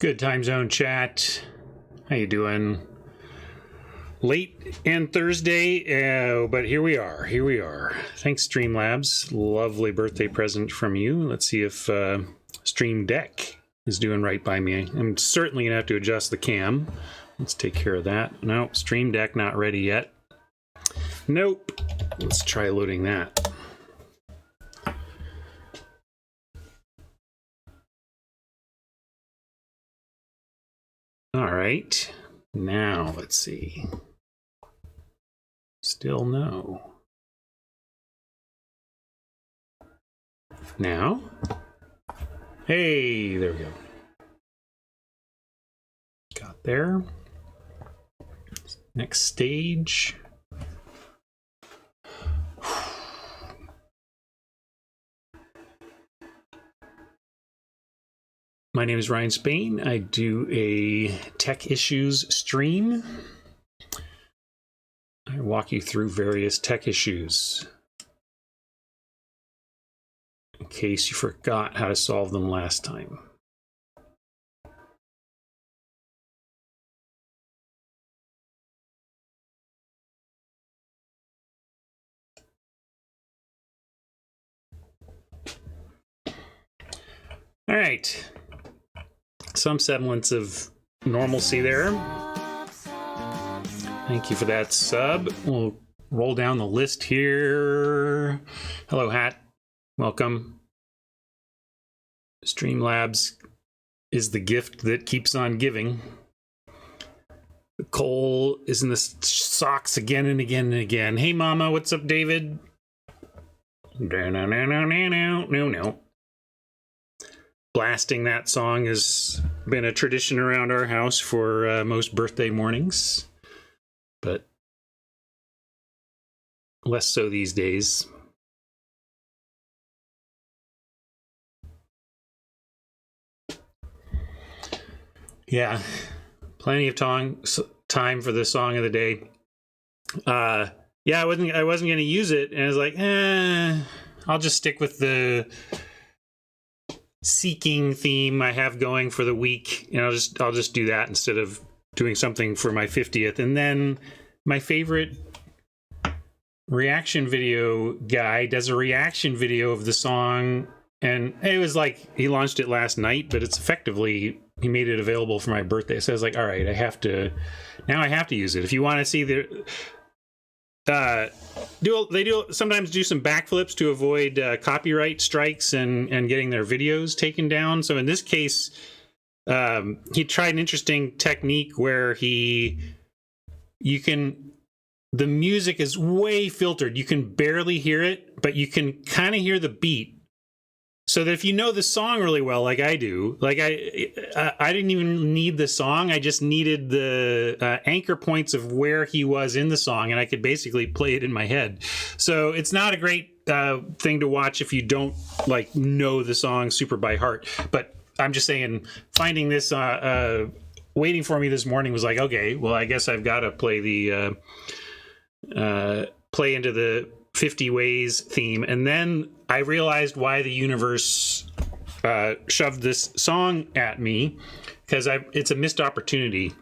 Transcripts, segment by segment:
Good time zone chat. How you doing? Late and Thursday, but here we are. Here we are. Thanks, Streamlabs. Lovely birthday present from you. Let's see if Stream Deck is doing right by me. I'm certainly gonna have to adjust the cam. Let's take care of that. Nope, Stream Deck not ready yet. Nope. Let's try loading that. All right. Now let's see. Still no. Now? Hey, there we go. Got there. Next stage. My name is Ryan Spain. I do a tech issues stream. I walk you through various tech issues in case you forgot how to solve them last time. All right. Some semblance of normalcy there. Thank you for that sub. We'll roll down the list here. Hello, Hat. Welcome. Streamlabs is the gift that keeps on giving. Cole is in the socks again and again and again. Hey, Mama, what's up, David? No. Blasting that song has been a tradition around our house for most birthday mornings, but less so these days. Yeah, plenty of time for the song of the day. Yeah, I wasn't going to use it, and I was like, I'll just stick with the seeking theme I have going for the week, and I'll just do that instead of doing something for my 50th. And then my favorite reaction video guy does a reaction video of the song, and it was like he launched it last night, but it's effectively he made it available for my birthday. So I was like, all right, I have to use it. If you want to see the they sometimes do some backflips to avoid copyright strikes and getting their videos taken down. So in this case, he tried an interesting technique where the music is way filtered. You can barely hear it, but you can kind of hear the beat. So that if you know the song really well, like I do, like I didn't even need the song. I just needed the anchor points of where he was in the song, and I could basically play it in my head. So it's not a great thing to watch if you don't like know the song super by heart. But I'm just saying, finding this waiting for me this morning was like, okay, well, I guess I've got to play the play into the 50 Ways theme. And then I realized why the universe shoved this song at me, because it's a missed opportunity.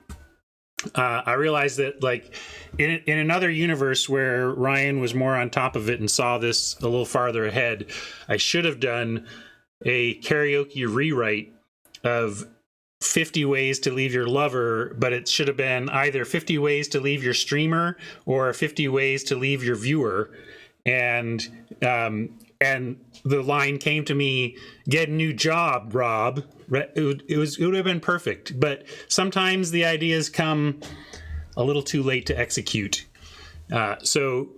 I realized that, like, in another universe where Ryan was more on top of it and saw this a little farther ahead, I should have done a karaoke rewrite of 50 Ways to Leave Your Lover, but it should have been either 50 Ways to Leave Your Streamer or 50 Ways to Leave Your Viewer. And the line came to me, "Get a new job, Rob." It would have been perfect, but sometimes the ideas come a little too late to execute. So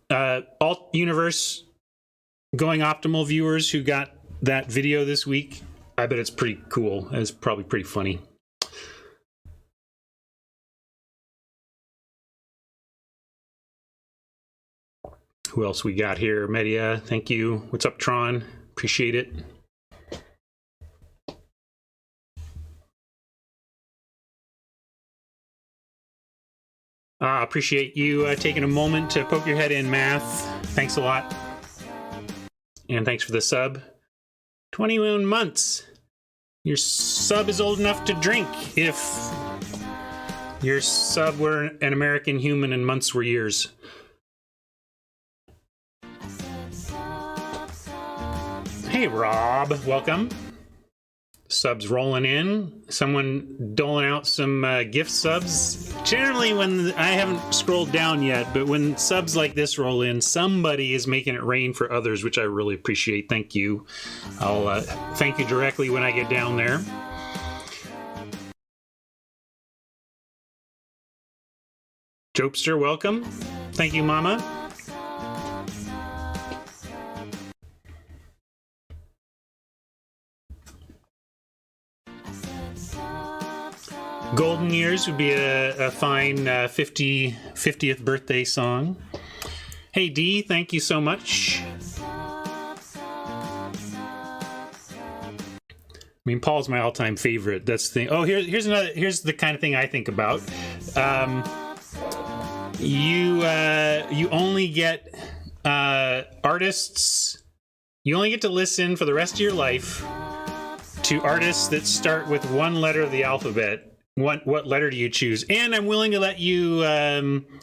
Alt Universe Going Optimal viewers who got that video this week, I bet it's pretty cool. It's probably pretty funny. Who else we got here? Media, thank you. What's up, Tron? Appreciate it. Appreciate you taking a moment to poke your head in, Math. Thanks a lot. And thanks for the sub. 21 months. your sub is old enough to drink if your sub were an American human and months were years. Hey, Rob, welcome. Subs rolling in. Someone doling out some gift subs. Generally, when I haven't scrolled down yet, but when subs like this roll in, somebody is making it rain for others, which I really appreciate. Thank you. I'll thank you directly when I get down there. Jopester, welcome. Thank you, Mama. Golden Years would be a fine 50th birthday song. Hey, Dee, thank you so much. I mean, Paul's my all-time favorite. That's the thing. Oh, here's the kind of thing I think about. You only get artists. You only get to listen for the rest of your life to artists that start with one letter of the alphabet. What letter do you choose? And I'm willing to let you.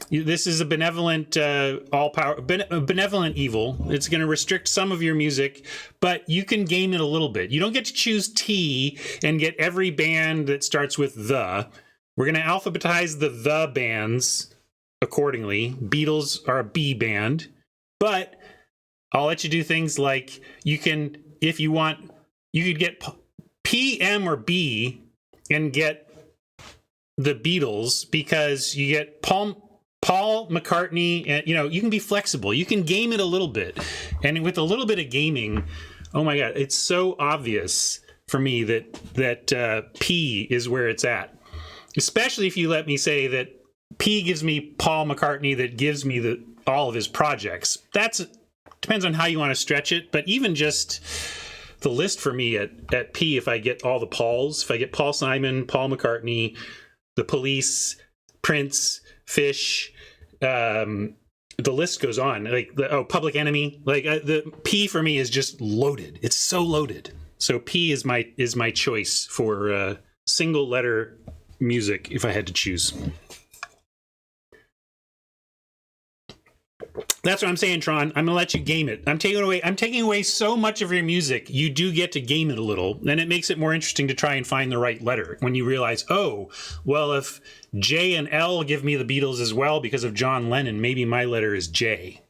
This is a benevolent, benevolent evil. It's going to restrict some of your music, but you can game it a little bit. You don't get to choose T and get every band that starts with the. We're going to alphabetize the bands accordingly. Beatles are a B band, but I'll let you do things like you can, if you want, you could get P, M, or B and get the Beatles, because you get Paul McCartney, and you can be flexible. You can game it a little bit, and with a little bit of gaming, oh my god, it's so obvious for me that P is where it's at. Especially if you let me say that P gives me Paul McCartney, that gives me all of his projects. That's depends on how you want to stretch it, but even just the list for me at P, if I get all the Pauls, if I get Paul Simon, Paul McCartney, The Police, Prince, Fish, the list goes on. Like Public Enemy. Like the P for me is just loaded. It's so loaded. So P is my choice for single letter music if I had to choose. That's what I'm saying, Tron. I'm gonna let you game it. I'm taking away so much of your music. You do get to game it a little, and it makes it more interesting to try and find the right letter. When you realize, oh, well, if J and L give me the Beatles as well because of John Lennon, maybe my letter is J.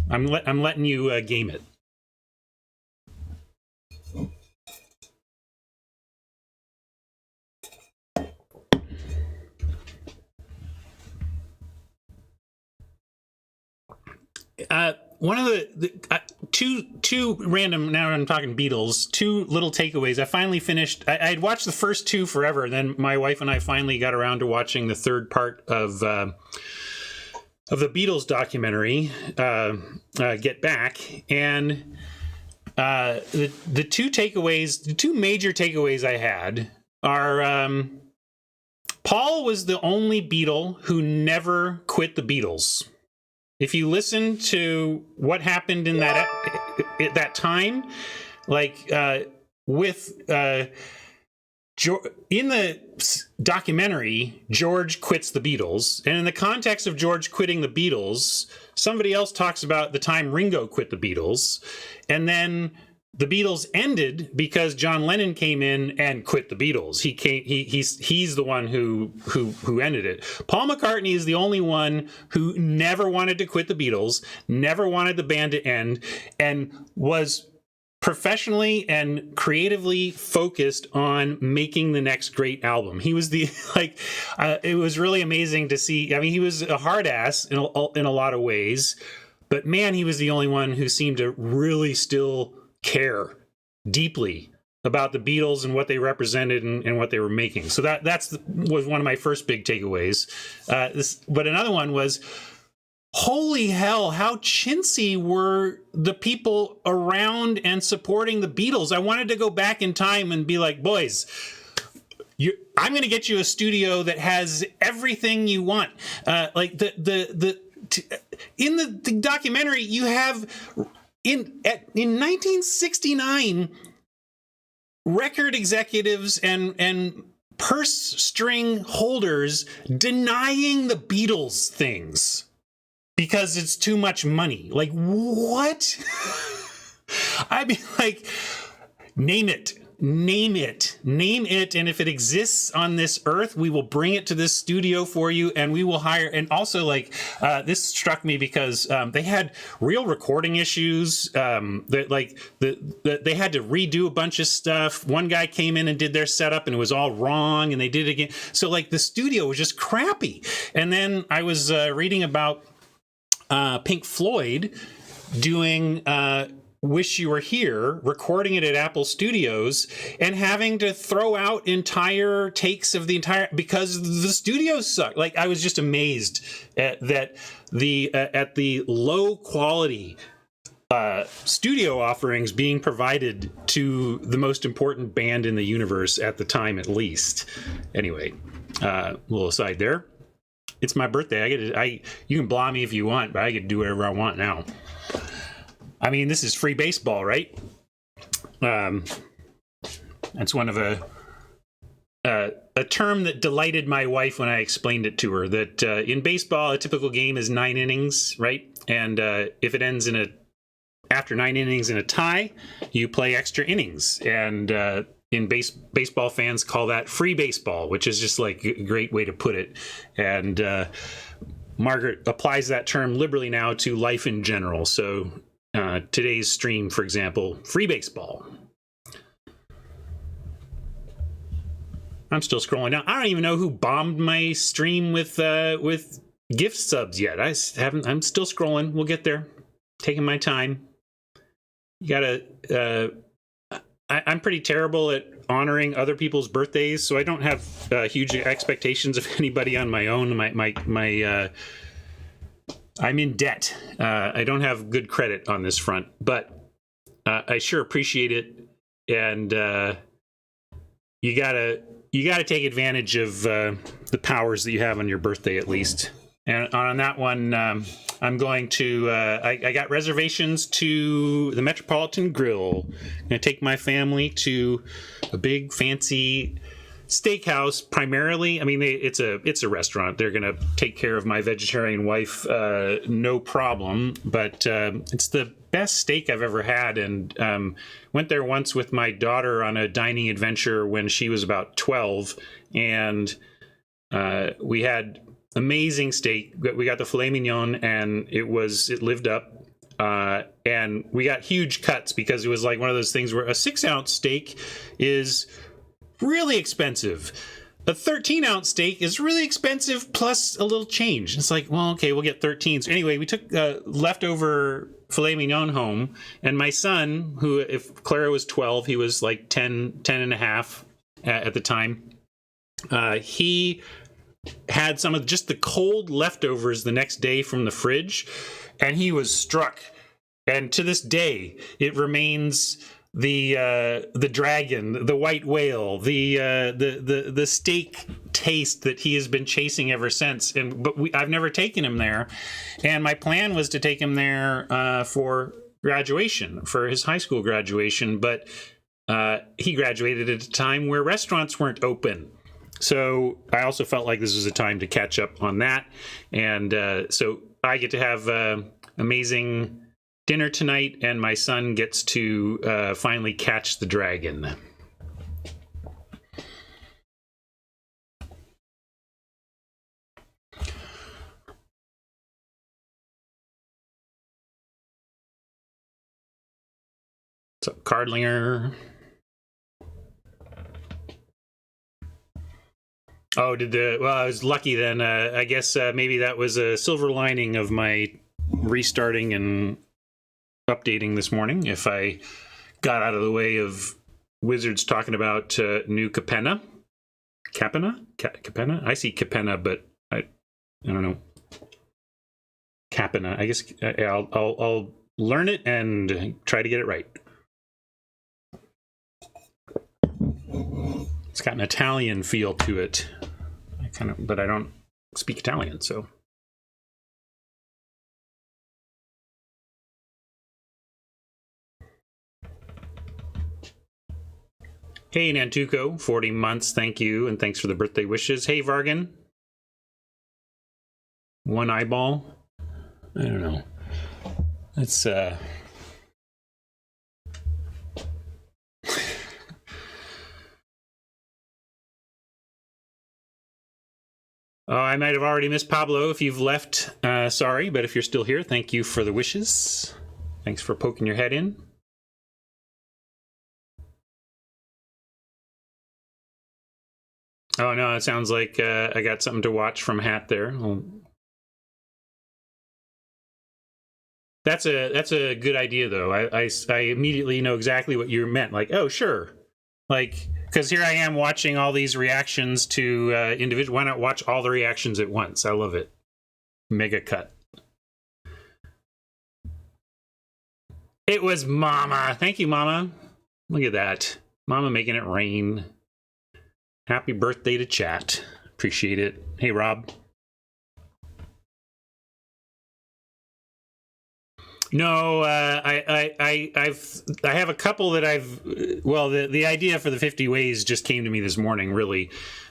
I'm letting you game it. One of the two random, now I'm talking Beatles, two little takeaways. I finally finished, I had watched the first two forever, and then my wife and I finally got around to watching the third part of the Beatles documentary, Get Back. And the two major takeaways I had are Paul was the only Beatle who never quit the Beatles. If you listen to what happened in that time, like with in the documentary, George quits the Beatles, and in the context of George quitting the Beatles, somebody else talks about the time Ringo quit the Beatles, and then the Beatles ended because John Lennon came in and quit the Beatles. He's the one who ended it. Paul McCartney is the only one who never wanted to quit the Beatles, never wanted the band to end, and was professionally and creatively focused on making the next great album. He was it was really amazing to see. I mean, he was a hard ass in a lot of ways, but man, he was the only one who seemed to really still care deeply about the Beatles and what they represented and what they were making. So was one of my first big takeaways. But another one was, holy hell, how chintzy were the people around and supporting the Beatles. I wanted to go back in time and be like, boys, I'm going to get you a studio that has everything you want. In the documentary, you have in 1969, record executives and purse string holders denying the Beatles things because it's too much money. Like, what? I'd be like, name it. And if it exists on this earth, we will bring it to this studio for you, and we will hire. And also, like, this struck me because they had real recording issues. They had to redo a bunch of stuff. One guy came in and did their setup, and it was all wrong, and they did it again. So, like, the studio was just crappy. And then I was reading about Pink Floyd doing Wish You Were Here, recording it at Apple Studios, and having to throw out entire takes of the entire, because the studios suck. Like, I was just amazed at the low quality studio offerings being provided to the most important band in the universe at the time, at least. Anyway, little aside there. It's my birthday. You can blah me if you want, but I get to do whatever I want now. I mean, this is free baseball, right? That's one of a term that delighted my wife when I explained it to her, that in baseball, a typical game is 9 innings, right? And if it ends after 9 innings in a tie, you play extra innings. And baseball fans call that free baseball, which is just like a great way to put it. And Margaret applies that term liberally now to life in general. So today's stream, for example, free baseball. I'm still scrolling down. I don't even know who bombed my stream with gift subs yet. I'm still scrolling. We'll get there. Taking my time. You gotta. I'm pretty terrible at honoring other people's birthdays, so I don't have huge expectations of anybody on my own. I'm in debt. I don't have good credit on this front, but I sure appreciate it. And you gotta take advantage of the powers that you have on your birthday, at least. And on that one, I'm going to. I got reservations to the Metropolitan Grill. I'm gonna take my family to a big fancy steakhouse, primarily. I mean, it's a restaurant. They're gonna take care of my vegetarian wife, no problem. But it's the best steak I've ever had, and went there once with my daughter on a dining adventure when she was about 12, and we had amazing steak. We got the filet mignon, and it lived up. And we got huge cuts because it was like one of those things where a 6-ounce steak is really expensive. A 13-ounce steak is really expensive plus a little change. It's like, well, okay, we'll get 13. So anyway, we took leftover filet mignon home, and my son, who, if Clara was 12, he was like 10 and a half at the time. He had some of just the cold leftovers the next day from the fridge, and he was struck. And to this day, it remains the dragon, the white whale, the steak taste that he has been chasing ever since. But I've never taken him there, and my plan was to take him there for graduation, for his high school graduation. But he graduated at a time where restaurants weren't open. So I also felt like this was a time to catch up on that. And so I get to have amazing dinner tonight, and my son gets to finally catch the dragon. What's up, Cardlinger? Oh, I was lucky then. I guess maybe that was a silver lining of my restarting and updating this morning. If I got out of the way of Wizards talking about new Capenna. Capenna? I see Capenna, but I don't know. Capenna. I guess I'll learn it and try to get it right. It's got an Italian feel to it. But I don't speak Italian, so. Hey, Nantuko, 40 months. Thank you, and thanks for the birthday wishes. Hey, Vargan. One eyeball. I don't know. It's Oh, I might have already missed Pablo if you've left. Sorry, but if you're still here, thank you for the wishes. Thanks for poking your head in. Oh no, it sounds like I got something to watch from Hat there. That's a good idea though. I immediately know exactly what you meant. Like, oh sure, like because here I am watching all these reactions to individual. Why not watch all the reactions at once? I love it. Mega cut. It was Mama. Thank you, Mama. Look at that, Mama making it rain. Happy birthday to chat. Appreciate it. Hey, Rob. No, I have a couple that the idea for the 50 ways just came to me this morning, really.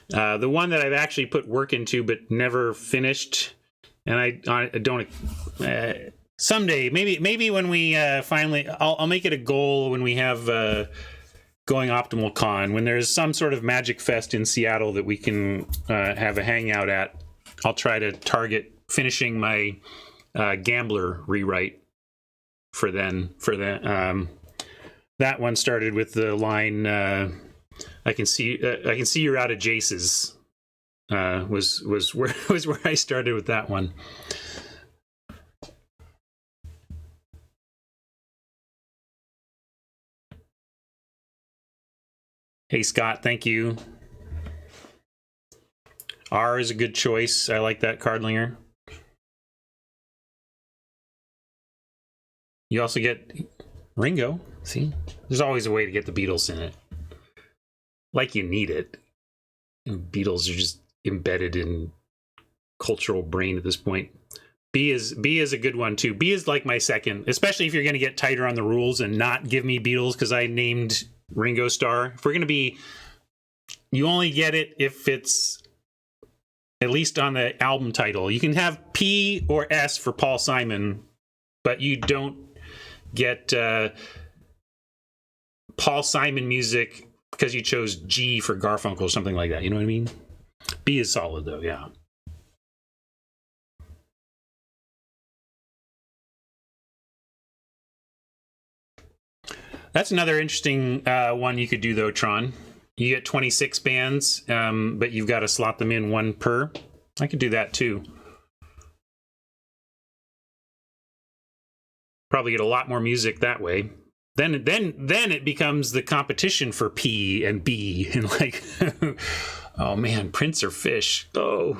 The one that I've actually put work into but never finished, and I don't someday, maybe when we finally, I'll make it a goal when we have GoingOptimal Con, when there's some sort of magic fest in Seattle that we can have a hangout at. I'll try to target finishing my Gambler rewrite for that. That one started with the line I can see you're out of Jace's. Was where I started with that one. Hey Scott, thank you. R is a good choice. I like that, Cardlinger. You also get Ringo. See, there's always a way to get the Beatles in it. Like you need it. And Beatles are just embedded in cultural brain at this point. B is a good one too. B is like my second, especially if you're going to get tighter on the rules and not give me Beatles because I named Ringo Starr. If we're going to be, you only get it if it's at least on the album title. You can have P or S for Paul Simon, but you don't get Paul Simon music because you chose G for Garfunkel or something like that. You know what I mean? B is solid though, yeah. That's another interesting one you could do though, Tron. You get 26 bands, but you've got to slot them in one per. I could do that too. Probably get a lot more music that way. Then it becomes the competition for P and B and like, oh man, Prince or Fish. Oh,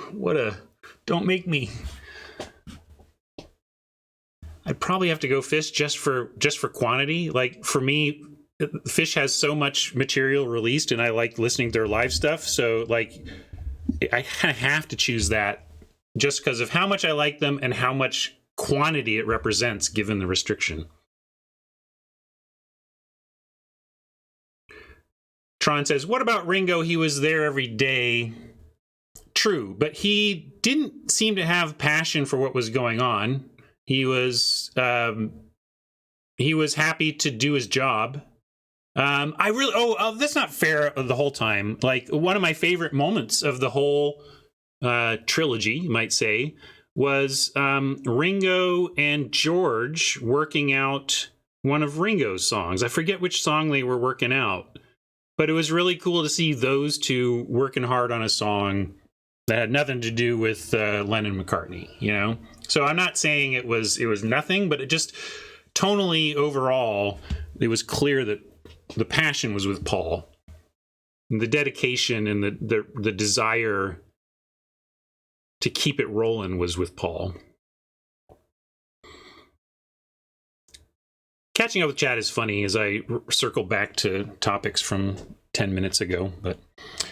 don't make me. I'd probably have to go Fish just for quantity. Like for me, Fish has so much material released, and I like listening to their live stuff. So like, I kind of have to choose that just because of how much I like them and how much quantity it represents given the restriction. Tron says, what about Ringo? He was there every day. True, but he didn't seem to have passion for what was going on. He was happy to do his job. That's not fair the whole time. Like one of my favorite moments of the whole trilogy, you might say, was Ringo and George working out one of Ringo's songs. I forget which song they were working out, but it was really cool to see those two working hard on a song that had nothing to do with Lennon McCartney, you know? So I'm not saying it was nothing, but it just tonally overall, it was clear that the passion was with Paul. And the dedication and the desire to keep it rolling was with Paul. Catching up with chat is funny as I circle back to topics from 10 minutes ago. But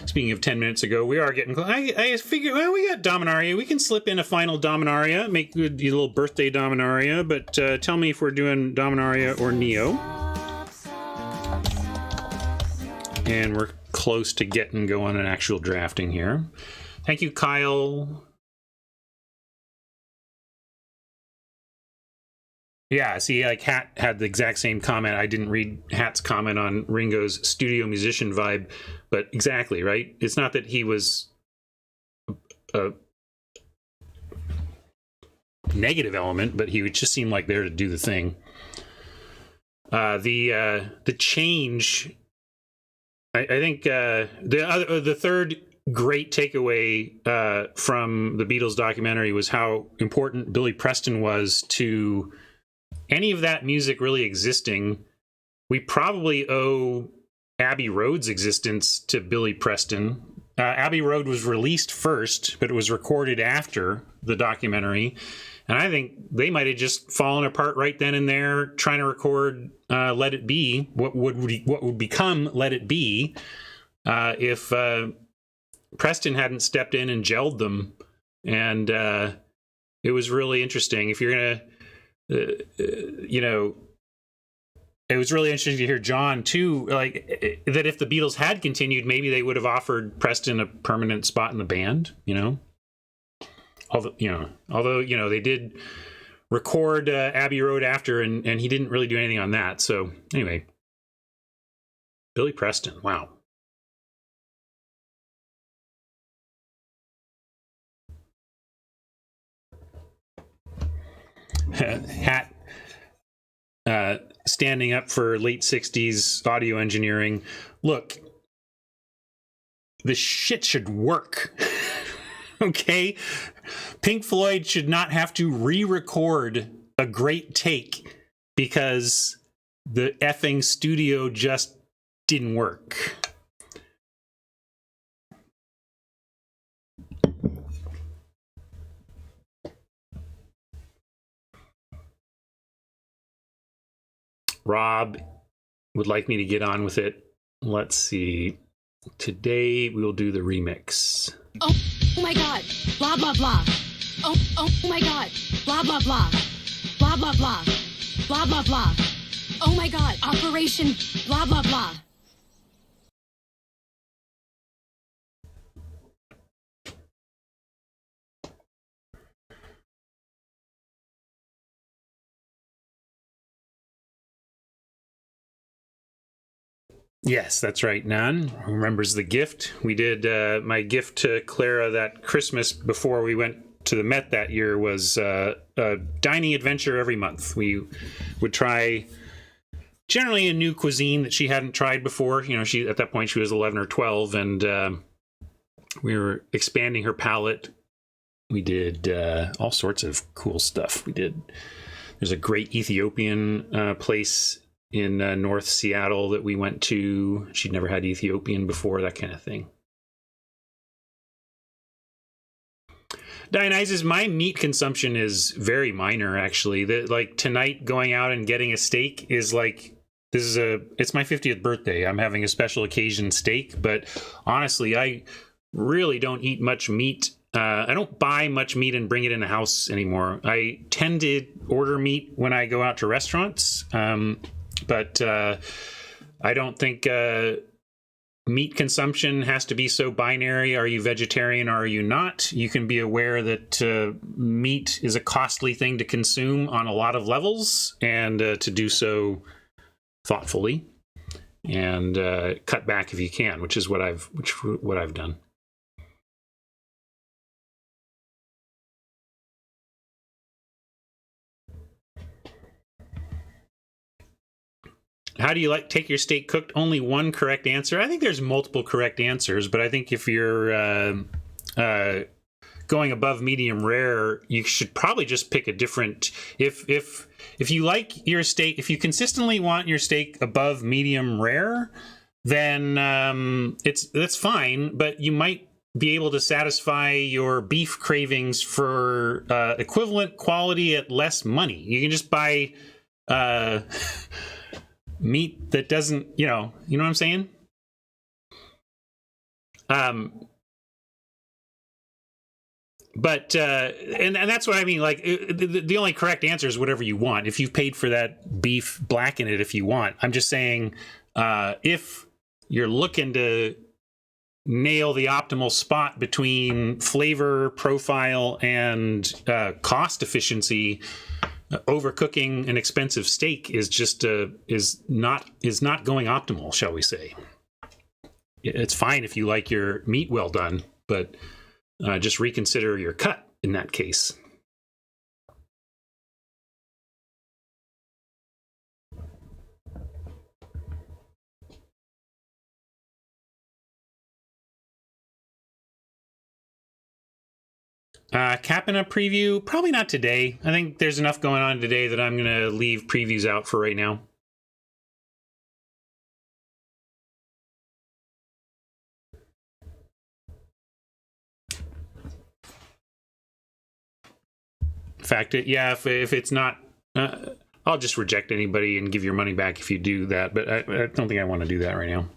speaking of 10 minutes ago, we are getting close. I figure, well, we got Dominaria. We can slip in a final Dominaria, make a little birthday Dominaria. But tell me if we're doing Dominaria or Neo. and we're close to getting going on actual drafting here. Thank you, Kyle. Yeah, see, like Hat had the exact same comment. I didn't read Hat's comment on Ringo's studio musician vibe, but exactly, right? It's not that he was a negative element, but he would just seem like there to do the thing. The change, I think the third great takeaway from the Beatles documentary was how important Billy Preston was to any of that music really existing. We probably owe Abbey Road's existence to Billy Preston. Abbey Road was released first, but it was recorded after the documentary. And I think they might have just fallen apart right then and there trying to record Let It Be, what would become Let It Be, if Preston hadn't stepped in and gelled them. And it was really interesting. If you're going to, it was really interesting to hear John too, like that if the Beatles had continued, maybe they would have offered Preston a permanent spot in the band, although they did record Abbey Road after, and he didn't really do anything on that. So anyway, Billy Preston, wow. Hat standing up for late 60s audio engineering. Look, this shit should work. Okay? Pink Floyd should not have to re-record a great take because the effing studio just didn't work. Rob would like me to get on with it. Let's see. Today we will do the remix. Oh my God. Blah, blah, blah. Oh my God. Blah, blah, blah. Blah, blah, blah. Blah, blah, blah. Oh my God. Operation blah, blah, blah. Yes, that's right. Nan remembers the gift. We did my gift to Clara that Christmas before we went to the Met that year was a dining adventure every month. We would try generally a new cuisine that she hadn't tried before. She at that point she was 11 or 12, and we were expanding her palate. We did all sorts of cool stuff. There's a great Ethiopian place in North Seattle that we went to. She'd never had Ethiopian before, that kind of thing. Dionysus, my meat consumption is very minor, actually. Like tonight, going out and getting a steak is like, it's my 50th birthday. I'm having a special occasion steak, but honestly, I really don't eat much meat. I don't buy much meat and bring it in the house anymore. I tend to order meat when I go out to restaurants. But I don't think meat consumption has to be so binary. Are you vegetarian or are you not? You can be aware that meat is a costly thing to consume on a lot of levels, and to do so thoughtfully and cut back if you can, which is what I've done. How do you take your steak cooked? Only one correct answer? I think there's multiple correct answers, but I think if you're going above medium rare, you should probably just pick a different. If you like your steak, if you consistently want your steak above medium rare, then that's fine. But you might be able to satisfy your beef cravings for equivalent quality at less money. You can just buy meat that doesn't, you know what I'm saying? But and that's what I mean. Like the only correct answer is whatever you want. If you've paid for that beef, blacken it if you want. I'm just saying, if you're looking to nail the optimal spot between flavor profile and cost efficiency, overcooking an expensive steak is just is not going optimal, shall we say. It's fine if you like your meat well done, but just reconsider your cut in that case. Capping a preview, probably not today. I think there's enough going on today that I'm going to leave previews out for right now. In fact, yeah, if it's not, I'll just reject anybody and give your money back if you do that. But I don't think I want to do that right now.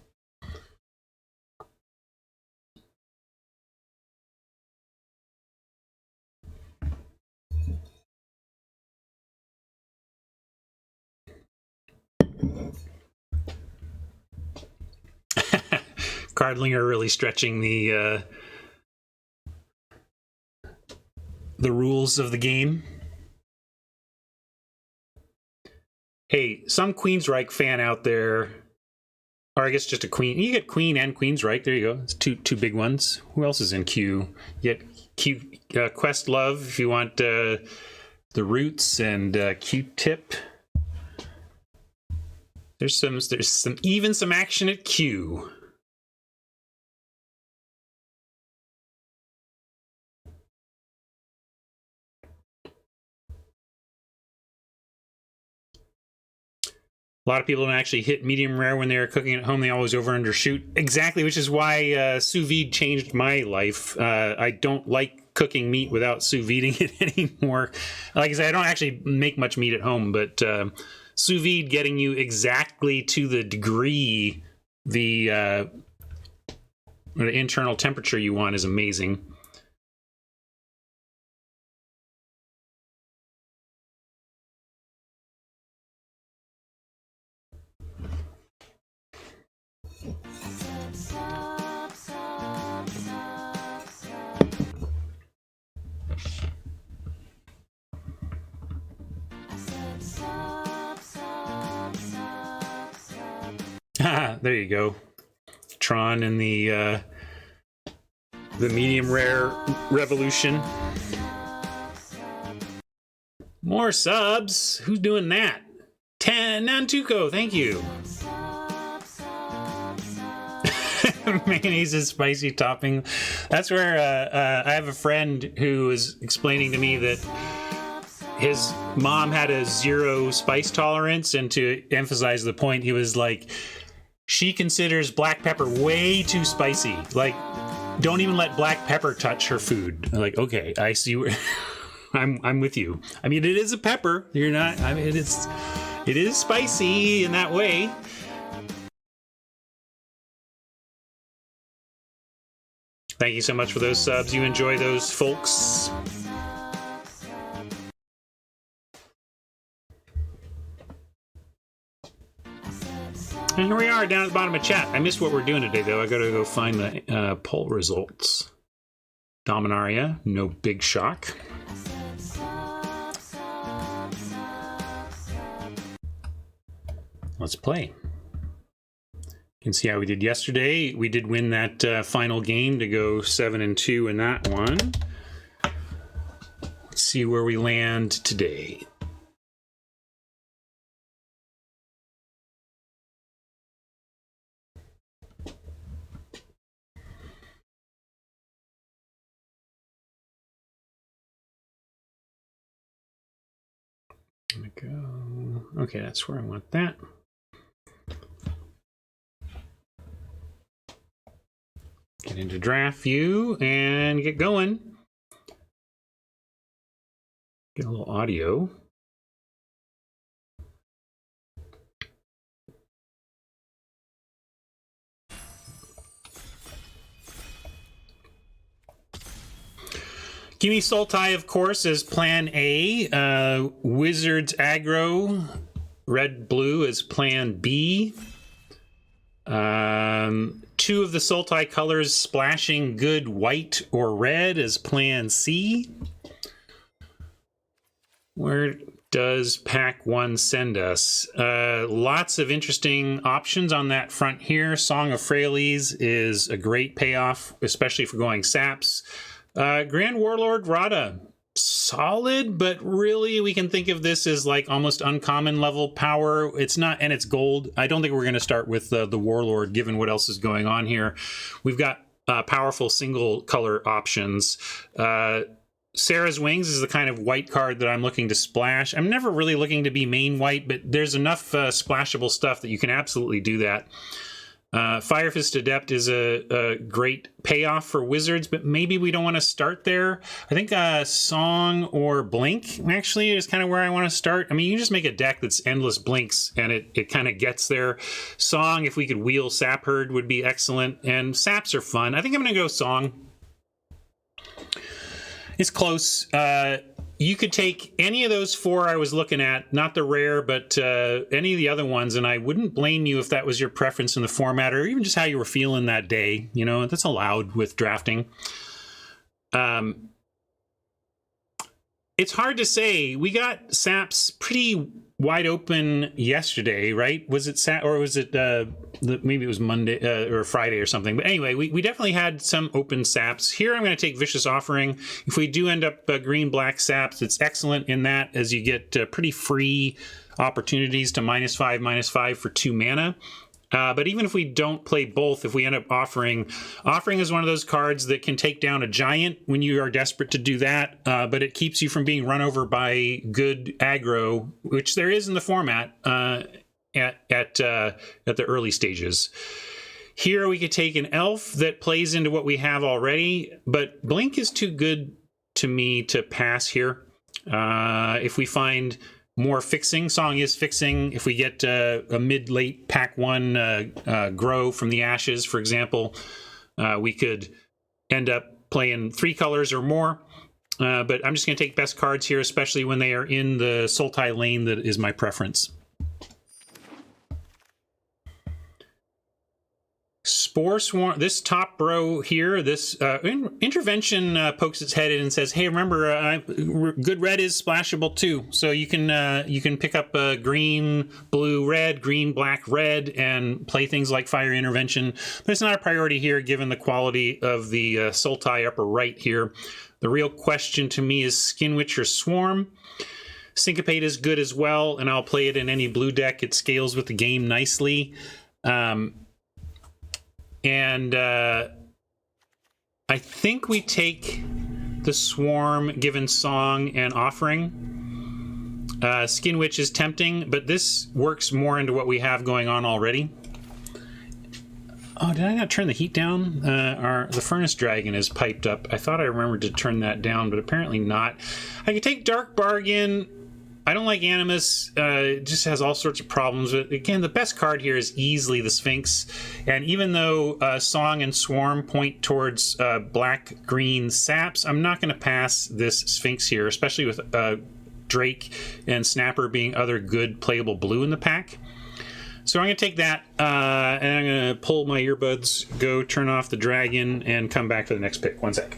Cardlinger really stretching the rules of the game. Hey, some Queensryche fan out there, or I guess just a Queen. You get Queen and Queensryche. There you go. It's two big ones. Who else is in Q? You get Q Questlove if you want the Roots and Q-Tip. There's some action at Q. A lot of people don't actually hit medium rare when they're cooking at home. They always over undershoot. Exactly, which is why sous vide changed my life. I don't like cooking meat without sous videing it anymore. Like I said, I don't actually make much meat at home, but sous vide getting you exactly to the degree the internal temperature you want is amazing. There you go. Tron and the medium rare revolution. More subs. Who's doing that? 10 Nantuko, thank you. Mayonnaise is spicy topping. That's where I have a friend who was explaining to me that his mom had a 0 spice tolerance, and to emphasize the point, he was like, she considers black pepper way too spicy. Like, don't even let black pepper touch her food. I'm like, okay, I see where I'm with you. I mean, it is a pepper. You're not. I mean, it is spicy in that way. Thank you so much for those subs. You enjoy those, folks. And here we are down at the bottom of chat. I missed what we're doing today, though. I gotta go find the poll results. Dominaria, no big shock. Let's play. You can see how we did yesterday. We did win that final game to go 7-2 in that one. Let's see where we land today. There we go. Okay, that's where I want that. Get into draft view and get going. Get a little audio. Gimme Sultai, of course, is plan A. Wizards Aggro, red blue is plan B. Two of the Sultai colors splashing good white or red as plan C. Where does pack 1 send us? Lots of interesting options on that front here. Song of Frailes is a great payoff, especially for going saps. Grand Warlord Rada, solid, but really we can think of this as like almost uncommon level power. It's not, and it's gold. I don't think we're going to start with the Warlord given what else is going on here. We've got powerful single color options. Sarah's Wings is the kind of white card that I'm looking to splash. I'm never really looking to be main white, but there's enough splashable stuff that you can absolutely do that. Fire Fist Adept is a great payoff for Wizards, but maybe we don't want to start there. I think Song or Blink actually is kind of where I want to start. I mean, you just make a deck that's endless blinks, and it kind of gets there. Song, if we could wheel Sap Herd, would be excellent, and Saps are fun. I think I'm going to go Song. It's close. You could take any of those 4 I was looking at, not the rare, but any of the other ones, and I wouldn't blame you if that was your preference in the format or even just how you were feeling that day. You know, that's allowed with drafting. It's hard to say. We got Saps pretty wide open yesterday, right? Was it or was it maybe it was Monday or Friday or something? But anyway, we definitely had some open Saps. Here I'm going to take Vicious Offering. If we do end up green-black Saps, it's excellent in that as you get pretty free opportunities to -5/-5 for 2 mana. But even if we don't play both, if we end up offering is one of those cards that can take down a giant when you are desperate to do that, but it keeps you from being run over by good aggro, which there is in the format at the early stages. Here we could take an elf that plays into what we have already, but Blink is too good to me to pass here. If we find more fixing, Song is fixing. If we get a mid-late pack 1 grow from the ashes, for example, we could end up playing 3 colors or more. But I'm just going to take best cards here, especially when they are in the Sultai lane that is my preference. Spore Swarm, this top row here, this intervention pokes its head in and says, hey, remember, good red is splashable too. So you can pick up green, blue, red, green, black, red, and play things like Fire Intervention. But it's not a priority here given the quality of the Sultai upper right here. The real question to me is Skinwitch or Swarm. Syncopate is good as well, and I'll play it in any blue deck. It scales with the game nicely. And I think we take the Swarm given Song and Offering. Skinwitch is tempting, but this works more into what we have going on already. Oh, did I not turn the heat down? The Furnace Dragon is piped up. I thought I remembered to turn that down, but apparently not. I could take Dark Bargain. I don't like Animus. It just has all sorts of problems. But again, the best card here is easily the Sphinx. And even though Song and Swarm point towards black-green saps, I'm not going to pass this Sphinx here, especially with Drake and Snapper being other good playable blue in the pack. So I'm going to take that, and I'm going to pull my earbuds, go turn off the dragon, and come back for the next pick. One sec.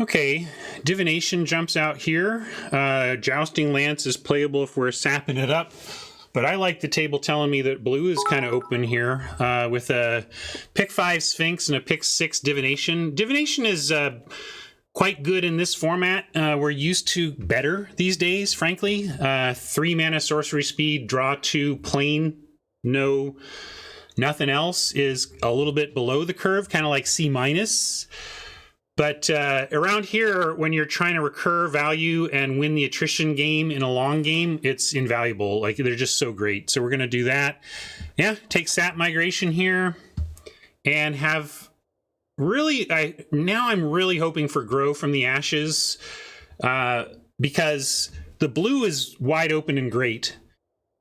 Okay, Divination jumps out here. Jousting Lance is playable if we're sapping it up. But I like the table telling me that blue is kind of open here with a pick 5 Sphinx and a pick 6 Divination. Divination is quite good in this format. We're used to better these days, frankly. 3 mana sorcery speed, draw 2, plain, no, nothing else is a little bit below the curve, kind of like C-. But around here, when you're trying to recur value and win the attrition game in a long game, it's invaluable. Like, they're just so great. So we're going to do that. Yeah, take Sap Migration here and have really, I'm really hoping for Grow from the Ashes, because the blue is wide open and great,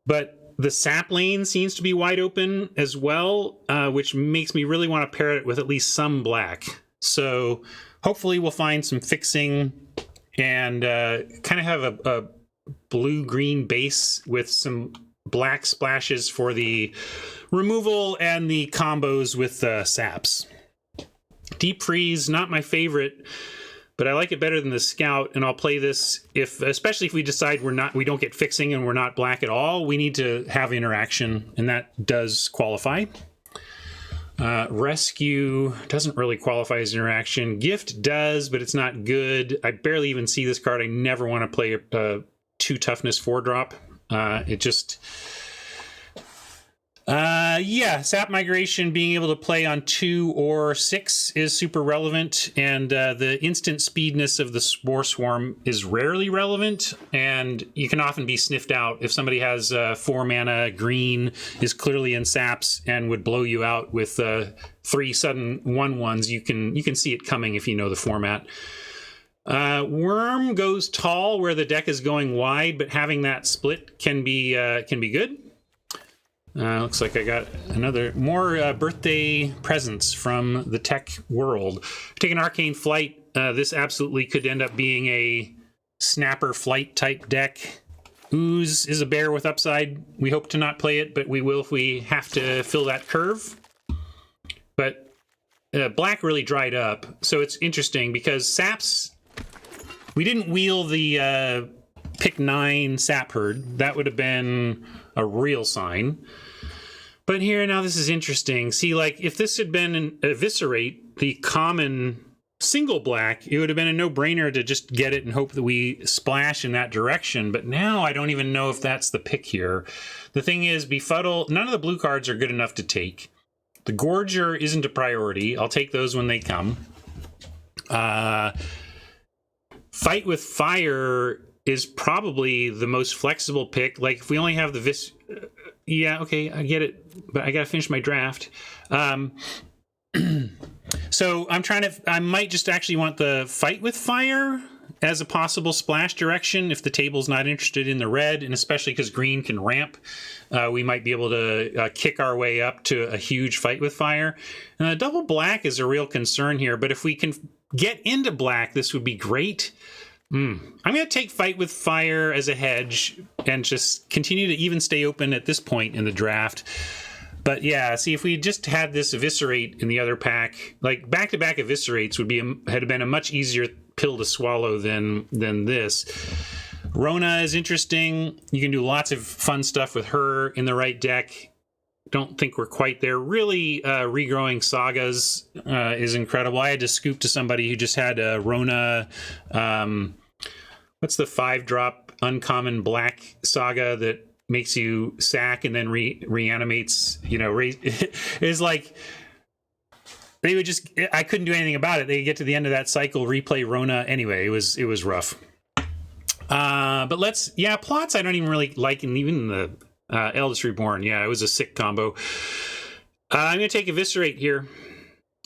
but the sap lane seems to be wide open as well, which makes me really want to pair it with at least some black. So hopefully we'll find some fixing and kind of have a blue-green base with some black splashes for the removal and the combos with saps. Deep Freeze, not my favorite, but I like it better than the Scout, and I'll play this especially if we decide we don't get fixing and we're not black at all. We need to have interaction, and that does qualify. Rescue doesn't really qualify as interaction. Gift does, but it's not good. I barely even see this card. I never want to play a 2 toughness 4-drop. It just... Sap Migration being able to play on 2 or 6 is super relevant, and the instant speedness of the Spore Swarm is rarely relevant, and you can often be sniffed out if somebody has 4 mana, green, is clearly in saps, and would blow you out with 3 sudden 1/1s. You can see it coming if you know the format. Worm goes tall where the deck is going wide, but having that split can be good. Looks like I got more birthday presents from the tech world. Take an Arcane Flight. This absolutely could end up being a Snapper Flight type deck. Ooze is a bear with upside. We hope to not play it, but we will if we have to fill that curve. But black really dried up, so it's interesting because saps... We didn't wheel the pick 9 sap herd. That would have been a real sign. But here, now this is interesting. See, like, if this had been an Eviscerate, the common single black, it would have been a no-brainer to just get it and hope that we splash in that direction. But now I don't even know if that's the pick here. The thing is, Befuddle, none of the blue cards are good enough to take. The Gorger isn't a priority. I'll take those when they come. Fight with Fire is probably the most flexible pick. Like, if we only have the yeah, okay, I get it, but I gotta finish my draft. So I might just actually want the Fight with Fire as a possible splash direction if the table's not interested in the red, and especially because green can ramp. We might be able to kick our way up to a huge Fight with Fire. And a double black is a real concern here, but if we can get into black, this would be great. I'm going to take Fight with Fire as a hedge and just continue to even stay open at this point in the draft. But yeah, see, if we just had this Eviscerate in the other pack, like back-to-back Eviscerates had been a much easier pill to swallow than this. Rona is interesting. You can do lots of fun stuff with her in the right deck. Don't think we're quite there. Really, regrowing sagas is incredible. I had to scoop to somebody who just had a Rona. What's the 5-drop uncommon black saga that makes you sack and then reanimates? It's like they would just. I couldn't do anything about it. They get to the end of that cycle, replay Rona. Anyway, it was rough. But plots I don't even really like, and even the Eldest Reborn. Yeah, it was a sick combo. I'm going to take Eviscerate here.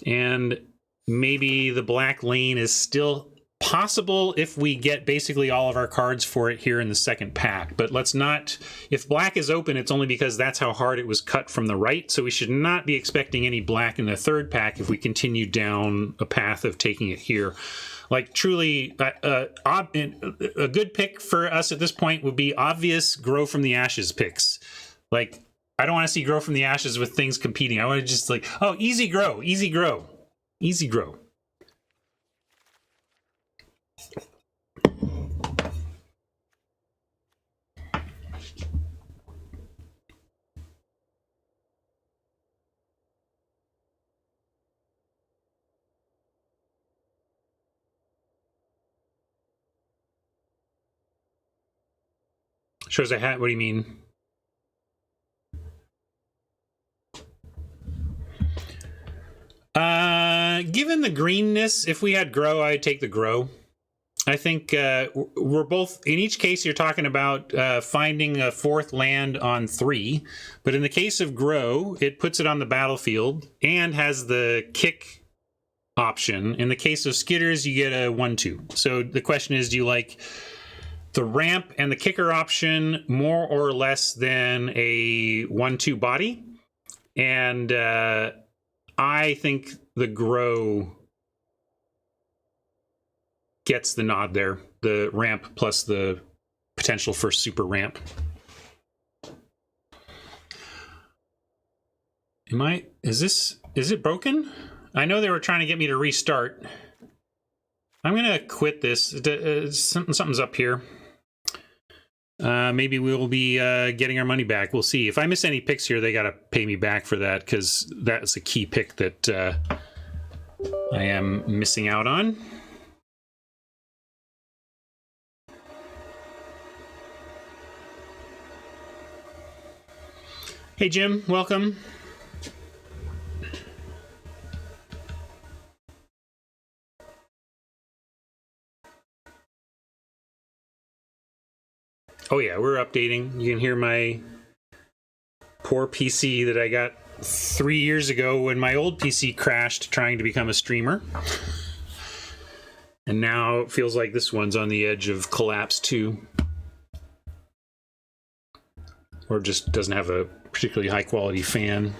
And maybe the black lane is still possible if we get basically all of our cards for it here in the second pack. But let's not... If black is open, it's only because that's how hard it was cut from the right. So we should not be expecting any black in the third pack if we continue down a path of taking it here. Like, truly, a good pick for us at this point would be obvious Grow from the Ashes picks. Like, I don't want to see Grow from the Ashes with things competing. I want to just like, oh, easy grow, easy grow, easy grow. Shows a hat. What do you mean? Given the greenness, if we had Grow, I'd take the Grow. I think we're both, in each case, you're talking about finding a fourth land on 3. But in the case of Grow, it puts it on the battlefield and has the kick option. In the case of skitters, you get a 1-2. So the question is, do you like the ramp and the kicker option more or less than a 1-2 body? And I think the grow gets the nod there. The ramp plus the potential for super ramp. Is it broken? I know they were trying to get me to restart. I'm gonna quit this. Something's up here. Maybe we'll be getting our money back. We'll see. If I miss any picks here, they gotta pay me back for that, because that's a key pick that I am missing out on. Hey Jim, welcome. Oh yeah, we're updating. You can hear my poor PC that I got 3 years ago when my old PC crashed trying to become a streamer. And now it feels like this one's on the edge of collapse too. Or just doesn't have a particularly high quality fan.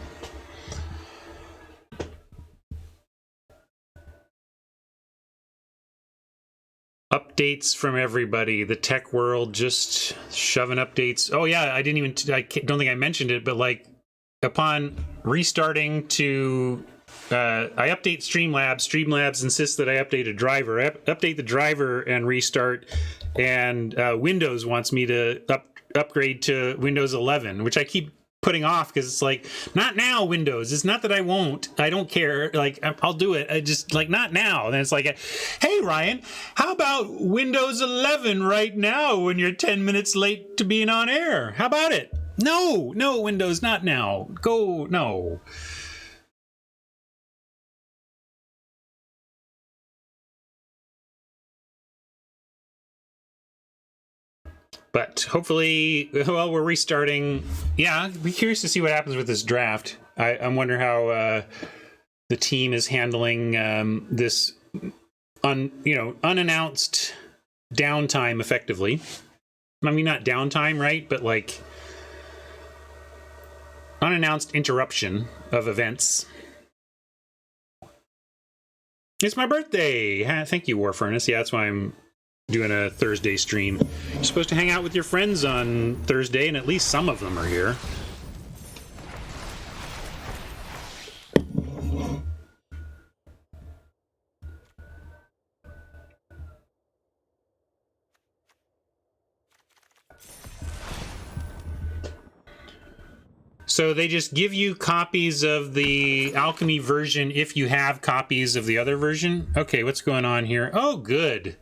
Updates from everybody. The tech world just shoving updates. Oh yeah, I don't think I mentioned it, but like upon restarting to I update Streamlabs insists that I update a driver. Update the driver and restart, and Windows wants me to upgrade to Windows 11, which I keep putting off because it's like, not now, Windows. It's not that I won't. I don't care. Like, I'll do it. I just, like, not now. Then it's like, hey, Ryan, how about Windows 11 right now when you're 10 minutes late to being on air? How about it? No, Windows, not now. No. But hopefully, well, we're restarting. Yeah, I'd be curious to see what happens with this draft. I wonder how the team is handling this unannounced downtime effectively. I mean, not downtime, right? But like unannounced interruption of events. It's my birthday. Thank you, War Furnace. Yeah, that's why I'm doing a Thursday stream. You're supposed to hang out with your friends on Thursday, and at least some of them are here. So they just give you copies of the alchemy version if you have copies of the other version? Okay, what's going on here? Oh, good.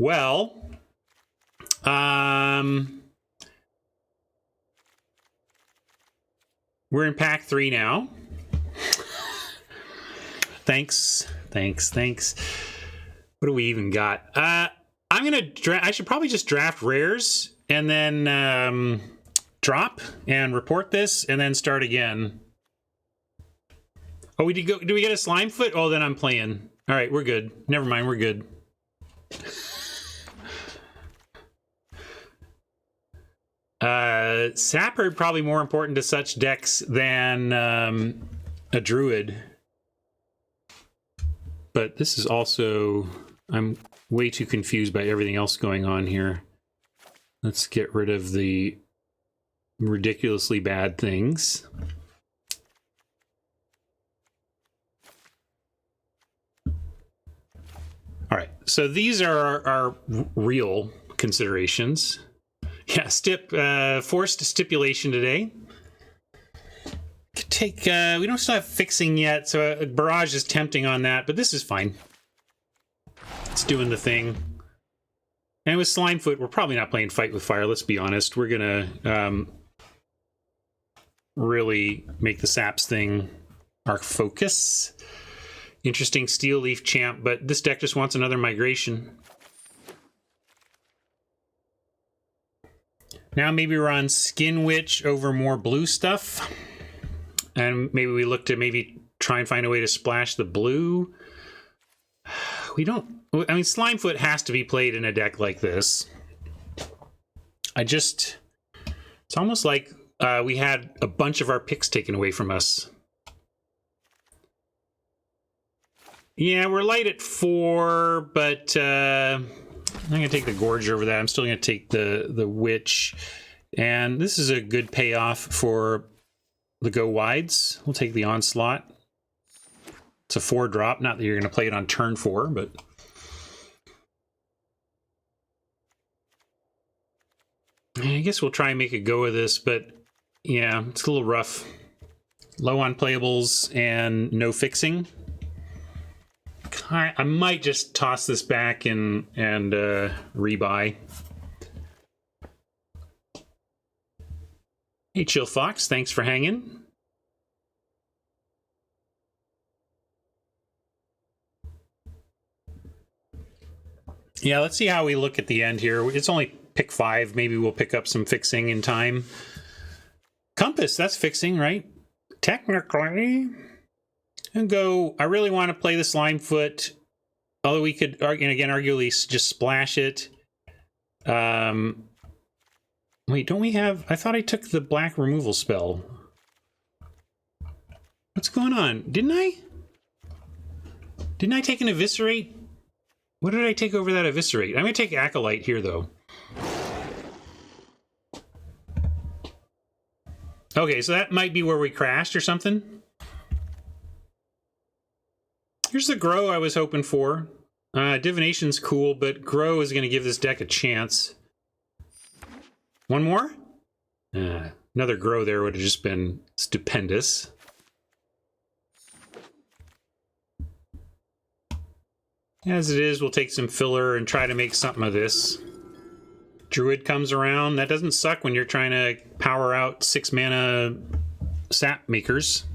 Well, we're in pack 3 now. Thanks. What do we even got? I should probably just draft rares and then drop and report this and then start again. Oh, do we get a slime foot? Oh, then I'm playing. All right, we're good. Never mind, we're good. Sapper probably more important to such decks than a druid, but this is also, I'm way too confused by everything else going on here. Let's get rid of the ridiculously bad things. All right, so these are our real considerations. Yeah, forced stipulation today. We don't still have fixing yet, so barrage is tempting on that, but this is fine. It's doing the thing. And with Slimefoot, we're probably not playing Fight with Fire, let's be honest. We're gonna really make the Saps thing our focus. Interesting Steel Leaf Champ, but this deck just wants another migration. Now maybe we're on Skin Witch over more blue stuff. And maybe we look to maybe try and find a way to splash the blue. we don't... I mean, Slimefoot has to be played in a deck like this. It's almost like we had a bunch of our picks taken away from us. Yeah, we're light at 4, but I'm going to take the Gorge over that. I'm still going to take the Witch. And this is a good payoff for the Go Wides. We'll take the Onslaught. It's a 4-drop. Not that you're going to play it on turn 4, but... I guess we'll try and make a go of this, but yeah, it's a little rough. Low on playables and no fixing. I might just toss this back and rebuy. Hey, Chill Fox, thanks for hanging. Yeah, let's see how we look at the end here. It's only pick 5. Maybe we'll pick up some fixing in time. Compass, that's fixing, right? Technically. And go, I really want to play the Slimefoot. Although we could, and again, arguably just splash it. Wait, don't we have... I thought I took the black removal spell. What's going on? Didn't I? Didn't I take an Eviscerate? What did I take over that Eviscerate? I'm going to take Acolyte here, though. Okay, so that might be where we crashed or something. Here's the Grow I was hoping for. Divination's cool, but Grow is going to give this deck a chance. One more? Another Grow there would have just been stupendous. As it is, we'll take some filler and try to make something of this. Druid comes around. That doesn't suck when you're trying to power out 6 mana sap makers.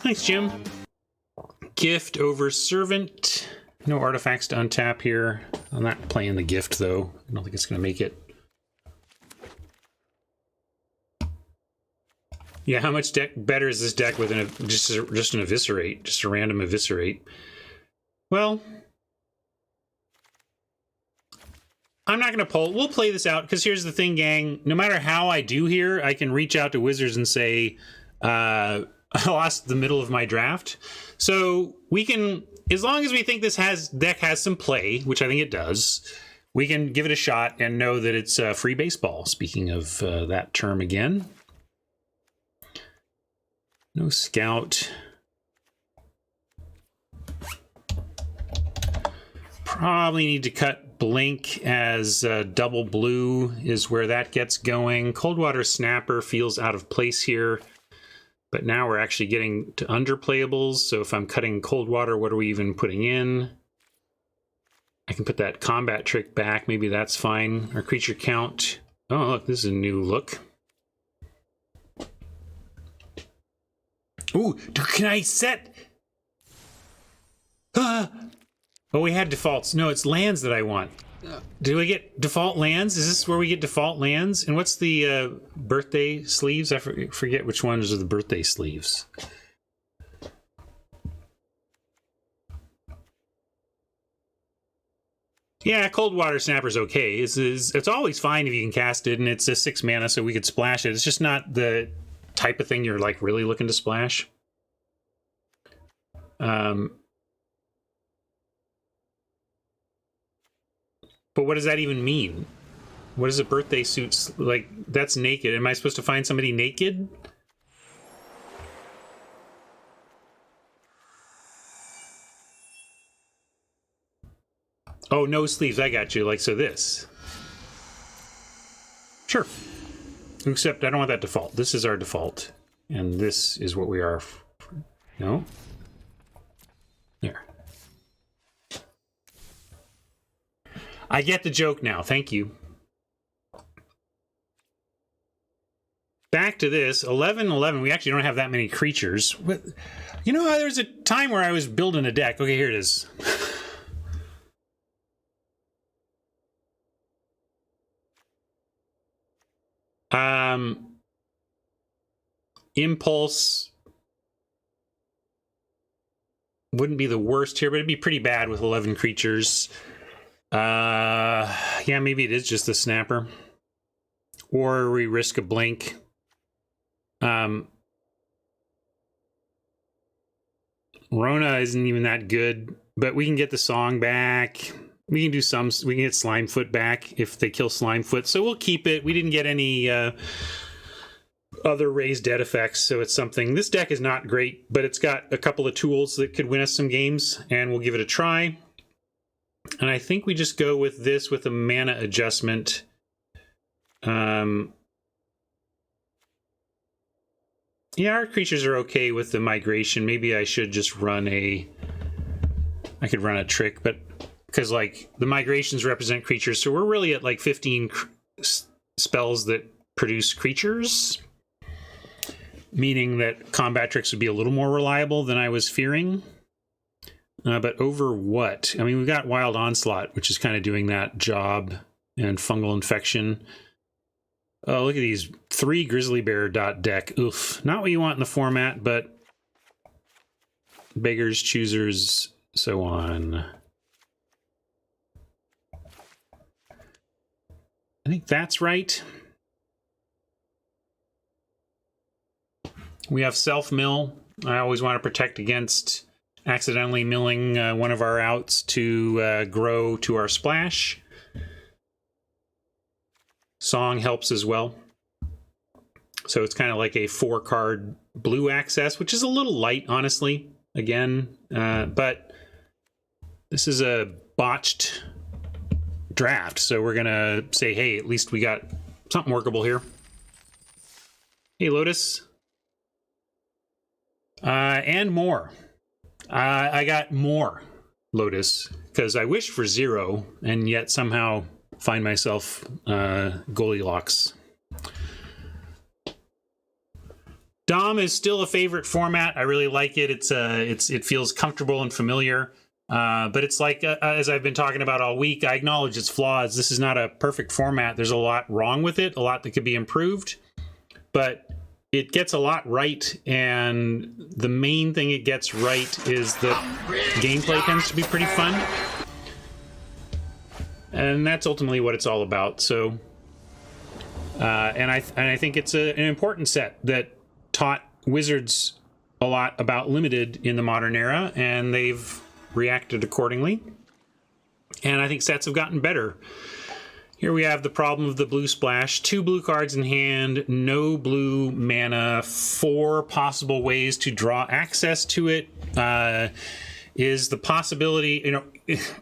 Thanks, Jim. Gift over Servant. No artifacts to untap here. I'm not playing the gift, though. I don't think it's going to make it. Yeah, how much better is this deck with just an Eviscerate? Just a random Eviscerate. Well, I'm not going to pull. We'll play this out, because here's the thing, gang. No matter how I do here, I can reach out to Wizards and say, I lost the middle of my draft. So we can, as long as we think this deck has some play, which I think it does, we can give it a shot and know that it's free baseball. Speaking of that term again. No Scout. Probably need to cut Blink as double blue is where that gets going. Coldwater Snapper feels out of place here. But now we're actually getting to underplayables. So if I'm cutting Coldwater, what are we even putting in? I can put that combat trick back. Maybe that's fine. Our creature count. Oh, look, this is a new look. Ooh, can I set? Oh, we had defaults. No, it's lands that I want. Do we get default lands? Is this where we get default lands? And what's the birthday sleeves? I forget which ones are the birthday sleeves. Yeah, Coldwater Snapper's okay. It's always fine if you can cast it, and it's a 6 mana, so we could splash it. It's just not the type of thing you're like really looking to splash. But what does that even mean? What is a birthday suit like? That's naked. Am I supposed to find somebody naked? Oh, no sleeves. I got you. Like, so this. Sure. Except I don't want that default. This is our default. And this is what we are. No? There. I get the joke now. Thank you. Back to this. 11-11. We actually don't have that many creatures. But, you know, there was a time where I was building a deck. Okay, here it is. Impulse wouldn't be the worst here, but it'd be pretty bad with 11 creatures. Yeah, maybe it is just the Snapper. Or we risk a blink. Rona isn't even that good, but we can get the song back. We can do some, we can get Slimefoot back if they kill Slimefoot. So we'll keep it. We didn't get any other raised dead effects, so it's something. This deck is not great, but it's got a couple of tools that could win us some games, and we'll give it a try. And I think we just go with this with a mana adjustment. Yeah, our creatures are okay with the migration. Maybe I should just run a... I could run a trick, but... Because, like, the migrations represent creatures, so we're really at, like, 15 spells that produce creatures. Meaning that combat tricks would be a little more reliable than I was fearing. But over what? I mean, we've got Wild Onslaught, which is kind of doing that job, and Fungal Infection. Oh, look at these 3 Grizzly Bear deck. Oof. Not what you want in the format, but beggars, choosers, so on. I think that's right. We have self-mill. I always want to protect against accidentally milling one of our outs to grow to our splash. Song helps as well. So it's kind of like a 4-card blue access, which is a little light, honestly, again. But this is a botched draft, so we're going to say, hey, at least we got something workable here. Hey, Lotus. And more. I got more Lotus, because I wished for 0, and yet somehow find myself Goldilocks. Dom is still a favorite format. I really like it. It feels comfortable and familiar. But it's like, as I've been talking about all week, I acknowledge its flaws. This is not a perfect format. There's a lot wrong with it, a lot that could be improved. But it gets a lot right, and the main thing it gets right is that gameplay tends to be pretty fun. And that's ultimately what it's all about. So, and I think it's an important set that taught Wizards a lot about limited in the modern era, and they've reacted accordingly. And I think sets have gotten better. Here we have the problem of the blue splash. 2 blue cards in hand, no blue mana, 4 possible ways to draw access to it. Is the possibility, you know,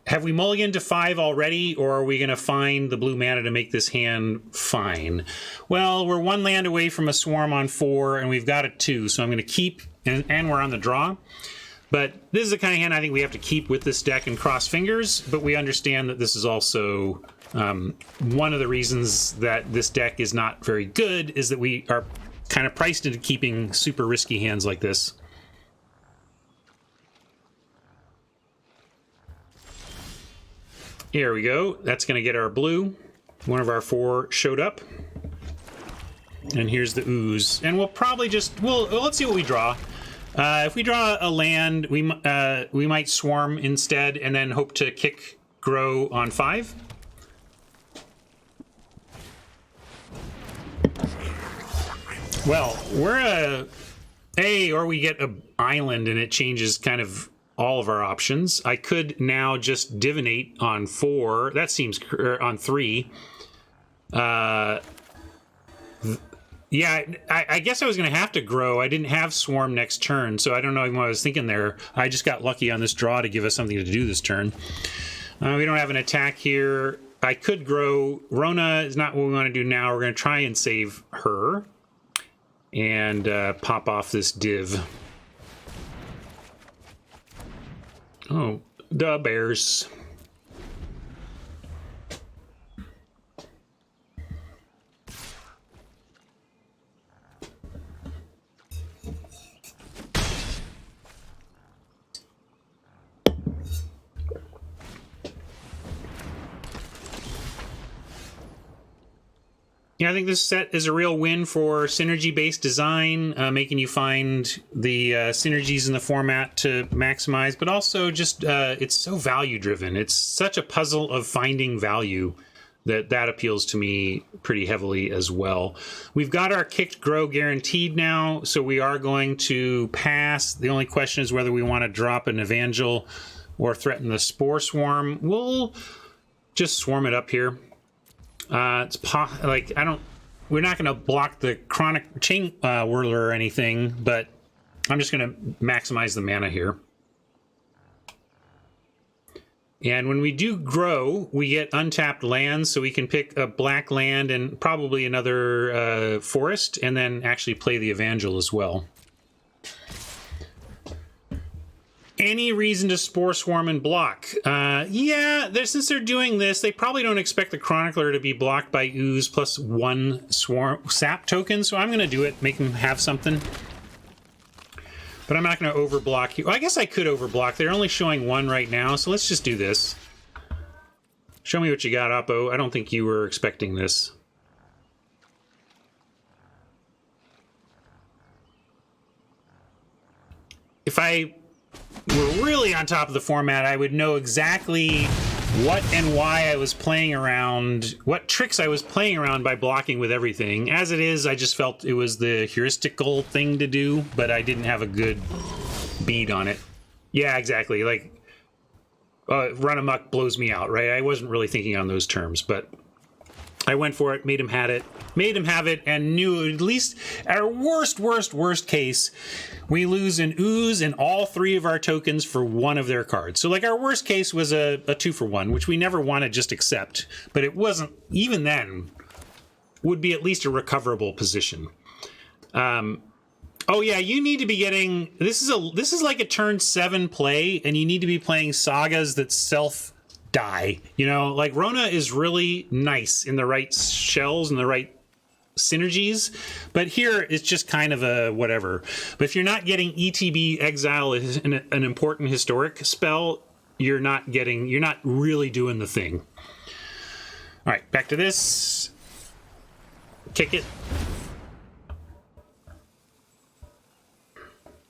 have we mulliganed to 5 already, or are we going to find the blue mana to make this hand fine? Well, we're 1 land away from a swarm on 4, and we've got a 2, so I'm going to keep, and we're on the draw. But this is the kind of hand I think we have to keep with this deck and cross fingers, but we understand that this is also one of the reasons that this deck is not very good, is that we are kind of priced into keeping super risky hands like this. Here we go. That's going to get our blue. One of our 4 showed up. And here's the ooze. And we'll probably just, let's see what we draw. If we draw a land, we might swarm instead and then hope to kick grow on 5. Well, we're or we get an island and it changes kind of all of our options. I could now just divinate on 4. That seems, on 3. Yeah, I guess I was going to have to grow. I didn't have swarm next turn, so I don't know what I was thinking there. I just got lucky on this draw to give us something to do this turn. We don't have an attack here. I could grow. Rona is not what we want to do now. We're going to try and save her and pop off this div. Oh, the bears. Yeah, I think this set is a real win for synergy-based design, making you find the synergies in the format to maximize, but also just it's so value-driven. It's such a puzzle of finding value that appeals to me pretty heavily as well. We've got our kicked grow guaranteed now, so we are going to pass. The only question is whether we want to drop an Evangel or threaten the Spore Swarm. We'll just swarm it up here. We're not going to block the Chronic Chain Whirler or anything, but I'm just going to maximize the mana here. And when we do grow, we get untapped lands, so we can pick a black land and probably another forest, and then actually play the Evangel as well. Any reason to Spore Swarm and block? Yeah, since they're doing this, they probably don't expect the Chronicler to be blocked by Ooze plus 1 Sap token, so I'm going to do it, make them have something. But I'm not going to overblock here. Well, I guess I could overblock. They're only showing 1 right now, so let's just do this. Show me what you got, Oppo. I don't think you were expecting this. If I were really on top of the format, I would know exactly what and why I was playing around, what tricks I was playing around by blocking with everything. As it is, I just felt it was the heuristical thing to do, but I didn't have a good bead on it. Yeah, exactly. Like, run amok blows me out, right? I wasn't really thinking on those terms, but I went for it, made him have it, and knew at least our worst case, we lose an Ooze and all 3 of our tokens for 1 of their cards. So like our worst case was a 2-for-1, which we never want to just accept, but it wasn't, even then, would be at least a recoverable position. Oh yeah, you need to be getting, this is like a turn 7 play, and you need to be playing sagas that die. You know, like Rona is really nice in the right shells and the right synergies, but here it's just kind of a whatever. But if you're not getting ETB Exile as an important historic spell, you're not really doing the thing. All right, back to this. Kick it.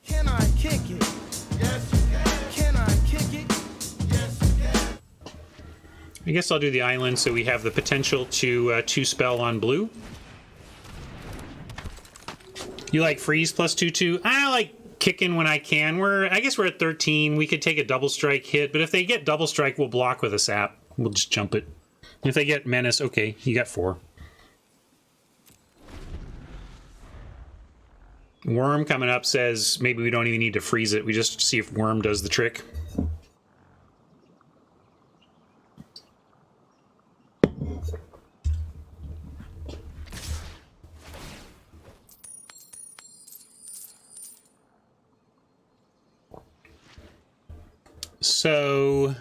Can I kick it? Yes, you can. Can I kick it? Yes, you can. I guess I'll do the island so we have the potential to 2-spell on blue. You like freeze plus 2/2? I like kicking when I can. I guess we're at 13. We could take a double strike hit, but if they get double strike, we'll block with a sap. We'll just jump it. If they get menace, okay, you got 4. Worm coming up says maybe we don't even need to freeze it. We just see if Worm does the trick. So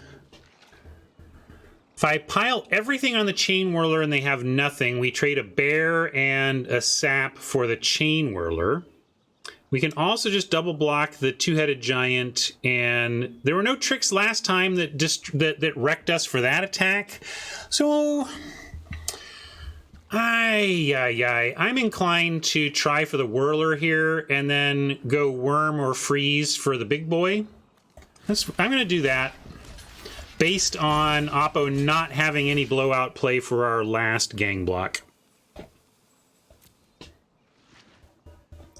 if I pile everything on the Chain Whirler and they have nothing, we trade a bear and a sap for the Chain Whirler. We can also just double block the 2-headed giant, and there were no tricks last time that wrecked us for that attack. So I'm inclined to try for the Whirler here and then go Worm or Freeze for the big boy. I'm going to do that based on Oppo not having any blowout play for our last gang block.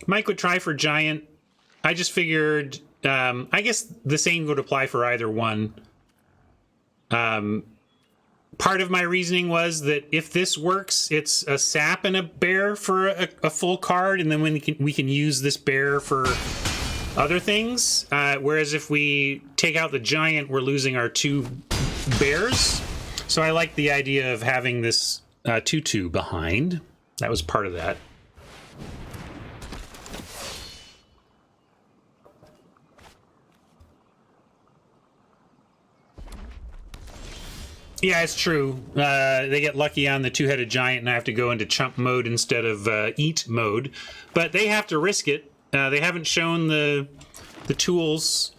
Mike would try for giant. I just figured, I guess the same would apply for either one. Part of my reasoning was that if this works, it's a sap and a bear for a full card, and then we can use this bear for other things. Whereas if we take out the giant, we're losing our 2 bears. So I like the idea of having this 2/2 behind. That was part of that. Yeah, it's true. They get lucky on the 2-headed giant, and I have to go into chump mode instead of eat mode. But they have to risk it. They haven't shown the tools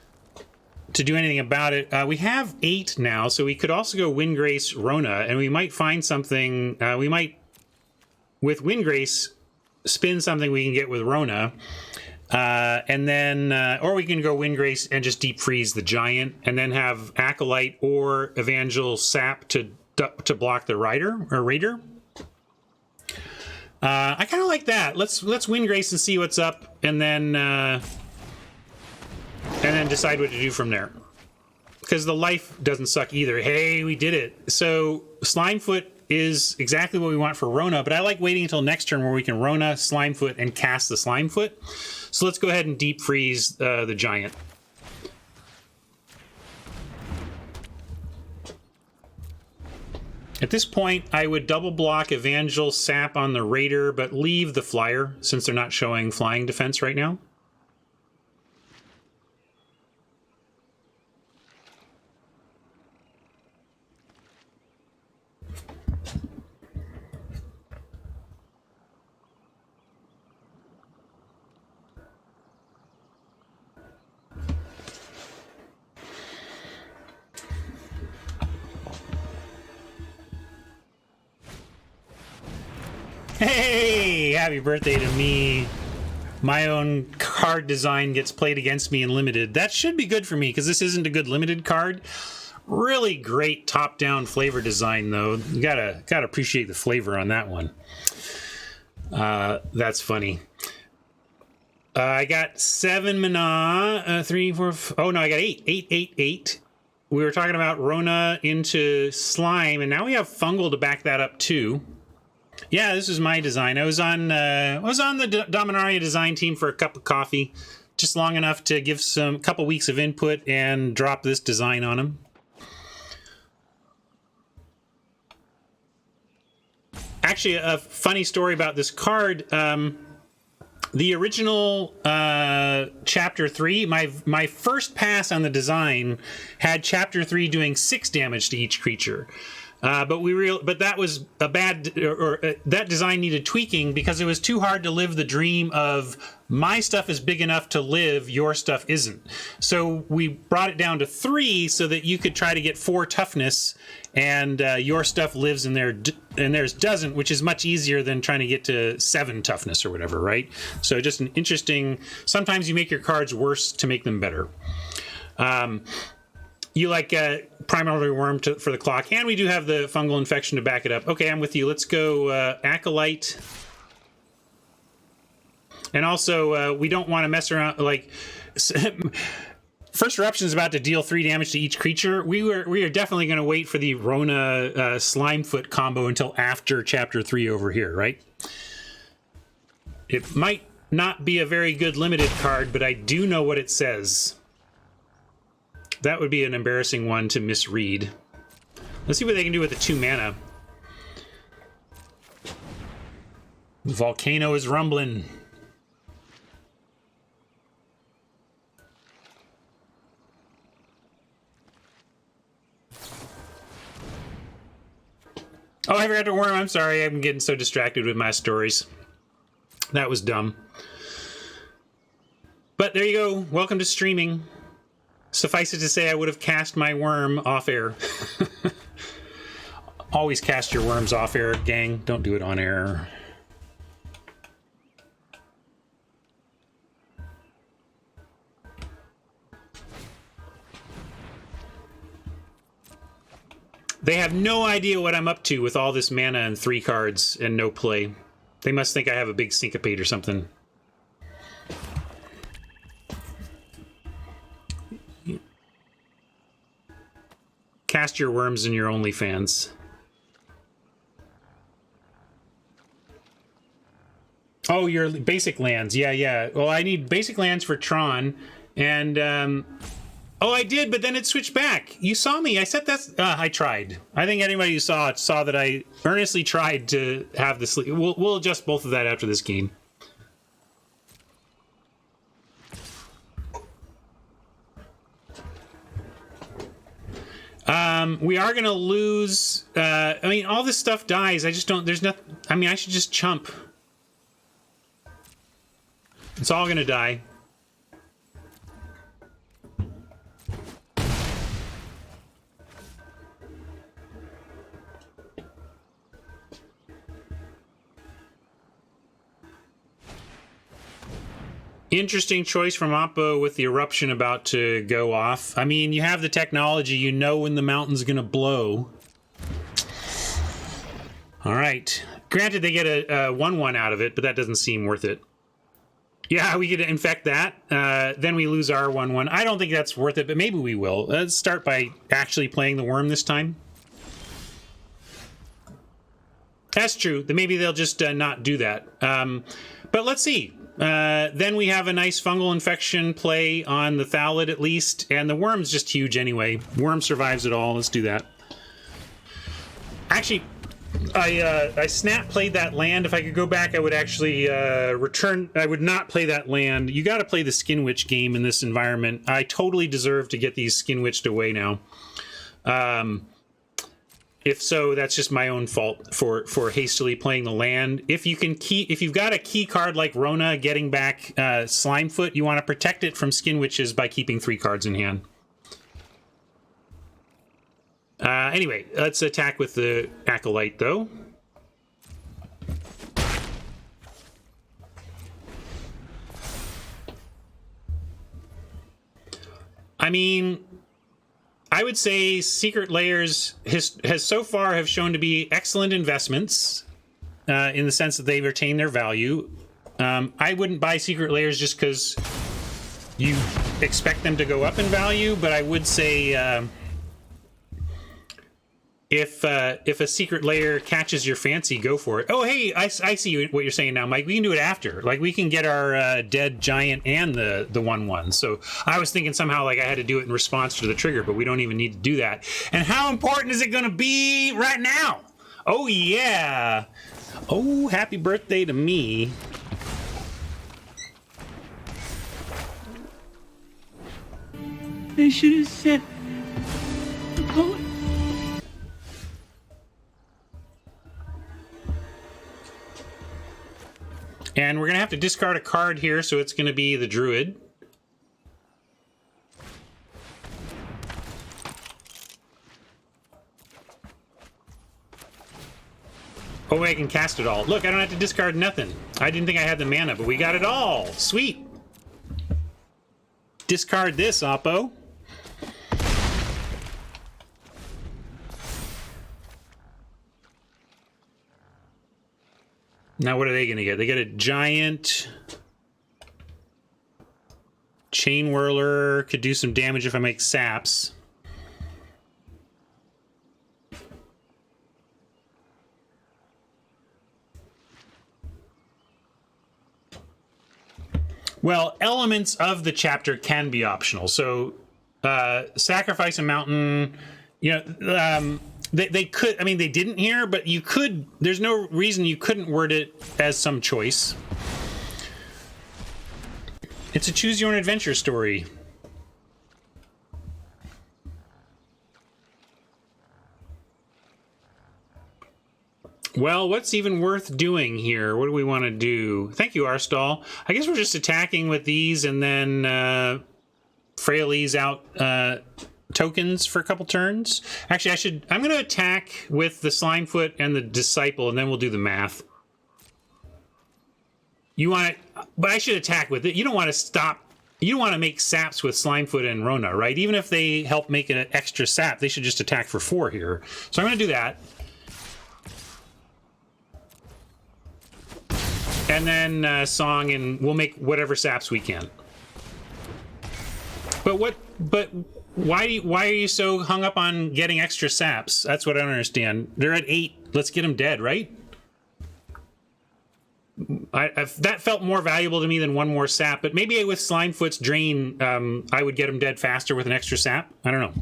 to do anything about it. We have 8 now, so we could also go Windgrace Rona, and we might find something. We might with Windgrace, spin something we can get with Rona. And then, or we can go Windgrace and just deep freeze the giant, and then have Acolyte or Evangel Sap to block the Raider. I kind of like that. Let's Windgrace and see what's up, and then decide what to do from there. Because the life doesn't suck either. Hey, we did it. So Slimefoot is exactly what we want for Rona, but I like waiting until next turn where we can Rona, Slimefoot, and cast the Slimefoot. So let's go ahead and deep freeze the giant. At this point, I would double block Evangel Sap on the Raider, but leave the Flyer since they're not showing flying defense right now. Hey, happy birthday to me. My own card design gets played against me in limited. That should be good for me because this isn't a good limited card. Really great top-down flavor design, though. You gotta appreciate the flavor on that one. That's funny. I got 7 mana. 3, 4. Oh no, I got 8. 8, 8, 8. We were talking about Rona into Slime, and now we have Fungal to back that up too. Yeah, this is my design. I was on the Dominaria design team for a cup of coffee, just long enough to give some couple weeks of input and drop this design on them. Actually, a funny story about this card. The original Chapter 3, my first pass on the design had Chapter 3 doing 6 damage to each creature. But that was a bad, that design needed tweaking because it was too hard to live the dream of my stuff is big enough to live, your stuff isn't. So we brought it down to 3 so that you could try to get 4 toughness, and your stuff lives in there and theirs doesn't, which is much easier than trying to get to 7 toughness or whatever, right? So just an interesting. Sometimes you make your cards worse to make them better. You like Primary Worm for the clock, and we do have the Fungal Infection to back it up. Okay, I'm with you. Let's go Acolyte. And also, we don't want to mess around. Like, First Eruption is about to deal 3 damage to each creature. We are definitely going to wait for the Rona Slimefoot combo until after Chapter 3 over here, right? It might not be a very good limited card, but I do know what it says. That would be an embarrassing one to misread. Let's see what they can do with the 2 mana. Volcano is rumbling. Oh, I forgot to worm. I'm sorry. I'm getting so distracted with my stories. That was dumb. But there you go. Welcome to streaming. Suffice it to say, I would have cast my worm off air. Always cast your worms off air, gang. Don't do it on air. They have no idea what I'm up to with all this mana and 3 cards and no play. They must think I have a big syncopate or something. Cast your worms in your OnlyFans. Oh, your basic lands. Yeah. Well, I need basic lands for Tron. And, oh, I did, but then it switched back. You saw me. I said that's... I tried. I think anybody who saw it saw that I earnestly tried to have this... We'll adjust both of that after this game. We are going to lose... I mean, all this stuff dies. I just don't... There's nothing... I mean, I should just chump. It's all going to die. Interesting choice from Oppo with the eruption about to go off. I mean, you have the technology, you know when the mountain's going to blow. All right. Granted, they get a 1/1 out of it, but that doesn't seem worth it. Yeah, we could infect that. Then we lose our 1/1. I don't think that's worth it, but maybe we will. Let's start by actually playing the worm this time. That's true. Then maybe they'll just not do that. But let's see. Then we have a nice fungal infection play on the Thallid at least, and the worm's just huge anyway. Worm survives it all. Let's do that. Actually, I snap played that land. If I could go back, I would actually return. I would not play that land. You got to play the Skin Witch game in this environment. I totally deserve to get these Skin Witched away now. If so, that's just my own fault for hastily playing the land. If you've got a key card like Rona getting back Slimefoot, you want to protect it from Skin Witches by keeping 3 cards in hand. Anyway, let's attack with the Acolyte, though. I mean, I would say Secret Layers has so far have shown to be excellent investments in the sense that they retain their value. I wouldn't buy Secret Layers just because you expect them to go up in value, but I would say if a Secret Layer catches your fancy, go for it. Oh, hey, I see what you're saying now, Mike. We can do it after. Like, we can get our dead giant and the 1/1. So I was thinking somehow like I had to do it in response to the trigger, but we don't even need to do that. And how important is it going to be right now? Oh, yeah. Oh, happy birthday to me. They should have said the poet. And we're going to have to discard a card here, so it's going to be the Druid. Oh, I can cast it all. Look, I don't have to discard nothing. I didn't think I had the mana, but we got it all. Sweet. Discard this, Oppo. Now, what are they going to get? They get a giant Chain Whirler. Could do some damage if I make saps. Well, elements of the chapter can be optional. So, sacrifice a mountain, you know, they could, I mean, they didn't here, but you could, there's no reason you couldn't word it as some choice. It's a choose your own adventure story. Well, what's even worth doing here? What do we want to do? Thank you, Arstall. I guess we're just attacking with these and then Fraley's out tokens for a couple turns. Actually, I'm going to attack with the Slimefoot and the Disciple, and then we'll do the math. You want to, but I should attack with it. You don't want to stop. You don't want to make saps with Slimefoot and Rona, right? Even if they help make an extra sap, they should just attack for 4 here. So I'm going to do that. And then Song, and we'll make whatever saps we can. But why are you so hung up on getting extra saps? That's what I don't understand. They're at 8. Let's get them dead, right? That felt more valuable to me than 1 more sap, but maybe with Slimefoot's Drain, I would get them dead faster with an extra sap. I don't know.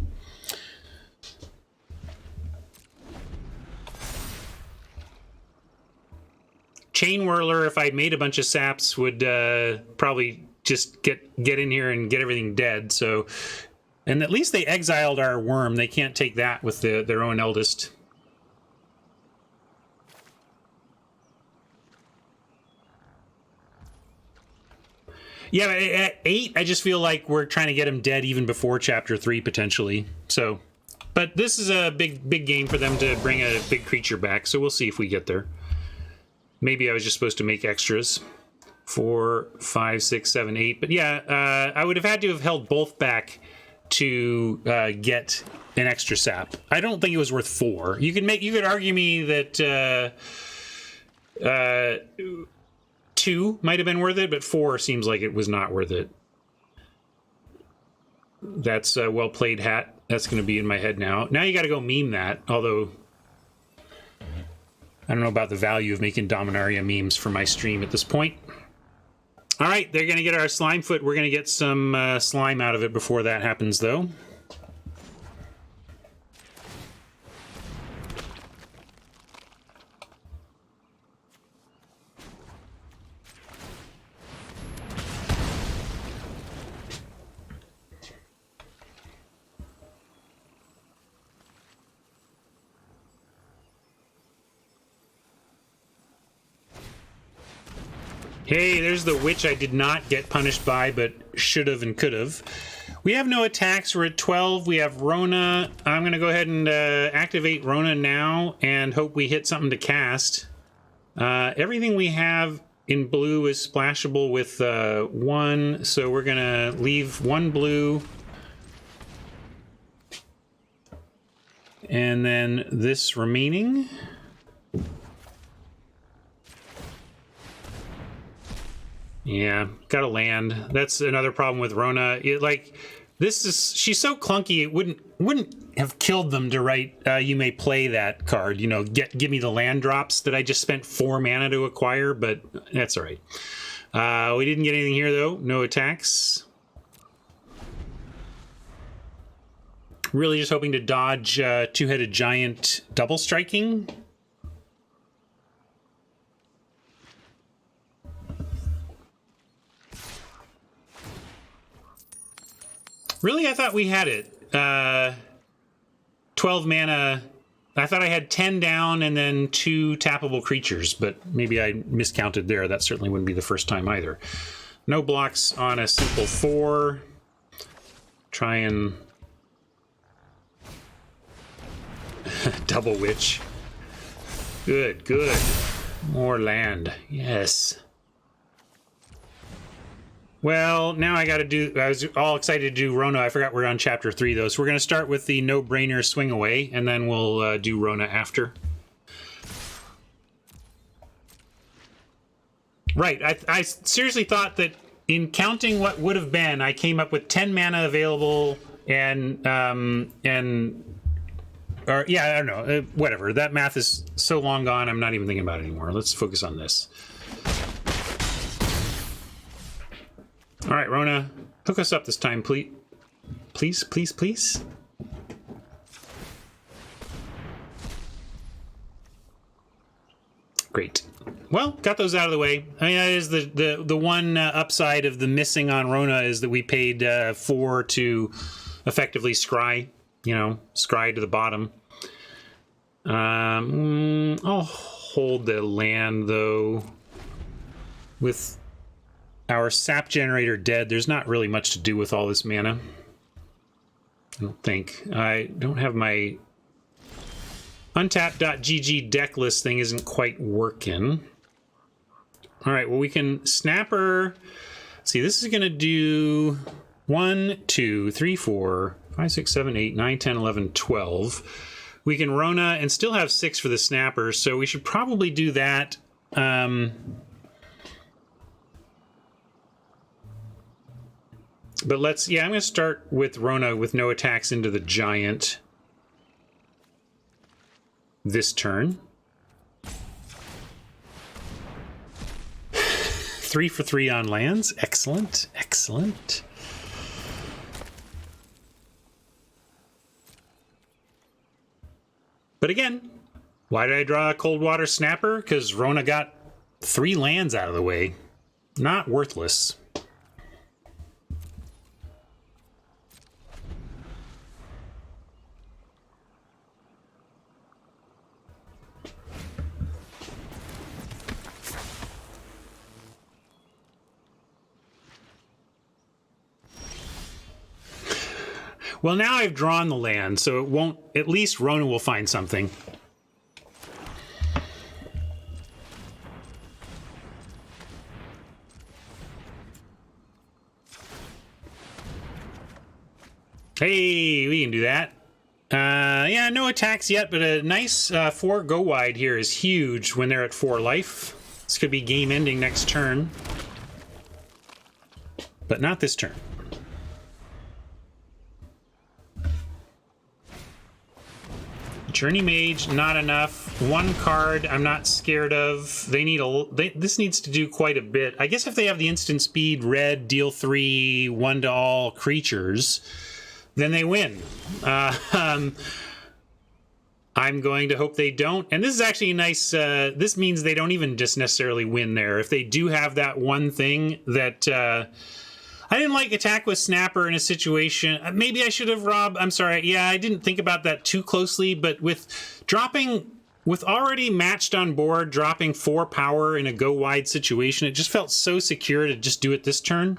Chain Whirler, if I made a bunch of saps, would probably just get in here and get everything dead. So, and at least they exiled our worm. They can't take that with their own eldest. Yeah, at 8, I just feel like we're trying to get him dead even before Chapter 3, potentially. So, but this is a big game for them to bring a big creature back, so we'll see if we get there. Maybe I was just supposed to make extras. 4, 5, 6, 7, 8. But yeah, I would have had to have held both back to get an extra sap. I don't think it was worth 4. You could argue me that 2 might have been worth it, but 4 seems like it was not worth it. That's a well played, Hat. That's going to be in my head now. Now you got to go meme that, although I don't know about the value of making Dominaria memes for my stream at this point. All right, they're going to get our slime foot. We're going to get some slime out of it before that happens, though. Hey, there's the witch I did not get punished by, but should have and could have. We have no attacks. We're at 12. We have Rona. I'm going to go ahead and activate Rona now and hope we hit something to cast. Everything we have in blue is splashable with 1, so we're going to leave 1 blue. And then this remaining. Yeah, gotta land. That's another problem with Rona. She's so clunky. It wouldn't have killed them to write. You may play that card. You know, give me the land drops that I just spent 4 mana to acquire. But that's all right. We didn't get anything here though. No attacks. Really, just hoping to dodge 2-headed giant double striking. Really, I thought we had it. 12 mana. I thought I had 10 down and then 2 tappable creatures, but maybe I miscounted there. That certainly wouldn't be the first time either. No blocks on a simple 4. Try and double witch. Good, good. More land. Yes. Well, now I got to do... I was all excited to do Rona. I forgot we're on Chapter 3, though. So we're going to start with the no-brainer swing away, and then we'll do Rona after. Right. I seriously thought that in counting what would have been, I came up with 10 mana available and or yeah, I don't know. Whatever. That math is so long gone, I'm not even thinking about it anymore. Let's focus on this. All right, Rona, hook us up this time, please. Please, please, please. Great. Well, got those out of the way. I mean, that is the one upside of the missing on Rona is that we paid 4 to effectively scry, scry to the bottom. I'll hold the land, though. With our sap generator dead, there's not really much to do with all this mana. I don't think. I don't have my untapped.gg deck list thing isn't quite working. All right, well, we can snapper. See, this is going to do 1, 2, 3, 4, 5, 6, 7, 8, 9, 10, 11, 12. We can Rona and still have 6 for the snapper, so we should probably do that. But let's, I'm going to start with Rona with no attacks into the giant this turn. 3 for 3 on lands. Excellent, excellent. But again, why did I draw a Cold Water Snapper? Because Rona got 3 lands out of the way. Not worthless. Well, now I've drawn the land, so it won't... At least Rona will find something. Hey, we can do that. Yeah, no attacks yet, but a nice 4 go wide here is huge when they're at 4 life. This could be game ending next turn. But not this turn. Journey Mage, not enough. 1 card I'm not scared of. They need this needs to do quite a bit. I guess if they have the instant speed, red, deal 3, 1 to all creatures, then they win. I'm going to hope they don't. And this is actually a nice, this means they don't even just necessarily win there. If they do have that one thing that, I didn't like attack with Snapper in a situation. Maybe I should have, Rob. I'm sorry. Yeah, I didn't think about that too closely, but with already matched on board, dropping 4 power in a go wide situation, it just felt so secure to just do it this turn.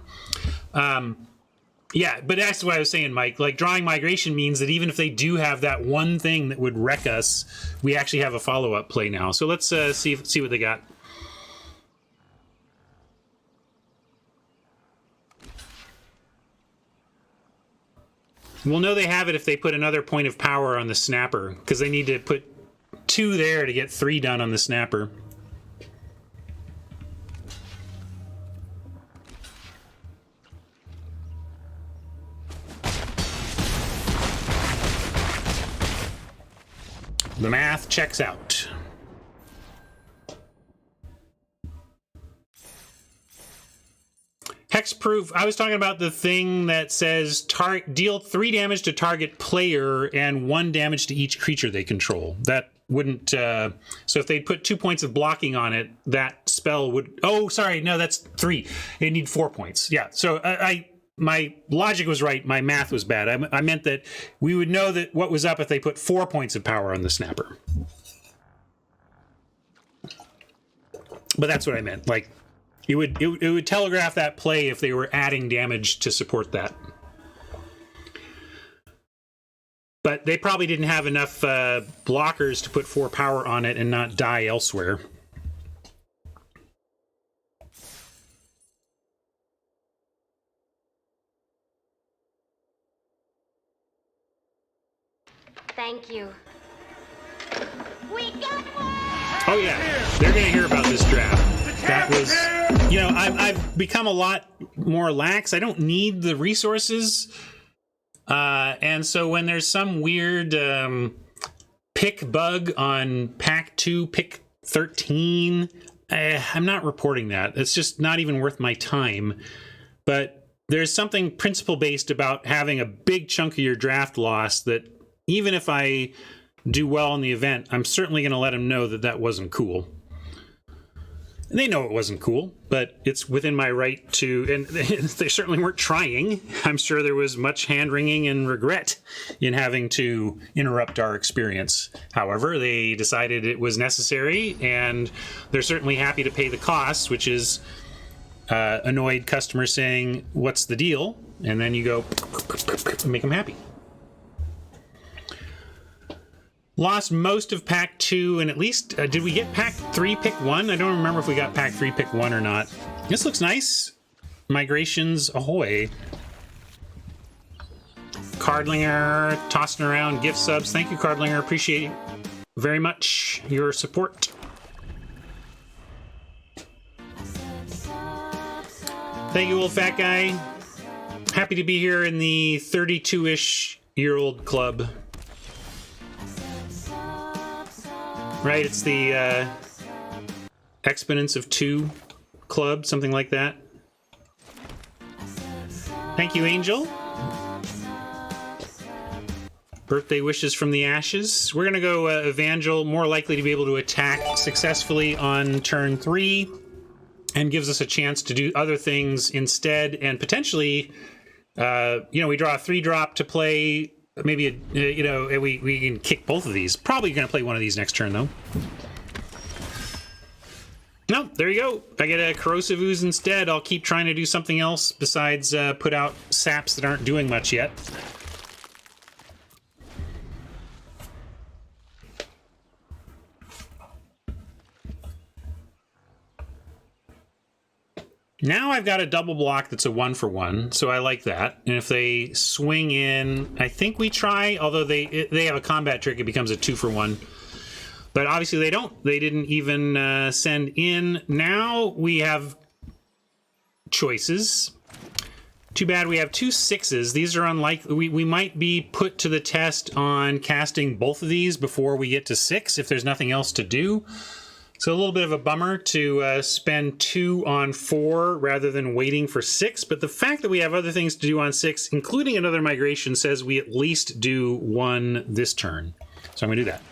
Yeah, but that's what I was saying, Mike. Like, drawing migration means that even if they do have that one thing that would wreck us, we actually have a follow-up play now. So let's see what they got. We'll know they have it if they put another point of power on the Snapper, because they need to put 2 there to get 3 done on the Snapper. The math checks out. Hexproof. I was talking about the thing that says deal 3 damage to target player and 1 damage to each creature they control. That wouldn't. So if they put 2 points of blocking on it, that spell would. Oh, sorry, no, that's 3. They need 4 points. Yeah. So my logic was right. My math was bad. I meant that we would know that what was up if they put 4 points of power on the Snapper. But that's what I meant. Like. It would telegraph that play if they were adding damage to support that. But they probably didn't have enough blockers to put 4 power on it and not die elsewhere. Thank you. We got one! Oh yeah, they're going to hear about this draft. That was, you know, I've become a lot more lax. I don't need the resources. And so when there's some weird pick bug on pack 2, pick 13, I'm not reporting that. It's just not even worth my time. But there's something principle-based about having a big chunk of your draft lost that even if I do well in the event, I'm certainly going to let them know that that wasn't cool. And they know it wasn't cool, but it's within my right to, and they certainly weren't trying. I'm sure there was much hand-wringing and regret in having to interrupt our experience. However, they decided it was necessary, and they're certainly happy to pay the costs, which is annoyed customers saying, "What's the deal?" And then you go and make them happy. Lost most of pack 2, and at least, did we get pack 3, pick 1? I don't remember if we got pack 3, pick 1 or not. This looks nice. Migrations ahoy. Cardlinger tossing around gift subs. Thank you, Cardlinger. Appreciate very much your support. Thank you, old fat guy. Happy to be here in the 32-ish year old club. Right, it's the Exponents of 2 club, something like that. Thank you, Angel. Birthday wishes from the ashes. We're going to go Evangel, more likely to be able to attack successfully on turn 3, and gives us a chance to do other things instead, and potentially, we draw a 3-drop to play. Maybe, we can kick both of these. Probably going to play one of these next turn, though. No, there you go. I get a Corrosive Ooze instead. I'll keep trying to do something else besides put out saps that aren't doing much yet. Now I've got a double block that's a 1-for-1, so I like that. And if they swing in, I think we try, although they have a combat trick, it becomes a 2-for-1. But obviously they don't. They didn't even send in. Now we have choices. Too bad we have 2 6s. These are unlikely. We might be put to the test on casting both of these before we get to 6 if there's nothing else to do. So a little bit of a bummer to spend 2 on 4 rather than waiting for 6. But the fact that we have other things to do on 6, including another migration, says we at least do 1 this turn. So I'm going to do that.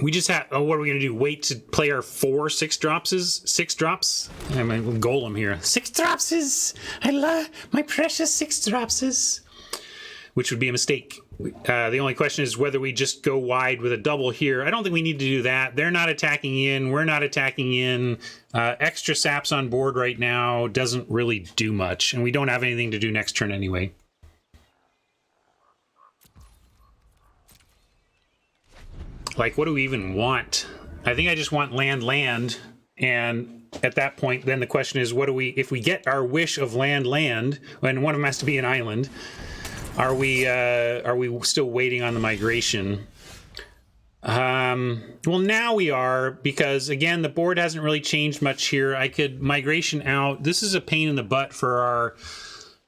We just have, oh, what are we going to do? Wait to play our 4 6-dropses? 6 drops? I'm a golem here. 6 dropses! I love my precious 6 dropses! Which would be a mistake. The only question is whether we just go wide with a double here. I don't think we need to do that. They're not attacking in. We're not attacking in. Extra saps on board right now doesn't really do much. And we don't have anything to do next turn anyway. Like, what do we even want? I think I just want land. And at that point, then the question is, what do we, if we get our wish of land, and one of them has to be an island, are we still waiting on the migration? Well, now we are, because again, the board hasn't really changed much here. I could migration out. This is a pain in the butt for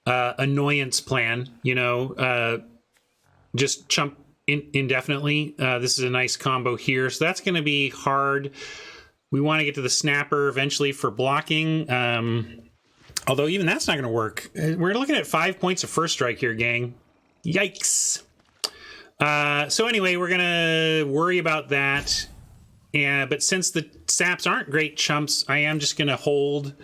our annoyance plan, you know, just chump indefinitely. This is a nice combo here, so that's going to be hard. We want to get to the snapper eventually for blocking, although even that's not going to work. We're looking at 5 points of first strike here, gang. Yikes. So anyway, we're going to worry about that, but since the saps aren't great chumps, I am just going to hold.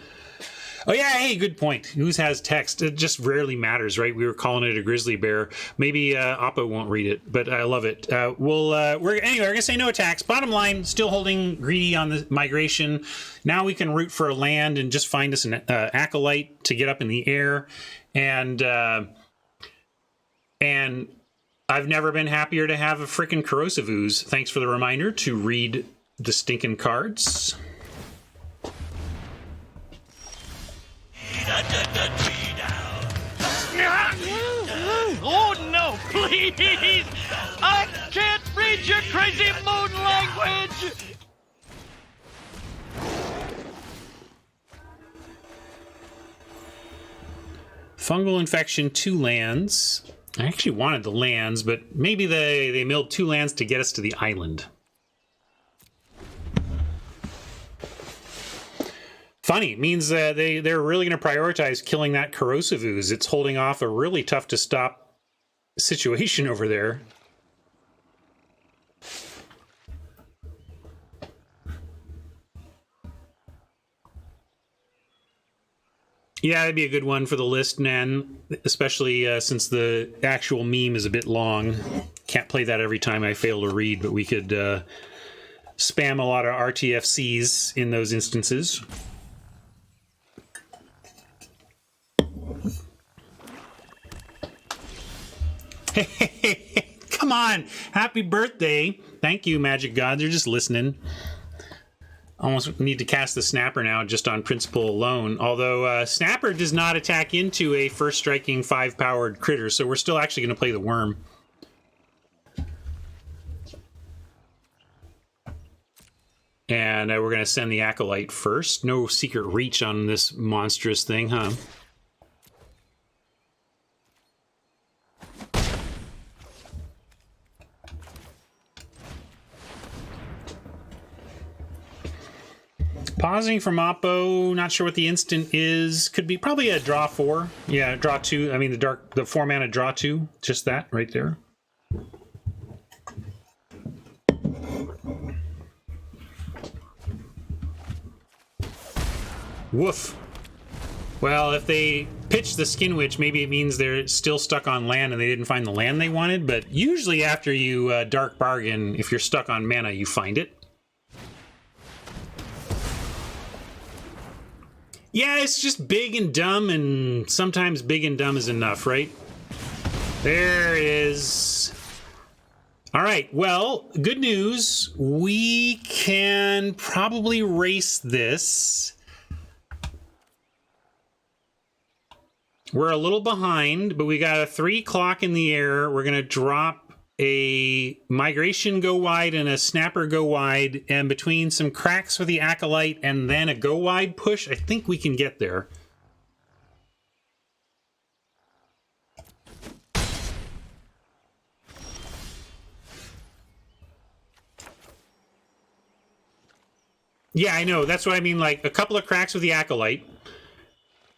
Oh yeah, hey, good point. Whose has text? It just rarely matters, right? We were calling it a grizzly bear. Maybe Oppo won't read it, but I love it. We're gonna say no attacks. Bottom line, still holding greedy on the migration. Now we can root for a land and just find us an acolyte to get up in the air, and I've never been happier to have a frickin' corrosive ooze. Thanks for the reminder to read the stinking cards. Oh no, please! I can't read your crazy moon language! Fungal infection, 2 lands. I actually wanted the lands, but maybe they milled 2 lands to get us to the island. Funny, it means that they're really going to prioritize killing that corrosive ooze. It's holding off a really tough to stop situation over there. Yeah, that'd be a good one for the list, Nan, especially since the actual meme is a bit long. Can't play that every time I fail to read, but we could spam a lot of RTFCs in those instances. Hey, come on. Happy birthday. Thank you, Magic God. They're just listening. Almost need to cast the Snapper now just on principle alone. Although Snapper does not attack into a first striking 5-powered critter, so we're still actually going to play the Worm. And we're going to send the Acolyte first. No secret reach on this monstrous thing, huh? Pausing from Oppo, not sure what the instant is. Could be probably a draw 4. Yeah, draw 2. I mean, the 4-mana draw 2. Just that right there. Woof. Well, if they pitch the Skin Witch, maybe it means they're still stuck on land and they didn't find the land they wanted. But usually after you Dark Bargain, if you're stuck on mana, you find it. Yeah, it's just big and dumb, and sometimes big and dumb is enough, right? There it is. All right, well, good news. We can probably race this. We're a little behind, but we got a 3 clock in the air. We're going to drop a migration go wide and a snapper go wide, and between some cracks with the acolyte and then a go wide push, I think we can get there. Yeah, I know. That's what I mean. Like a couple of cracks with the acolyte.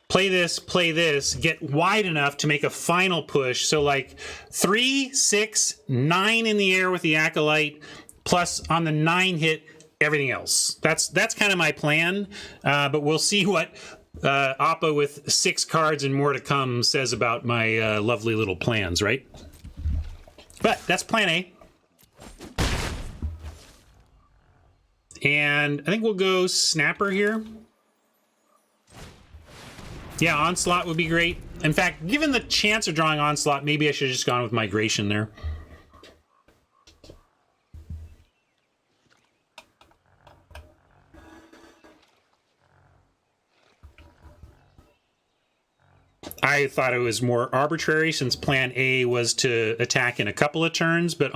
Play this, get wide enough to make a final push. So like 3, 6, 9 in the air with the acolyte, plus on the 9 hit, everything else. That's kind of my plan. But we'll see what Appa with 6 cards and more to come says about my lovely little plans, right? But that's plan A. And I think we'll go Snapper here. Yeah, Onslaught would be great. In fact, given the chance of drawing Onslaught, maybe I should have just gone with Migration there. I thought it was more arbitrary since plan A was to attack in a couple of turns, but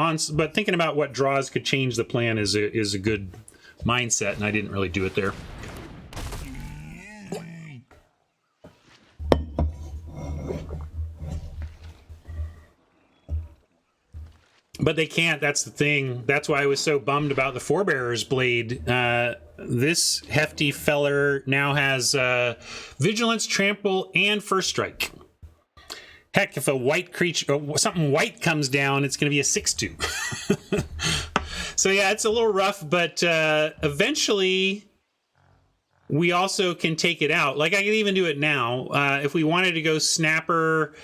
thinking about what draws could change the plan is a good mindset, and I didn't really do it there. But they can't, that's the thing. That's why I was so bummed about the Forebearer's Blade. This hefty feller now has Vigilance, Trample, and First Strike. Heck, if a white creature, something white comes down, it's going to be a 6/2. So yeah, it's a little rough, but eventually we also can take it out. Like I can even do it now. If we wanted to go Snapper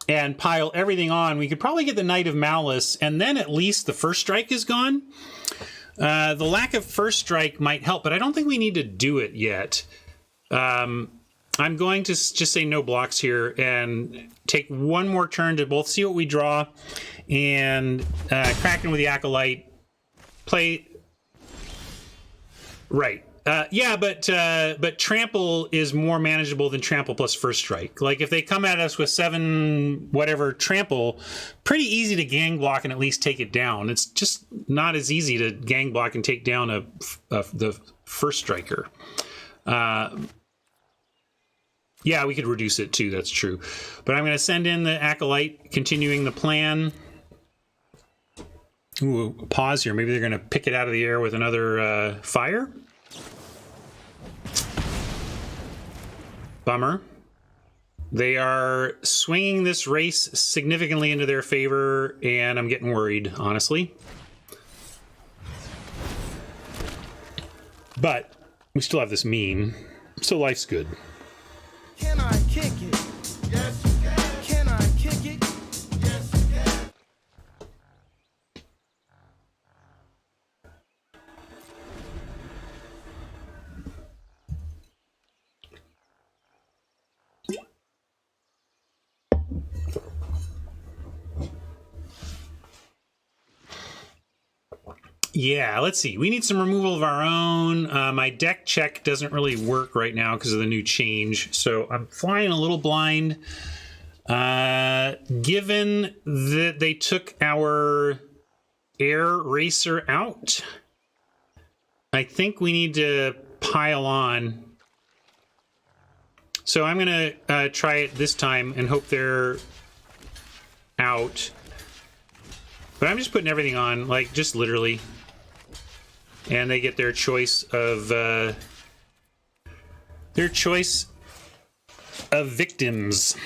and pile everything on, we could probably get the Knight of Malice, and then at least the First Strike is gone. The lack of First Strike might help, but I don't think we need to do it yet. I'm going to just say no blocks here and take one more turn to both see what we draw and Kraken with the Acolyte. Play... Right. Yeah, but Trample is more manageable than Trample plus First Strike. Like, if they come at us with 7 whatever Trample, pretty easy to gang block and at least take it down. It's just not as easy to gang block and take down the First Striker. Yeah, we could reduce it too, that's true. But I'm going to send in the Acolyte, continuing the plan. Ooh, pause here. Maybe they're going to pick it out of the air with another fire. Bummer. They are swinging this race significantly into their favor, and I'm getting worried, honestly. But we still have this meme, so life's good. Can I kick it? Yes, you can. Can I kick it? Yes, you can. Yeah, let's see. We need some removal of our own. My deck check doesn't really work right now because of the new change, so I'm flying a little blind. Given that they took our air racer out, I think we need to pile on. So I'm going to try it this time and hope they're out. But I'm just putting everything on, like, just literally. And they get their choice of victims.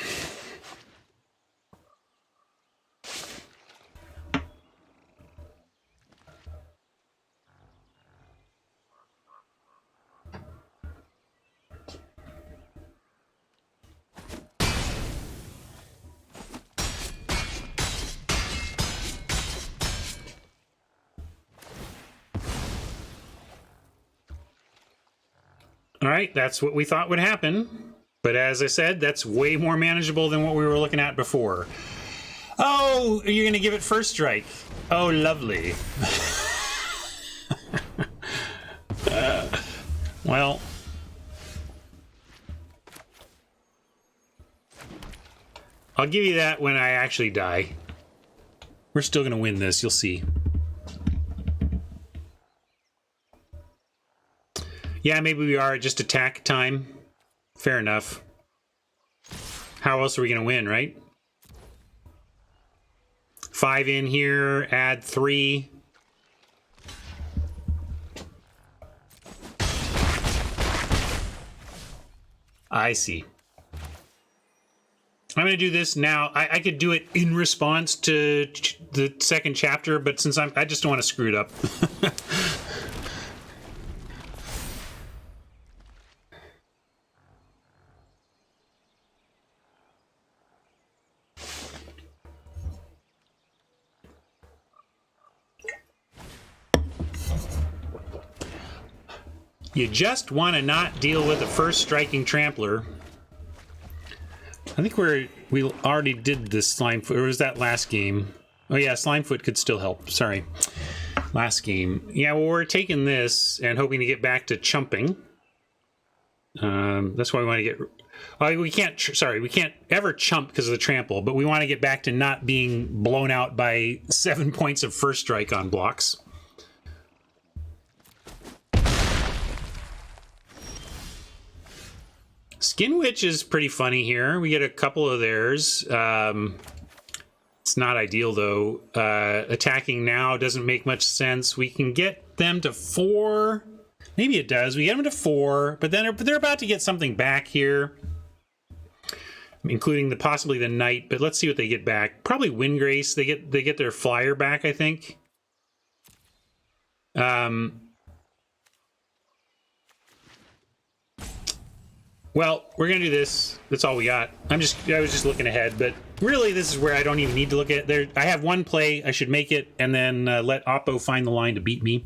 All right, that's what we thought would happen. But as I said, that's way more manageable than what we were looking at before. Oh, you're gonna give it first strike. Oh, lovely. Well, I'll give you that when I actually die. We're still gonna win this, you'll see. Yeah, maybe we are at just attack time. Fair enough. How else are we gonna win, right? 5 in here, add 3. I see. I'm going to do this now. I could do it in response to the second chapter, but since I just don't want to screw it up. You just want to not deal with the first striking trampler. I think we already did this Slimefoot, or was that last game? Oh yeah, Slimefoot could still help. Sorry, last game. Yeah, well, we're taking this and hoping to get back to chumping. That's why we want to get. We can't. Sorry, we can't ever chump because of the trample, but we want to get back to not being blown out by 7 points of first strike on blocks. Skin Witch is pretty funny here. We get a couple of theirs. It's not ideal, though. Attacking now doesn't make much sense. We can get them to 4. Maybe it does. We get them to 4, but then they're about to get something back here, including possibly the Knight. But let's see what they get back. Probably Windgrace. They get their flyer back, I think. Well, we're gonna do this. That's all we got. I was just looking ahead, but really, this is where I don't even need to look at there. I have one play. I should make it, and then let Oppo find the line to beat me.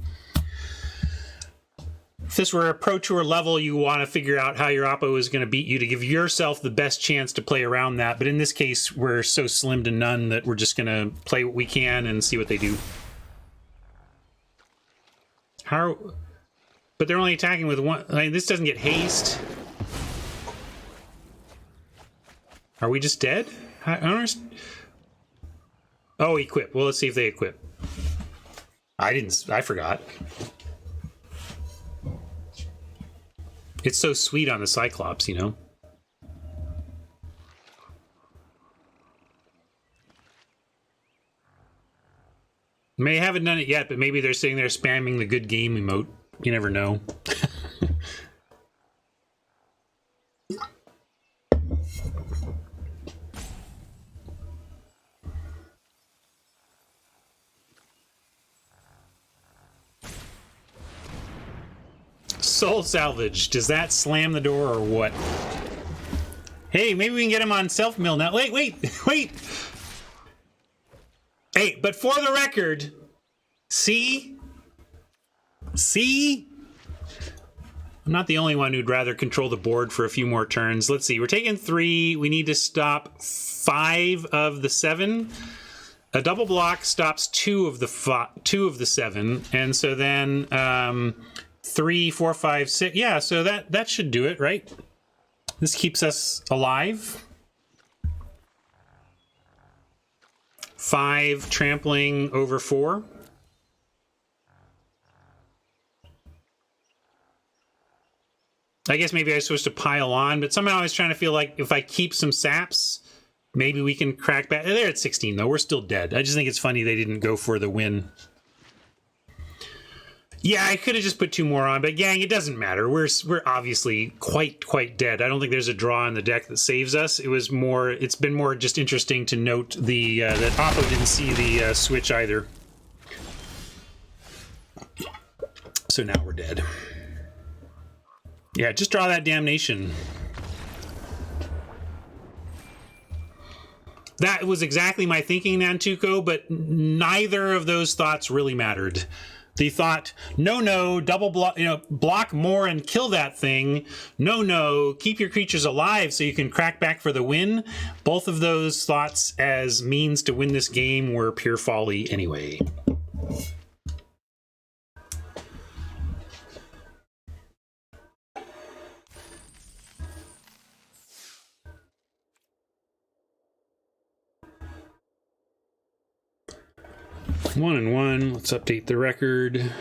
If this were a Pro Tour level, you want to figure out how your Oppo is going to beat you to give yourself the best chance to play around that. But in this case, we're so slim to none that we're just going to play what we can and see what they do. But they're only attacking with one. I mean, this doesn't get haste. Are we just dead? I don't understand. Oh, equip. Well, let's see if they equip. I forgot. It's so sweet on the Cyclops, you know? They haven't done it yet, but maybe they're sitting there spamming the good game emote. You never know. Soul Salvage. Does that slam the door or what? Hey, maybe we can get him on self-mill now. Wait. Hey, but for the record, see? I'm not the only one who'd rather control the board for a few more turns. Let's see. We're taking 3. We need to stop 5 of the 7. A double block stops 2 of the 7. And so then 3, 4, 5, 6. Yeah, so that should do it, right? This keeps us alive. 5 trampling over 4. I guess maybe I was supposed to pile on, but somehow I was trying to feel like if I keep some saps, maybe we can crack back. They're at 16, though. We're still dead. I just think it's funny they didn't go for the win. Yeah, I could have just put 2 more on, but gang, it doesn't matter. We're obviously quite dead. I don't think there's a draw in the deck that saves us. It's been more just interesting to note that Oppo didn't see the switch either. So now we're dead. Yeah, just draw that damnation. That was exactly my thinking, Nantuko, but neither of those thoughts really mattered. He thought, no, double block, block more and kill that thing. No, keep your creatures alive so you can crack back for the win. Both of those thoughts as means to win this game were pure folly anyway. One and one. Let's update the record.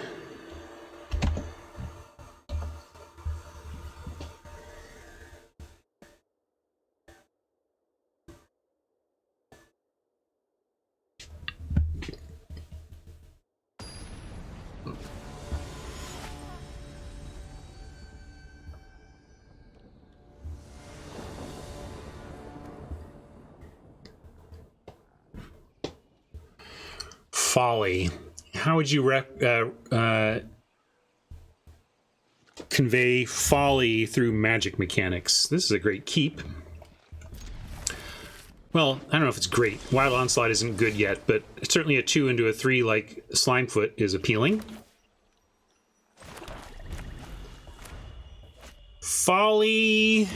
Folly. How would you convey folly through magic mechanics? This is a great keep. Well, I don't know if it's great. Wild Onslaught isn't good yet, but certainly a 2 into a 3 like Slimefoot is appealing. Folly.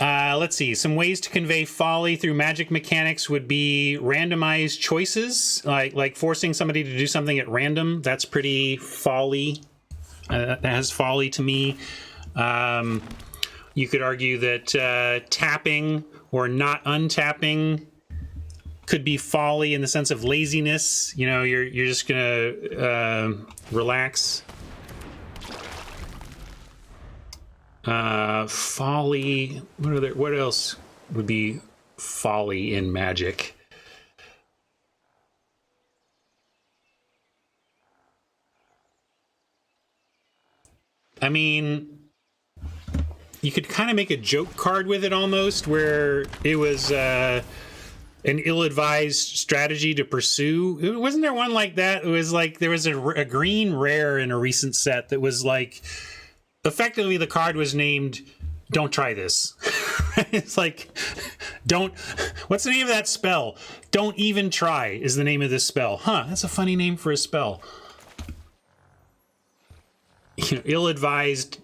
Let's see. Some ways to convey folly through magic mechanics would be randomized choices, like forcing somebody to do something at random. That's pretty folly. That has folly to me. You could argue that tapping or not untapping could be folly in the sense of laziness. You're just gonna relax. Folly. What else would be folly in Magic? I mean, you could kind of make a joke card with it almost, where it was an ill-advised strategy to pursue. Wasn't there one like that? It was like there was a green rare in a recent set that was like, effectively the card was named "Don't try this." It's like, what's the name of that spell? Don't even try is the name of this spell. Huh, that's a funny name for a spell. Ill-advised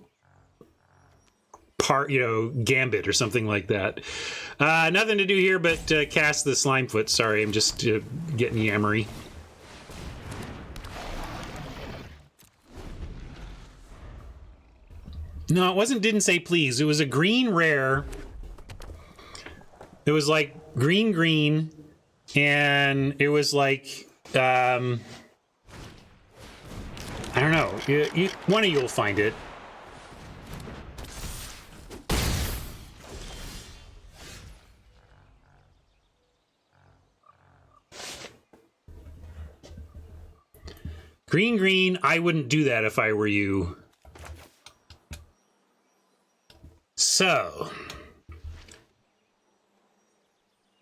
gambit or something like that. Nothing to do here but cast the Slimefoot. Sorry, I'm just getting yammery. No, it wasn't Didn't Say Please. It was a green rare. It was like green, and it was like, I don't know. One of you will find it. Green, I wouldn't do that if I were you. So,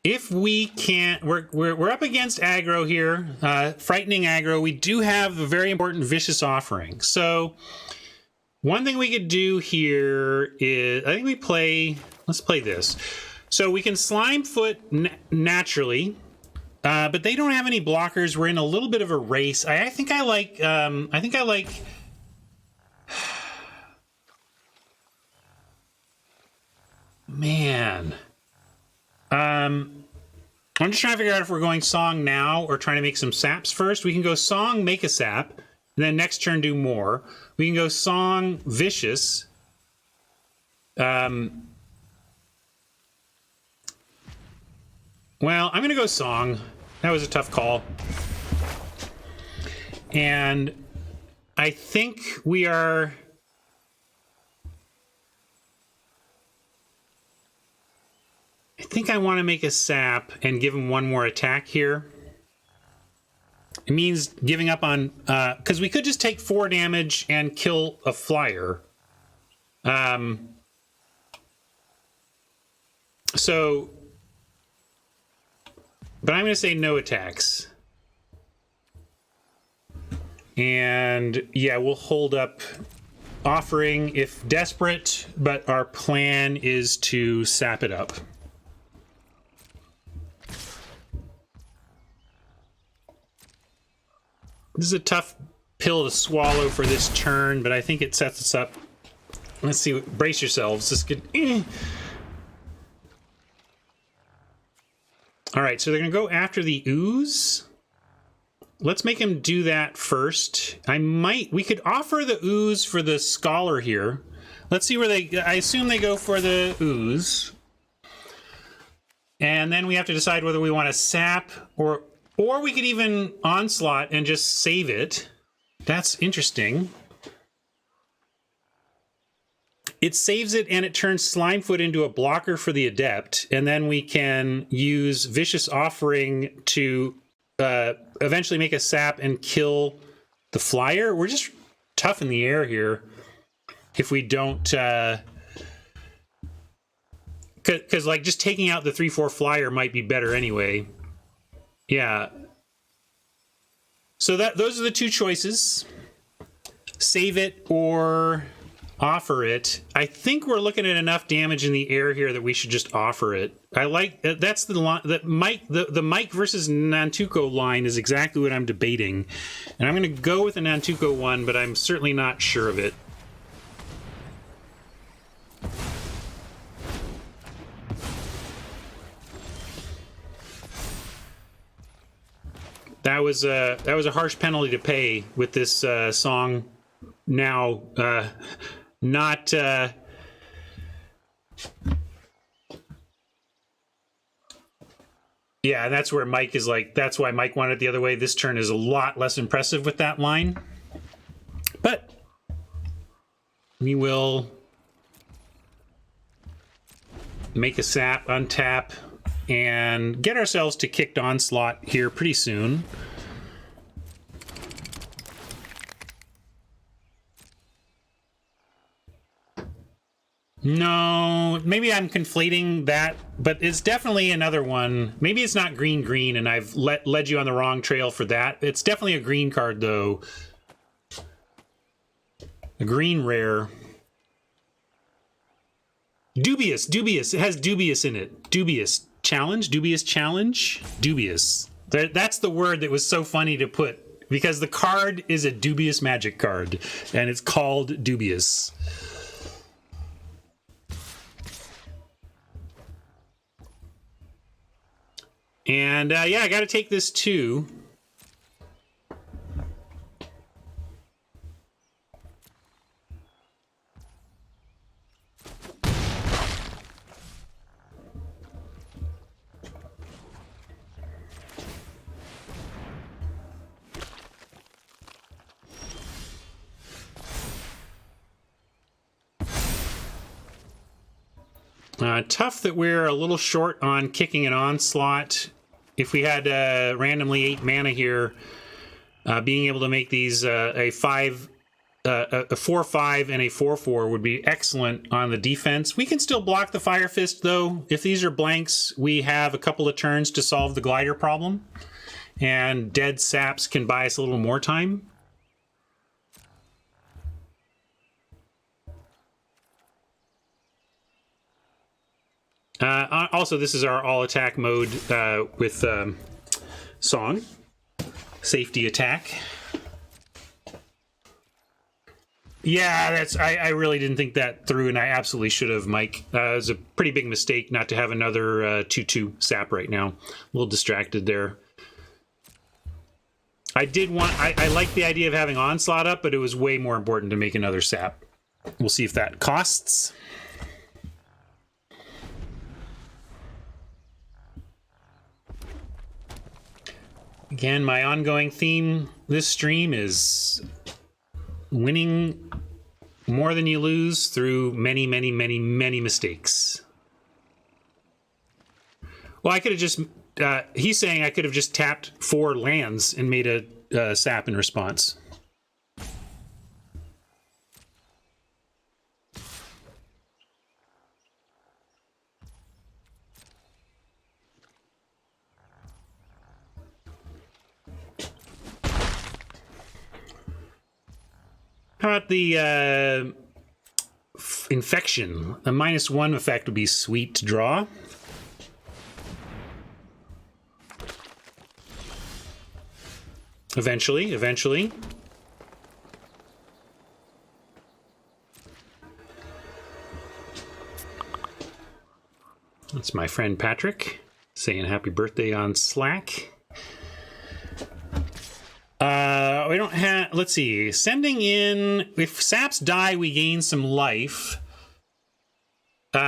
if we can't, we're up against aggro here, frightening aggro. We do have a very important vicious offering. So, one thing we could do here is, I think let's play this. So we can Slimefoot naturally, but they don't have any blockers. We're in a little bit of a race. I think I like. Man. I'm just trying to figure out if we're going Song now or trying to make some saps first. We can go Song, make a sap, and then next turn do more. We can go Song, Vicious. Well, I'm going to go Song. That was a tough call. And I think we are... I think I want to make a sap and give him one more attack here. It means giving up on... because we could just take 4 damage and kill a flyer. So... But I'm going to say no attacks. And yeah, we'll hold up offering if desperate, but our plan is to sap it up. This is a tough pill to swallow for this turn, but I think it sets us up. Let's see. Brace yourselves. This could. All right, so they're going to go after the ooze. Let's make him do that first. We could offer the ooze for the scholar here. Let's see where I assume they go for the ooze. And then we have to decide whether we want to sap or we could even onslaught and just save it. That's interesting. It saves it and it turns Slimefoot into a blocker for the Adept. And then we can use Vicious Offering to eventually make a sap and kill the flyer. We're just tough in the air here if we don't... Because like just taking out the 3/4 flyer might be better anyway. Yeah. So those are the two choices. Save it or offer it. I think we're looking at enough damage in the air here that we should just offer it. I like that's the line that Mike the Mike versus Nantuko line is exactly what I'm debating. And I'm going to go with the Nantuko one, but I'm certainly not sure of it. That was a harsh penalty to pay with this song now not yeah, that's where Mike is like, that's why Mike wanted it the other way. This turn is a lot less impressive with that line. But we will make a sap, untap, and get ourselves to kicked onslaught here pretty soon. No, maybe I'm conflating that, but it's definitely another one. Maybe it's not green, and I've led you on the wrong trail for that. It's definitely a green card, though. A green rare. Dubious. It has dubious in it. Dubious. Challenge? Dubious challenge? Dubious. That's the word that was so funny to put, because the card is a dubious magic card, and it's called dubious. And yeah, I got to take this too. Tough that we're a little short on kicking an onslaught. If we had randomly 8 mana here, being able to make these a 4/5 and a 4/4 would be excellent on the defense. We can still block the Fire Fist, though. If these are blanks, we have a couple of turns to solve the glider problem, and dead saps can buy us a little more time. Also, this is our all-attack mode with Song. Safety attack. Yeah, that's. I really didn't think that through, and I absolutely should have, Mike. It was a pretty big mistake not to have another 2/2 sap right now. A little distracted there. I did want... I like the idea of having Onslaught up, but it was way more important to make another sap. We'll see if that costs. Again, my ongoing theme this stream is winning more than you lose through many, many, many, many mistakes. Well, I could have just... he's saying I could have just tapped 4 lands and made a sap in response. How about the infection? A -1 effect would be sweet to draw. Eventually. That's my friend Patrick saying happy birthday on Slack. We don't have, let's see, sending in, if saps die, we gain some life. But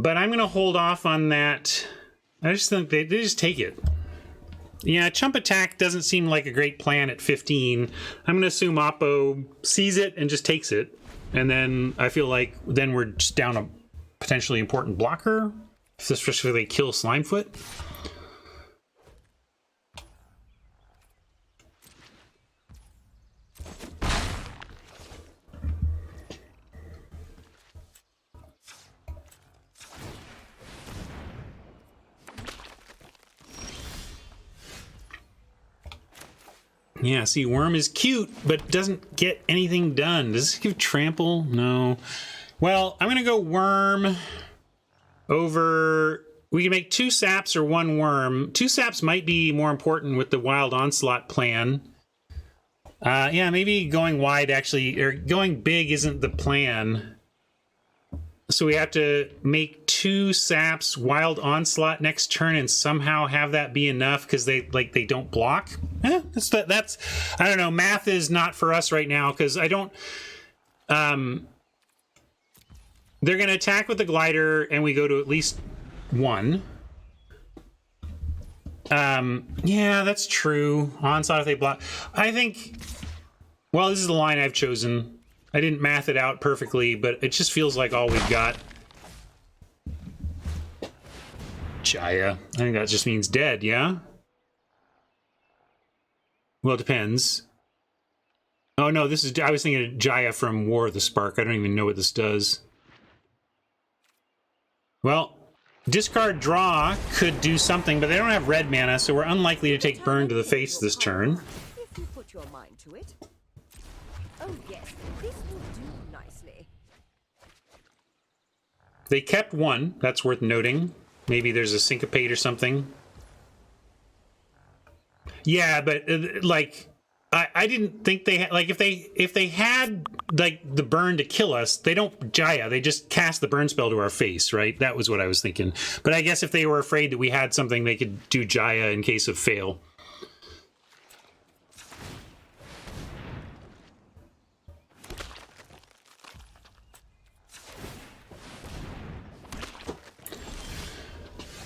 I'm going to hold off on that. I just think they just take it. Yeah, chump attack doesn't seem like a great plan at 15. I'm going to assume Oppo sees it and just takes it. And then I feel like then we're just down a potentially important blocker, especially if they kill Slimefoot. Yeah, see, Worm is cute, but doesn't get anything done. Does this give Trample? No. Well, I'm going to go Worm over... We can make 2 saps or 1 Worm. 2 saps might be more important with the Wild Onslaught plan. Yeah, maybe going wide actually, or going big isn't the plan. So we have to make 2 saps, Wild Onslaught next turn, and somehow have that be enough because they don't block. That's I don't know. Math is not for us right now because I don't. They're going to attack with the glider, and we go to at least 1. Yeah, that's true. Onslaught if they block. I think. Well, this is the line I've chosen. I didn't math it out perfectly, but it just feels like all we've got. Jaya. I think that just means dead, yeah? Well, it depends. Oh, no, this is... I was thinking of Jaya from War of the Spark. I don't even know what this does. Well, discard draw could do something, but they don't have red mana, so we're unlikely to take burn to the face this turn. If you put your mind to it. Oh, yes, this will do nicely. They kept 1. That's worth noting. Maybe there's a syncopate or something. Yeah, but like I didn't think they had, like if they had like the burn to kill us, they don't Jaya. They just cast the burn spell to our face, right? That was what I was thinking. But I guess if they were afraid that we had something, they could do Jaya in case of fail.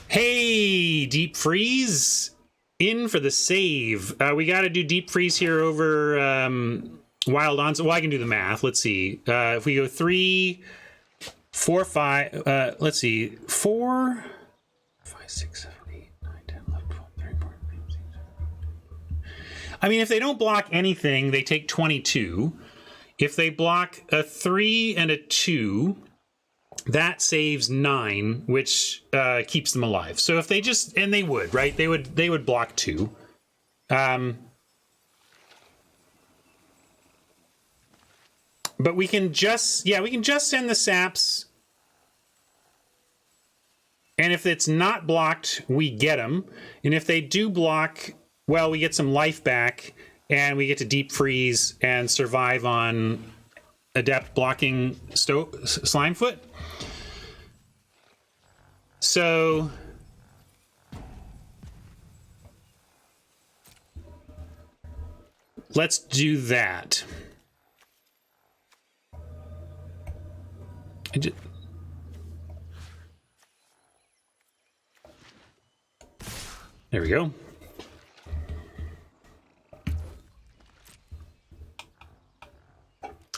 Hey, Deep Freeze, in for the save. We got to do Deep Freeze here over Wild Onslaught. Well, I can do the math. Let's see. If we go 3, 4, 5, let's see, 4, 5, 6, 7, 8, 9, 10, 11, 12, 13, 14, 15, 16, 17. I mean, if they don't block anything, they take 22. If they block a 3 and a 2... that saves 9, which keeps them alive. So if they just, and they would, right? They would block 2. But we can just, we can just send the saps. And if it's not blocked, we get them. And if they do block, well, we get some life back, and we get to deep freeze and survive on adept blocking Slimefoot. So let's do that. There we go.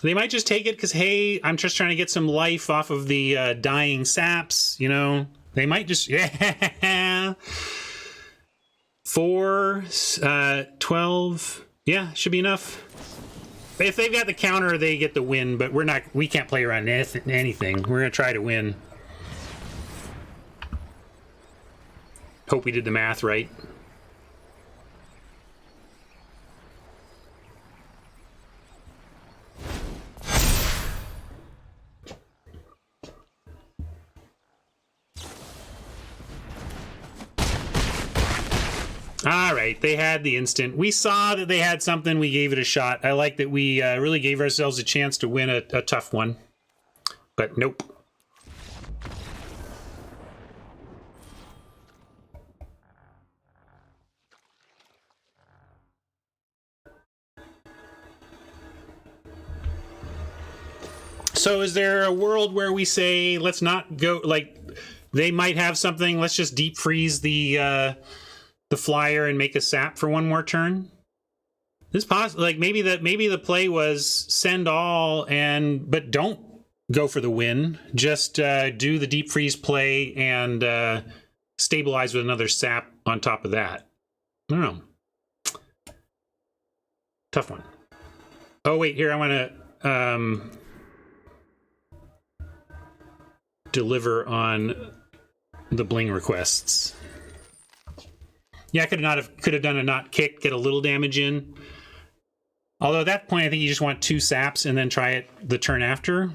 They might just take it because, hey, I'm just trying to get some life off of the dying saps, you know. They might just, 4, 12, yeah, should be enough. If they've got the counter, they get the win, but we can't play around anything. We're going to try to win. Hope we did the math right. All right, they had the instant. We saw that they had something. We gave it a shot. I like that we really gave ourselves a chance to win a tough one. But nope. So is there a world where we say, let's not go, like, they might have something, let's just deep freeze the flyer and make a sap for one more turn? This possible, like, maybe the play was send all but don't go for the win. Just do the deep freeze play and stabilize with another sap on top of that. I don't know. Tough one. Oh, wait, here, I want to deliver on the bling requests. Yeah, I could have done a not kick, get a little damage in. Although at that point, I think you just want 2 saps and then try it the turn after.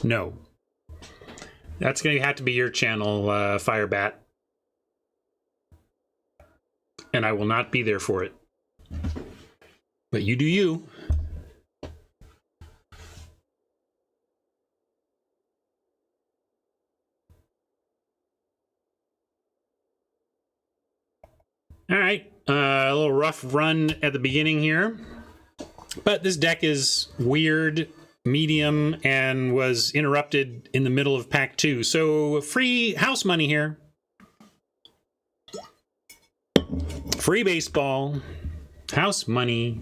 No. That's going to have to be your channel, Firebat. And I will not be there for it. But you do you. All right. A little rough run at the beginning here. But this deck is weird, medium, and was interrupted in the middle of pack 2. So free house money here. Free baseball. House money.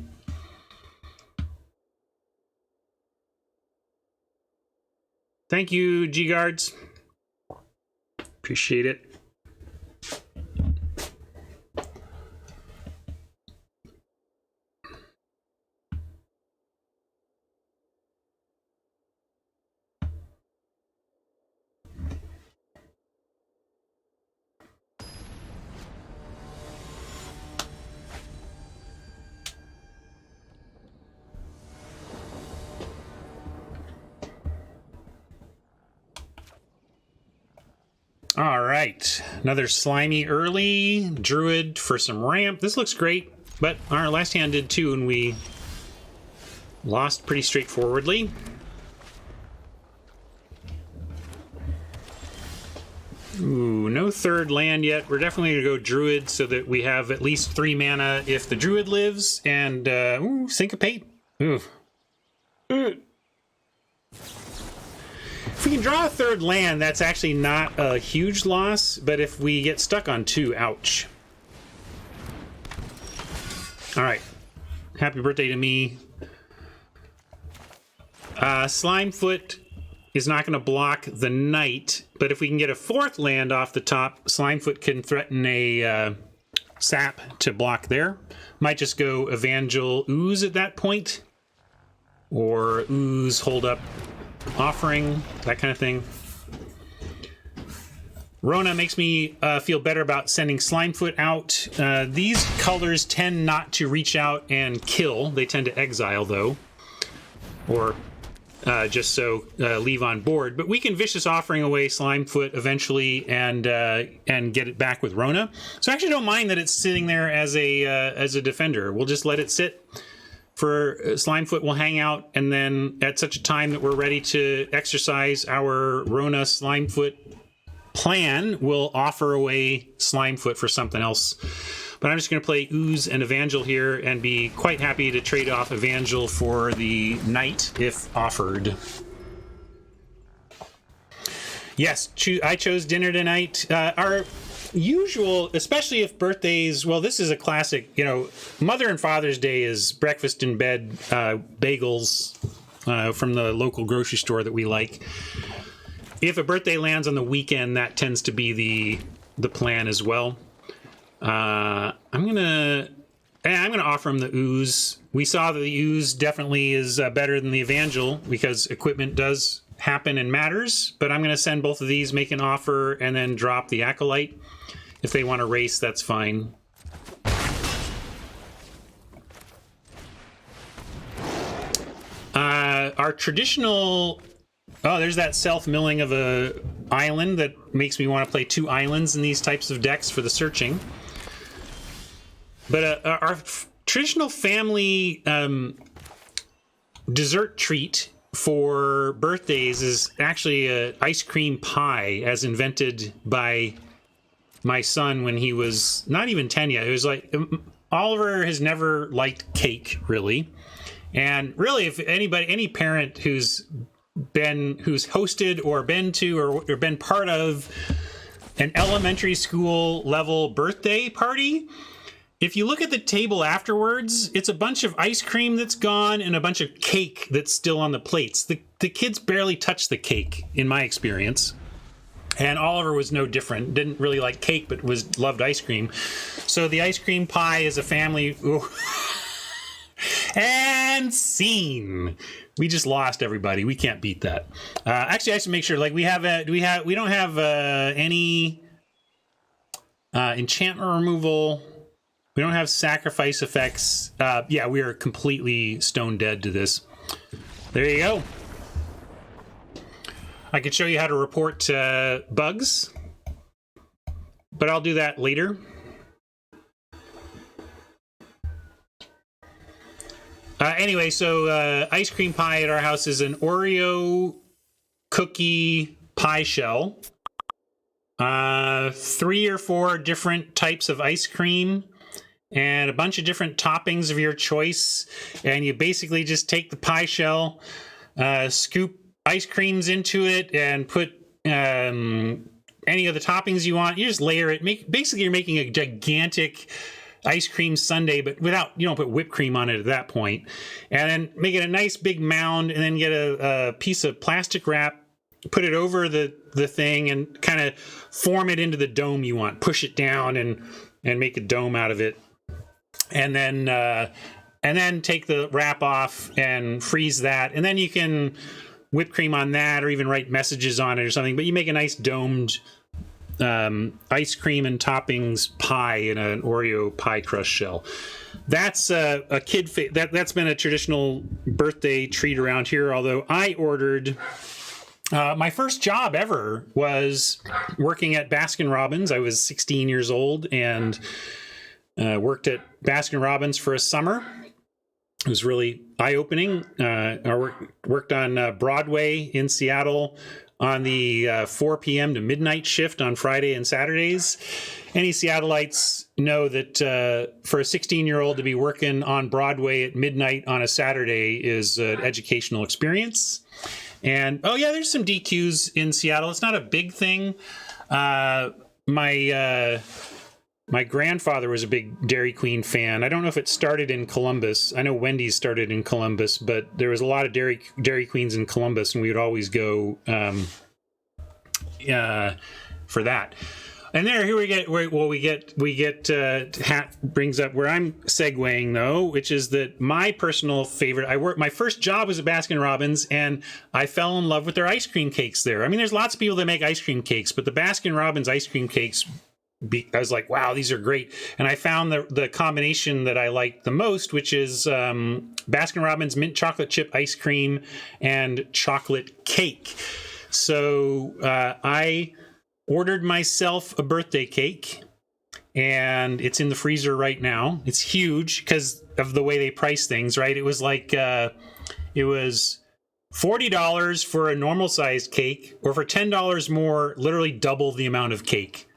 Thank you, G-Guards. Appreciate it. All right, another slimy early druid for some ramp. This looks great, but our last hand did too, and we lost pretty straightforwardly. Ooh, no third land yet. We're definitely gonna go druid so that we have at least 3 mana if the druid lives, and ooh, syncopate. Ooh. If we can draw a third land, that's actually not a huge loss, but if we get stuck on 2, ouch. All right. Happy birthday to me. Slimefoot is not going to block the Knight, but if we can get a 4th land off the top, Slimefoot can threaten a sap to block there. Might just go Evangel Ooze at that point, or Ooze Hold Up Offering, that kind of thing. Rona makes me feel better about sending Slimefoot out. These colors tend not to reach out and kill. They tend to exile, though. Or just so leave on board. But we can Vicious Offering away Slimefoot eventually and get it back with Rona. So I actually don't mind that it's sitting there as a defender. We'll just let it sit. For Slimefoot will hang out, and then at such a time that we're ready to exercise our Rona Slimefoot plan, we'll offer away Slimefoot for something else. But I'm just going to play Ooze and Evangel here and be quite happy to trade off Evangel for the Knight if offered. Yes, I chose dinner tonight. usual, especially if birthdays, well, this is a classic, you know, Mother and Father's Day is breakfast in bed, bagels from the local grocery store that we like. If a birthday lands on the weekend, that tends to be the plan as well. I'm gonna offer him the ooze. We saw that the ooze definitely is better than the evangel because equipment does happen and matters. But I'm gonna send both of these, make an offer, and then drop the acolyte. If they want to race, that's fine. Our traditional... Oh, there's that self-milling of a island that makes me want to play 2 islands in these types of decks for the searching. But our traditional family dessert treat for birthdays is actually an ice cream pie, as invented by my son when he was not even 10 yet. It was like, Oliver has never liked cake, really. And really, if any parent who's hosted or been to or been part of an elementary school level birthday party, if you look at the table afterwards, it's a bunch of ice cream that's gone and a bunch of cake that's still on the plates. The kids barely touch the cake, in my experience. And Oliver was no different. Didn't really like cake, but loved ice cream. So the ice cream pie is a family... And scene. We just lost everybody. We can't beat that. Actually, I should make sure. Like we don't have any enchantment removal. We don't have sacrifice effects. Yeah, we are completely stone dead to this. There you go. I could show you how to report bugs, but I'll do that later. Anyway, so ice cream pie at our house is an Oreo cookie pie shell. 3 or 4 different types of ice cream and a bunch of different toppings of your choice. And you basically just take the pie shell, scoop ice creams into it, and put any of the toppings you want. You just layer it. Basically, you're making a gigantic ice cream sundae, but you don't put whipped cream on it at that point. And then make it a nice big mound, and then get a piece of plastic wrap, put it over the thing, and kind of form it into the dome you want. Push it down and make a dome out of it. And then take the wrap off and freeze that. And then you can whip cream on that, or even write messages on it or something. But you make a nice domed ice cream and toppings pie in an Oreo pie crust shell. That's a kid that's been a traditional birthday treat around here. Although I ordered my first job ever was working at Baskin-Robbins. I was 16 years old and worked at Baskin-Robbins for a summer. It was really eye-opening. I worked on Broadway in Seattle on the 4 p.m. to midnight shift on Friday and Saturdays. Any Seattleites know that for a 16-year-old to be working on Broadway at midnight on a Saturday is an educational experience. And, oh yeah, there's some DQs in Seattle. It's not a big thing. My grandfather was a big Dairy Queen fan. I don't know if it started in Columbus. I know Wendy's started in Columbus, but there was a lot of Dairy Queens in Columbus, and we would always go for that. And here we get Hat brings up where I'm segueing though, which is that my personal favorite. My first job was at Baskin-Robbins, and I fell in love with their ice cream cakes there. I mean, there's lots of people that make ice cream cakes, but the Baskin-Robbins ice cream cakes, I was like, wow, these are great. And I found the combination that I like the most, which is Baskin-Robbins mint chocolate chip ice cream and chocolate cake. So I ordered myself a birthday cake, and it's in the freezer right now. It's huge because of the way they price things, right? It was like, it was $40 for a normal sized cake, or for $10 more, literally double the amount of cake.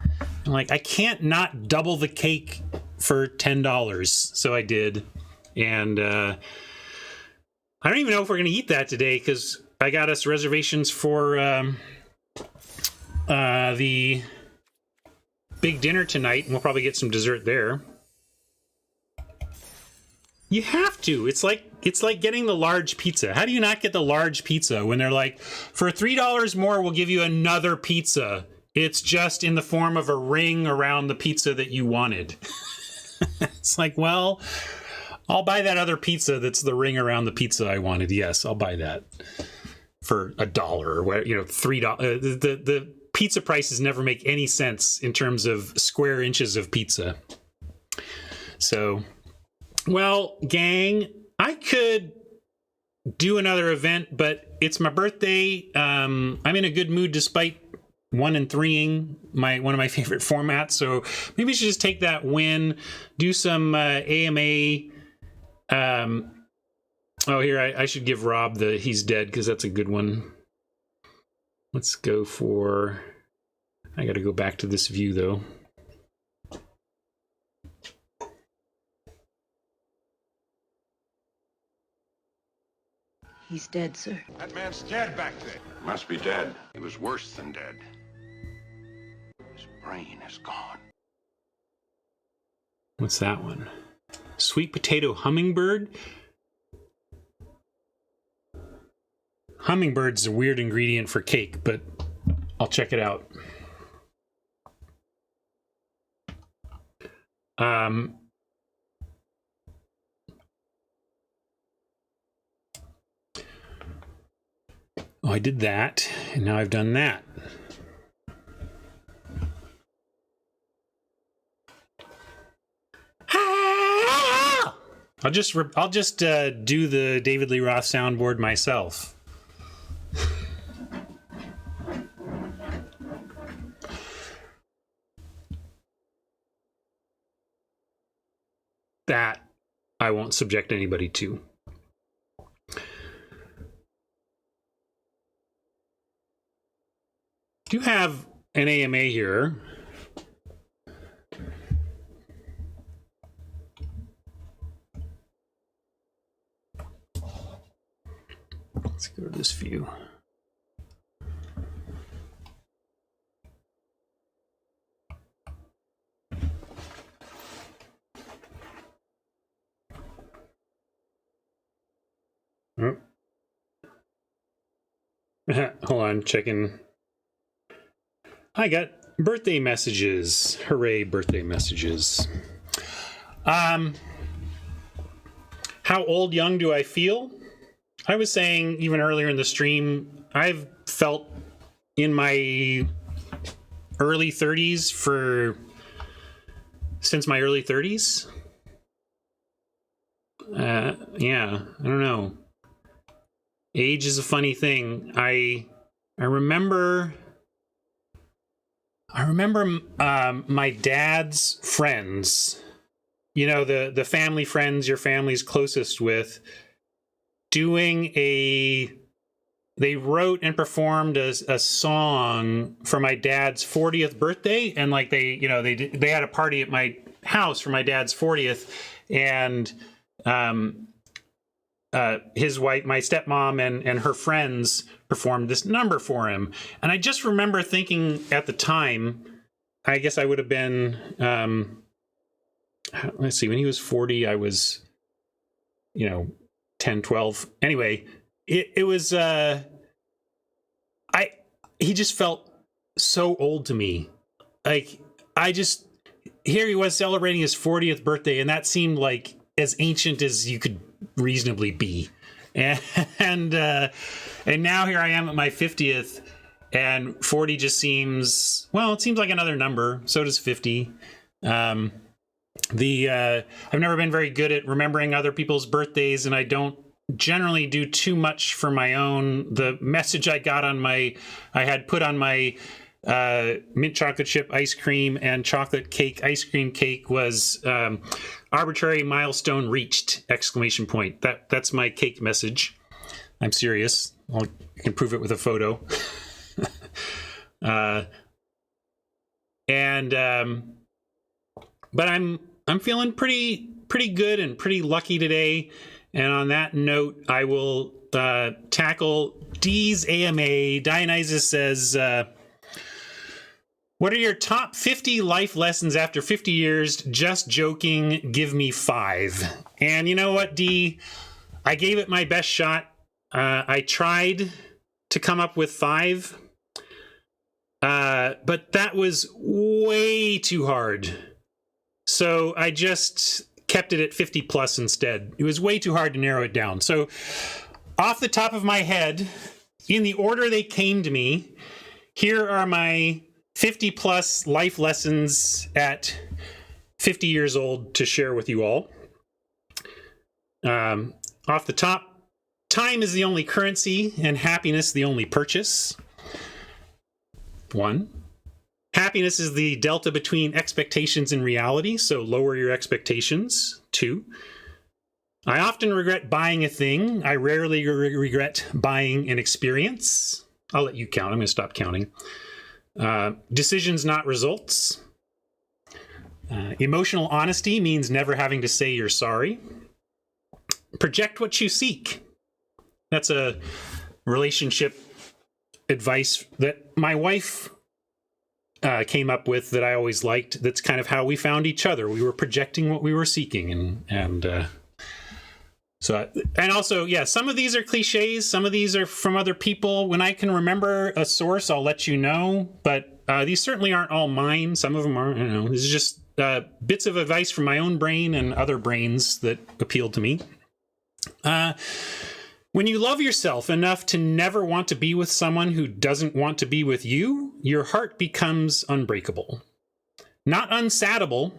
I'm like, I can't not double the cake for $10. So I did. And I don't even know if we're going to eat that today, because I got us reservations for the big dinner tonight, and we'll probably get some dessert there. You have to. It's like getting the large pizza. How do you not get the large pizza when they're like, for $3 more, we'll give you another pizza. It's just in the form of a ring around the pizza that you wanted. It's like, well, I'll buy that other pizza that's the ring around the pizza I wanted. Yes, I'll buy that for $1 or whatever, $3. The pizza prices never make any sense in terms of square inches of pizza. So, well, gang, I could do another event, but it's my birthday. I'm in a good mood despite 1 and 3ing one of my favorite formats. So maybe we should just take that win, do some AMA. Here, I should give Rob the He's Dead, because that's a good one. Let's go for... I got to go back to this view, though. He's dead, sir. That man's dead back there. Must be dead. He was worse than dead. His brain is gone. What's that one? Sweet potato hummingbird? Hummingbird's a weird ingredient for cake, but I'll check it out. I did that, and now I've done that. I'll just do the David Lee Roth soundboard myself. That I won't subject anybody to. Do have an AMA here. Let's go to this view. Oh. Hold on, checking. I got birthday messages. Hooray, birthday messages. How old, young do I feel? I was saying even earlier in the stream, I've felt in my early 30s since my early 30s. Yeah, I don't know. Age is a funny thing. I remember my dad's friends, the family friends your family's closest with, they wrote and performed a song for my dad's 40th birthday, and they had a party at my house for my dad's 40th, and his wife, my stepmom, and her friends performed this number for him. And I just remember thinking at the time, I guess I would have been, let's see, when he was 40, I was, 10, 12. Anyway, it was, he just felt so old to me. Here he was celebrating his 40th birthday, and that seemed like as ancient as you could reasonably be. And now here I am at my 50th, and 40 just seems, it seems like another number. So does 50. I've never been very good at remembering other people's birthdays, and I don't generally do too much for my own. The message I had put on my mint chocolate chip ice cream and chocolate cake ice cream cake was arbitrary milestone reached! ! That's my cake message. I'm serious. I can prove it with a photo. But I'm feeling pretty good and pretty lucky today. And on that note, I will tackle D's AMA. Dionysus says, What are your top 50 life lessons after 50 years? Just joking. Give me 5. And you know what, D? I gave it my best shot. I tried to come up with 5. But that was way too hard. So I just kept it at 50 plus instead. It was way too hard to narrow it down. So off the top of my head, in the order they came to me, here are my 50 plus life lessons at 50 years old to share with you all. Off the top, time is the only currency and happiness the only purchase. 1. Happiness is the delta between expectations and reality, so lower your expectations. 2. I often regret buying a thing. I rarely regret buying an experience. I'll let you count. I'm going to stop counting. Decisions, not results. Emotional honesty means never having to say you're sorry. Project what you seek. That's a relationship advice that my wife came up with that I always liked. That's kind of how we found each other. We were projecting what we were seeking, and also, yeah, some of these are cliches. Some of these are from other people. When I can remember a source, I'll let you know. But these certainly aren't all mine. Some of them are. This is just bits of advice from my own brain and other brains that appealed to me. When you love yourself enough to never want to be with someone who doesn't want to be with you, your heart becomes unbreakable. Not unsaddable.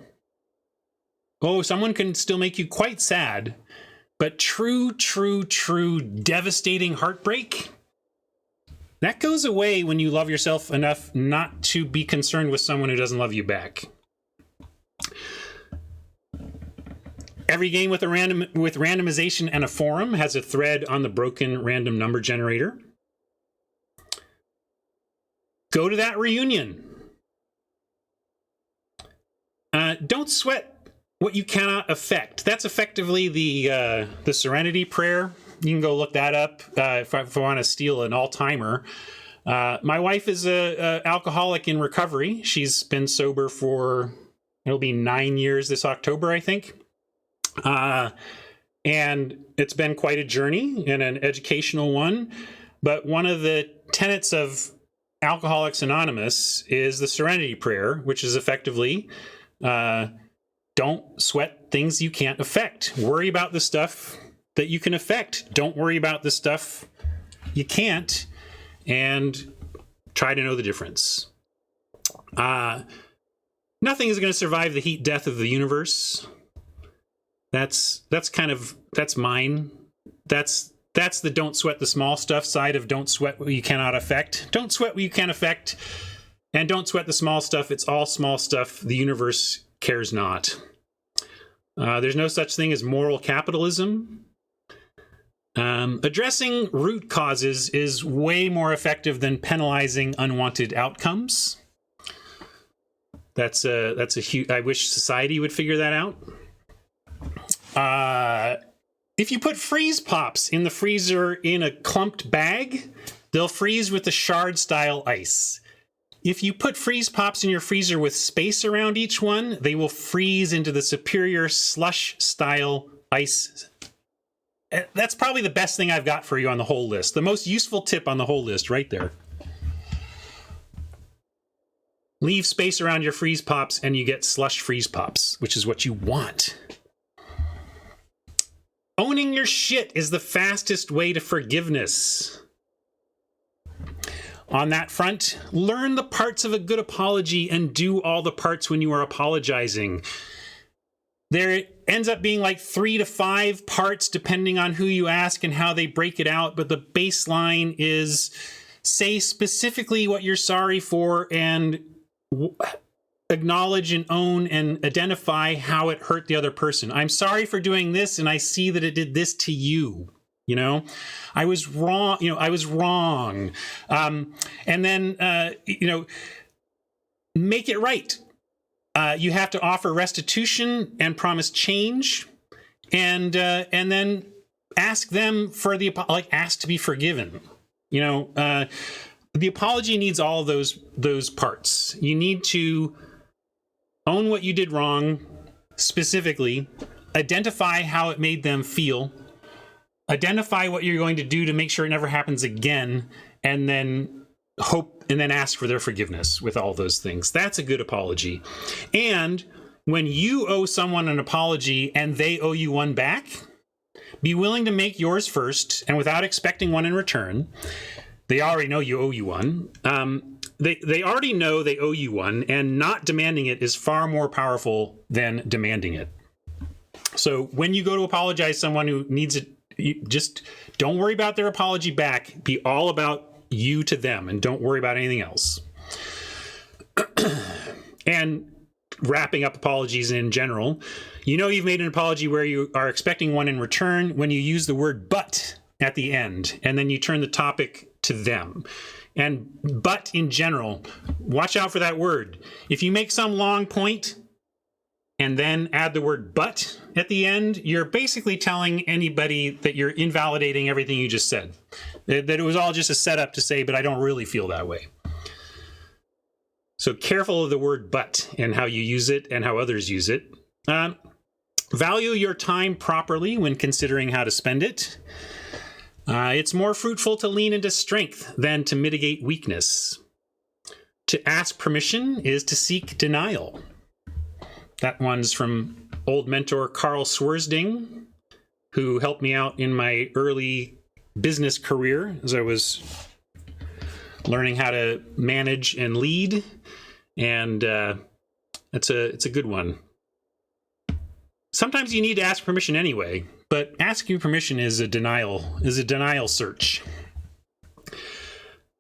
Oh, someone can still make you quite sad. But true, devastating heartbreak, that goes away when you love yourself enough not to be concerned with someone who doesn't love you back. Every game with randomization and a forum has a thread on the broken random number generator. Go to that reunion. Don't sweat what you cannot affect. That's effectively the Serenity Prayer. You can go look that up if I want to steal an all-timer. My wife is a alcoholic in recovery. She's been sober for, it'll be 9 years this October, I think. And it's been quite a journey and an educational one. But one of the tenets of Alcoholics Anonymous is the Serenity Prayer, which is effectively don't sweat things you can't affect. Worry about the stuff that you can affect. Don't worry about the stuff you can't, and try to know the difference. Nothing is going to survive the heat death of the universe. That's mine. That's the don't sweat the small stuff side of don't sweat what you cannot affect. Don't sweat what you can affect, and don't sweat the small stuff. It's all small stuff. The universe cares not. There's no such thing as moral capitalism. Addressing root causes is way more effective than penalizing unwanted outcomes. That's a huge. I wish society would figure that out. If you put freeze pops in the freezer in a clumped bag, they'll freeze with the shard style ice. If you put freeze pops in your freezer with space around each one, they will freeze into the superior slush style ice. That's probably the best thing I've got for you on the whole list. The most useful tip on the whole list right there. Leave space around your freeze pops and you get slush freeze pops, which is what you want. Owning your shit is the fastest way to forgiveness. On that front, learn the parts of a good apology and do all the parts when you are apologizing. There ends up being like 3 to 5 parts depending on who you ask and how they break it out, but the baseline is say specifically what you're sorry for and acknowledge and own and identify how it hurt the other person. I'm sorry for doing this, and I see that it did this to you. I was wrong. I was wrong. And then, make it right. You have to offer restitution and promise change, and then ask them for ask to be forgiven. the apology needs all of those parts. You need to own what you did wrong, specifically, identify how it made them feel, identify what you're going to do to make sure it never happens again, and then ask for their forgiveness with all those things. That's a good apology. And when you owe someone an apology and they owe you one back, be willing to make yours first and without expecting one in return. They already know you owe you one. They already know they owe you one, and not demanding it is far more powerful than demanding it. So when you go to apologize to someone who needs it, you just don't worry about their apology back. Be all about you to them, and don't worry about anything else. And wrapping up apologies in general, you know you've made an apology where you are expecting one in return when you use the word but at the end, and then you turn the topic to them. And but in general, watch out for that word. If you make some long point and then add the word but at the end, you're basically telling anybody that you're invalidating everything you just said. That it was all just a setup to say, but I don't really feel that way. So careful of the word but and how you use it and how others use it. Value your time properly when considering how to spend it. It's more fruitful to lean into strength than to mitigate weakness. To ask permission is to seek denial. That one's from old mentor Carl Swersding, who helped me out in my early business career as I was learning how to manage and lead. And it's a good one. Sometimes you need to ask permission anyway, but asking permission is a denial search.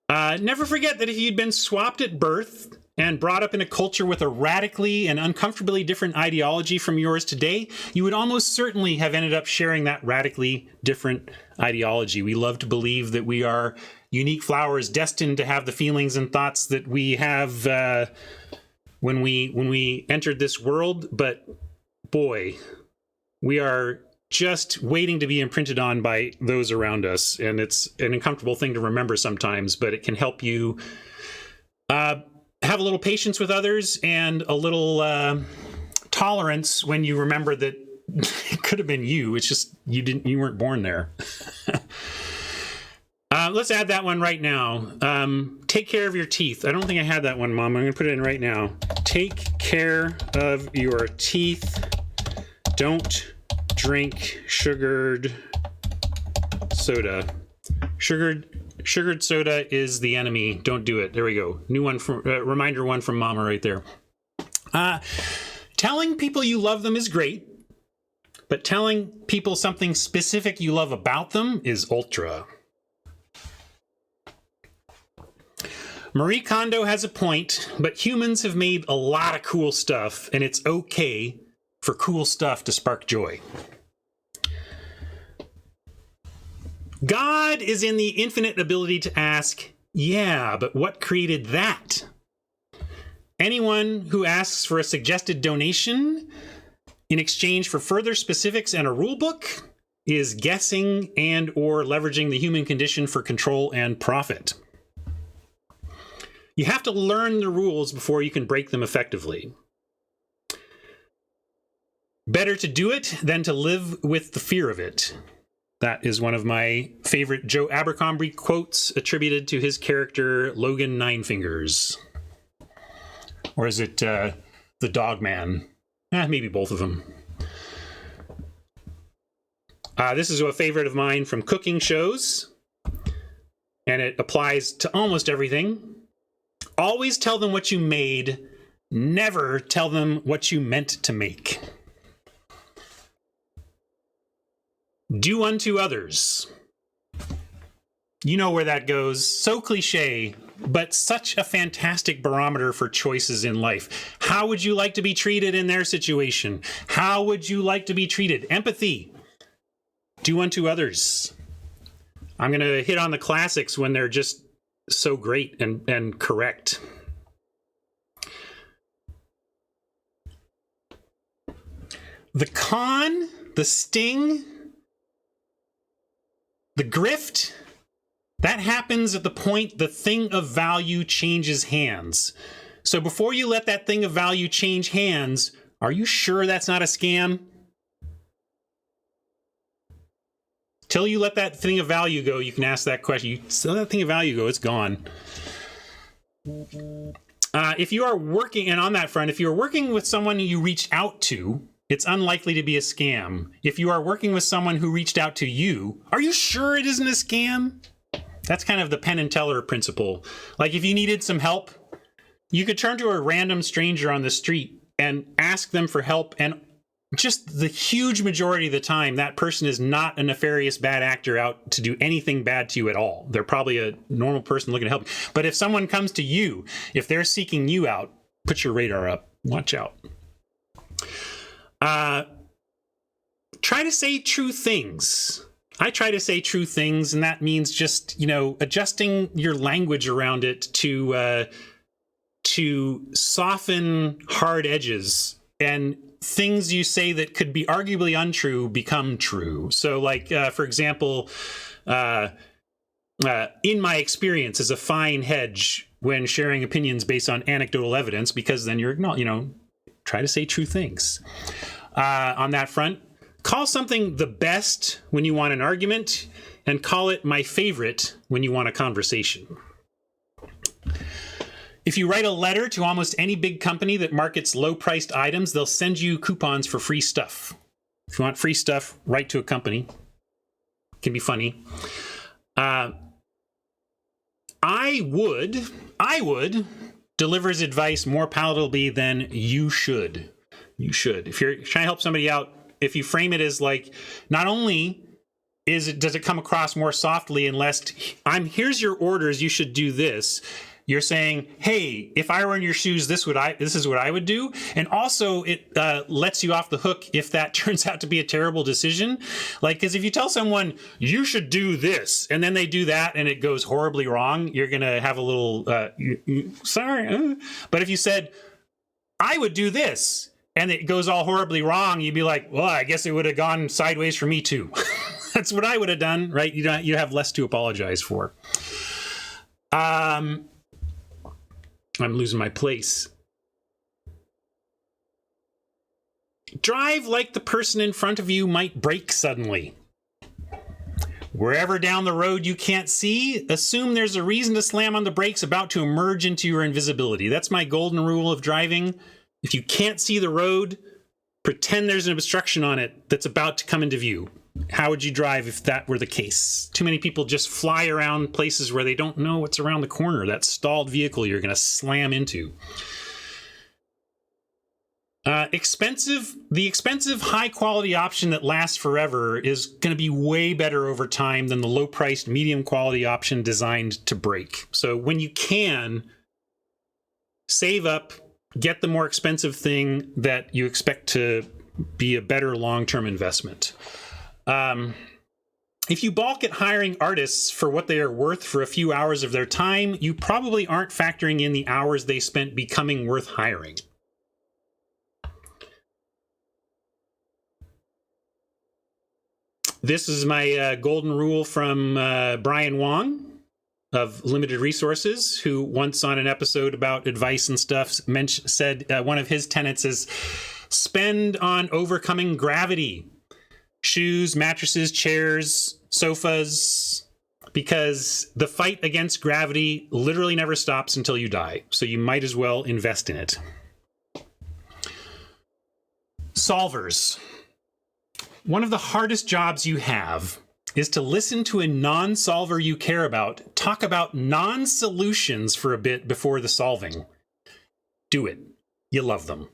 Never forget that if you'd been swapped at birth and brought up in a culture with a radically and uncomfortably different ideology from yours today, you would almost certainly have ended up sharing that radically different ideology. We love to believe that we are unique flowers destined to have the feelings and thoughts that we have when we entered this world, but boy, we are just waiting to be imprinted on by those around us. And it's an uncomfortable thing to remember sometimes, but it can help you have a little patience with others and a little tolerance when you remember that it could have been you. It's just you weren't born there. Let's add that one right now. Take care of your teeth. I don't think I had that one, Mom. I'm going to put it in right now. Take care of your teeth. Don't drink sugared soda. Sugared soda is the enemy. Don't do it. There we go. New one from reminder one from Mama right there. Telling people you love them is great, but telling people something specific you love about them is ultra. Marie Kondo has a point, but humans have made a lot of cool stuff, and it's okay for cool stuff to spark joy. God is in the infinite ability to ask, yeah, but what created that? Anyone who asks for a suggested donation in exchange for further specifics and a rule book is guessing and or leveraging the human condition for control and profit. You have to learn the rules before you can break them effectively. Better to do it than to live with the fear of it. That is one of my favorite Joe Abercrombie quotes attributed to his character Logan Ninefingers. Or is it the Dog Man? Maybe both of them. This is a favorite of mine from cooking shows, and it applies to almost everything. Always tell them what you made. Never tell them what you meant to make. Do unto others. You know where that goes. So cliche, but such a fantastic barometer for choices in life. How would you like to be treated in their situation? How would you like to be treated? Empathy. Do unto others. I'm going to hit on the classics when they're just so great and correct. The con, the sting, the grift That happens at the point the thing of value changes hands. So before you let that thing of value change hands, are you sure that's not a scam? Till you let that thing of value go, you can ask that question. You let that thing of value go, it's gone. If you are working, and on that front, if you're working with someone you reached out to, it's unlikely to be a scam. If you are working with someone who reached out to you, are you sure it isn't a scam? That's kind of the Penn and Teller principle. Like if you needed some help, you could turn to a random stranger on the street and ask them for help, and just the huge majority of the time, that person is not a nefarious bad actor out to do anything bad to you at all. They're probably a normal person looking to help you. But if someone comes to you, if they're seeking you out, put your radar up. Watch out. Try to say true things. I try to say true things, and that means just, adjusting your language around it to soften hard edges, and things you say that could be arguably untrue become true. So like, for example, in my experience is a fine hedge when sharing opinions based on anecdotal evidence, because then you're not, try to say true things. On that front, call something the best when you want an argument, and call it my favorite when you want a conversation. If you write a letter to almost any big company that markets low-priced items, they'll send you coupons for free stuff. If you want free stuff, write to a company. It can be funny. I would delivers advice more palatably than you should. You should. If you're trying to help somebody out, if you frame it as like, not only does it come across more softly and less, here's your orders, you should do this. You're saying, hey, if I were in your shoes, this is what I would do. And also it lets you off the hook if that turns out to be a terrible decision. Like, because if you tell someone, you should do this, and then they do that and it goes horribly wrong, you're going to have a little, sorry. But if you said, I would do this, and it goes all horribly wrong, you'd be like, well, I guess it would have gone sideways for me too. That's what I would have done, right? You have less to apologize for. I'm losing my place. Drive like the person in front of you might brake suddenly. Wherever down the road you can't see, assume there's a reason to slam on the brakes about to emerge into your invisibility. That's my golden rule of driving. If you can't see the road, pretend there's an obstruction on it that's about to come into view. How would you drive if that were the case? Too many people just fly around places where they don't know what's around the corner. That stalled vehicle you're going to slam into. The expensive high-quality option that lasts forever is going to be way better over time than the low-priced medium-quality option designed to break. So when you can, save up, get the more expensive thing that you expect to be a better long-term investment. If you balk at hiring artists for what they are worth for a few hours of their time, you probably aren't factoring in the hours they spent becoming worth hiring. This is my golden rule from Brian Wong of Limited Resources, who once on an episode about advice and stuff said one of his tenets is spend on overcoming gravity. Shoes, mattresses, chairs, sofas, because the fight against gravity literally never stops until you die. So you might as well invest in it. Solvers. One of the hardest jobs you have is to listen to a non-solver you care about talk about non-solutions for a bit before the solving. Do it. You love them.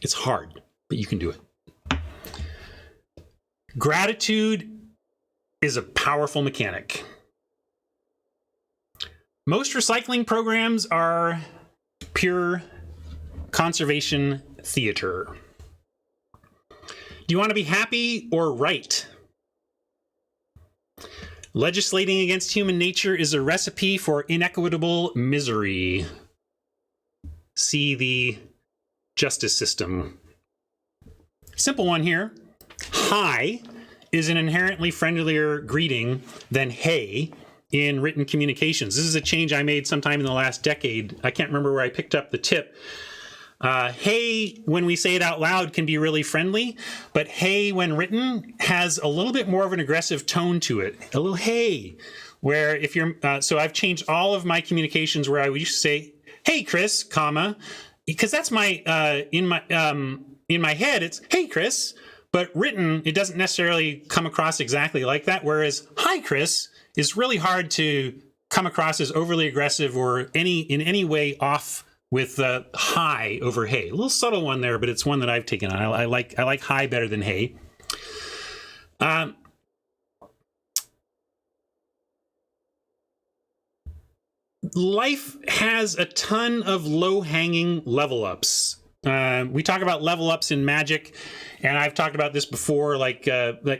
It's hard, but you can do it. Gratitude is a powerful mechanic. Most recycling programs are pure conservation theater. Do you want to be happy or right? Legislating against human nature is a recipe for inequitable misery. See the justice system. Simple one here. Hi is an inherently friendlier greeting than hey, in written communications. This is a change I made sometime in the last decade. I can't remember where I picked up the tip. Hey, when we say it out loud, can be really friendly, but hey, when written, has a little bit more of an aggressive tone to it. A little hey, where if you're, so I've changed all of my communications where I used to say, hey, Chris, comma, because that's my, in my head, it's, hey, Chris, but written, it doesn't necessarily come across exactly like that, whereas hi, Chris is really hard to come across as overly aggressive or in any way off with hi over hey. A little subtle one there, but it's one that I've taken on. I like hi better than hey. Life has a ton of low-hanging level ups. We talk about level ups in Magic, and I've talked about this before, like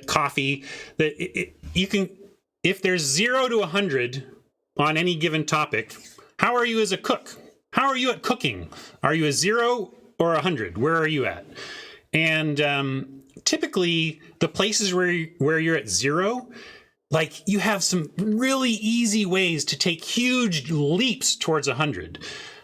coffee. That you can, if there's 0 to 100 on any given topic, how are you as a cook? How are you at cooking? Are you a 0 or 100? Where are you at? And typically, the places where you're at 0, like you have some really easy ways to take huge leaps towards 100.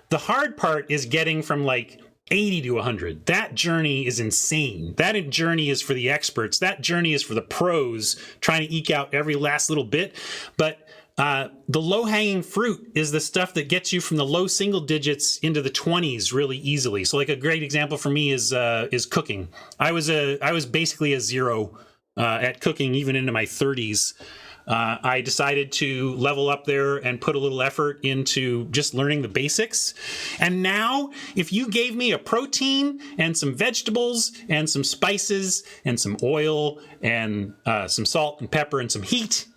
The hard part is getting from like 80 to 100. That journey is insane. That journey is for the experts. That journey is for the pros trying to eke out every last little bit. But the low-hanging fruit is the stuff that gets you from the low single digits into the 20s really easily. So like a great example for me is cooking. I was basically a 0 at cooking even into my 30s. I decided to level up there and put a little effort into just learning the basics. And now, if you gave me a protein and some vegetables and some spices and some oil and some salt and pepper and some heat,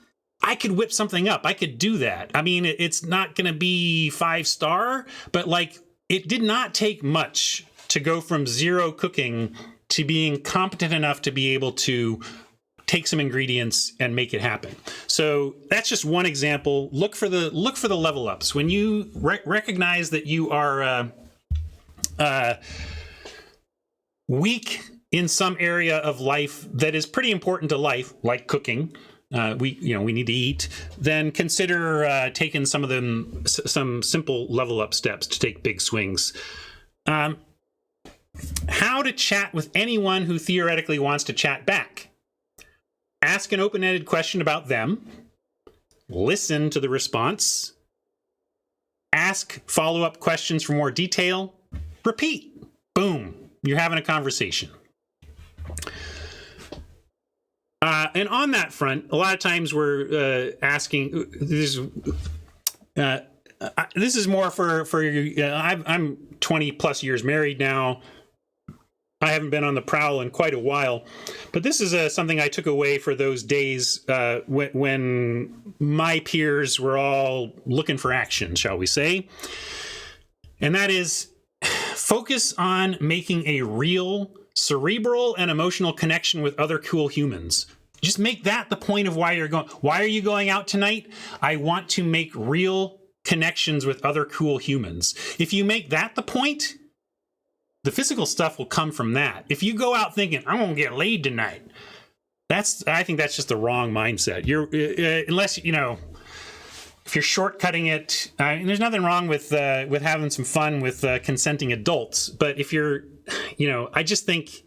I could whip something up. I could do that. I mean, it's not going to be 5-star, but like it did not take much to go from 0 cooking to being competent enough to be able to take some ingredients and make it happen. So that's just one example. Look for the level ups. When you recognize that you are weak in some area of life that is pretty important to life, like cooking, we need to eat, then consider taking some simple level up steps to take big swings. How to chat with anyone who theoretically wants to chat back. Ask an open-ended question about them. Listen to the response. Ask follow-up questions for more detail. Repeat. Boom. You're having a conversation. And on that front, a lot of times we're asking. This is more for I'm 20 plus years married now. I haven't been on the prowl in quite a while, but this is something I took away for those days when my peers were all looking for action, shall we say? And that is focus on making a real cerebral and emotional connection with other cool humans. Just make that the point of why you're going. Why are you going out tonight? I want to make real connections with other cool humans. If you make that the point, the physical stuff will come from that. If you go out thinking, I'm going to get laid tonight, I think that's just the wrong mindset. Unless, if you're shortcutting it, there's nothing wrong with having some fun with consenting adults. But if you're, I just think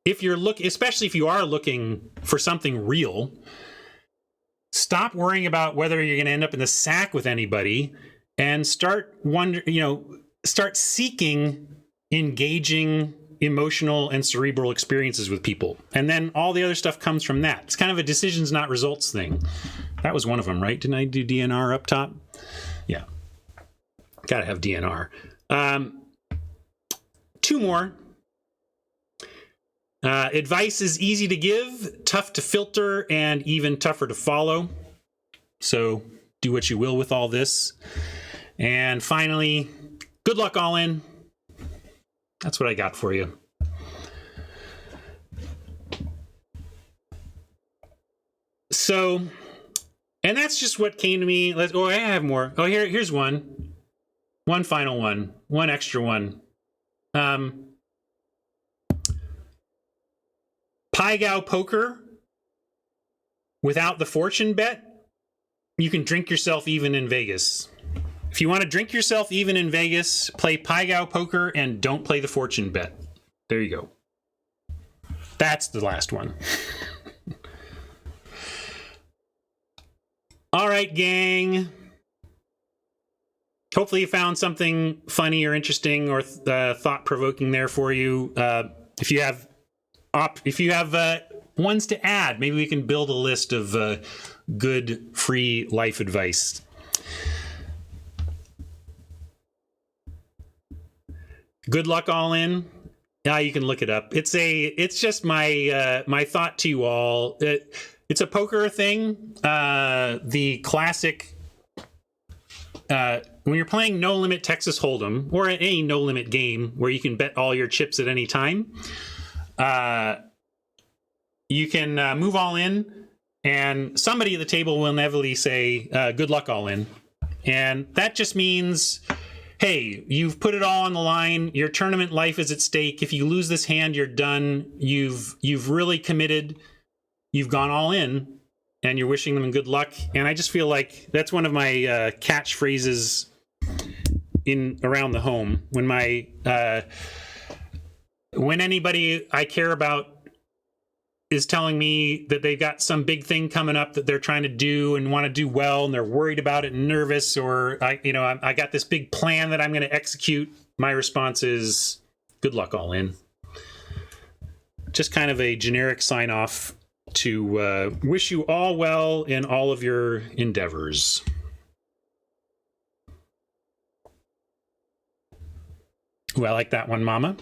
if you're especially if you are looking for something real, stop worrying about whether you're going to end up in the sack with anybody and start seeking engaging emotional and cerebral experiences with people. And then all the other stuff comes from that. It's kind of a decisions, not results thing. That was one of them, right? Didn't I do DNR up top? Yeah. Gotta have DNR. 2 more. Advice is easy to give, tough to filter, and even tougher to follow. So do what you will with all this. And finally, good luck all in. That's what I got for you. So, and that's just what came to me. I have more. Oh, here's one. One final one. One extra one. Pai Gow poker without the fortune bet you can drink yourself even in Vegas. If you want to drink yourself even in Vegas, play Pai Gow Poker and don't play the fortune bet. There you go. That's the last one. All right, gang. Hopefully you found something funny or interesting or thought-provoking there for you. If you have ones to add, maybe we can build a list of good free life advice. Good luck all in. Yeah, you can look it up. It's just my my thought to you all. It's a poker thing. The classic. When you're playing No Limit Texas Hold'em or any no limit game where you can bet all your chips at any time, you can move all in, and somebody at the table will inevitably say, "Good luck all in," and that just means, hey, you've put it all on the line. Your tournament life is at stake. If you lose this hand, you're done. You've really committed. You've gone all in, and you're wishing them good luck. And I just feel like that's one of my catchphrases around the home. When anybody I care about is telling me that they've got some big thing coming up that they're trying to do and want to do well, and they're worried about it and nervous, or I got this big plan that I'm going to execute, my response is good luck all in. Just kind of a generic sign off to wish you all well in all of your endeavors. Ooh, I like that one, Mama.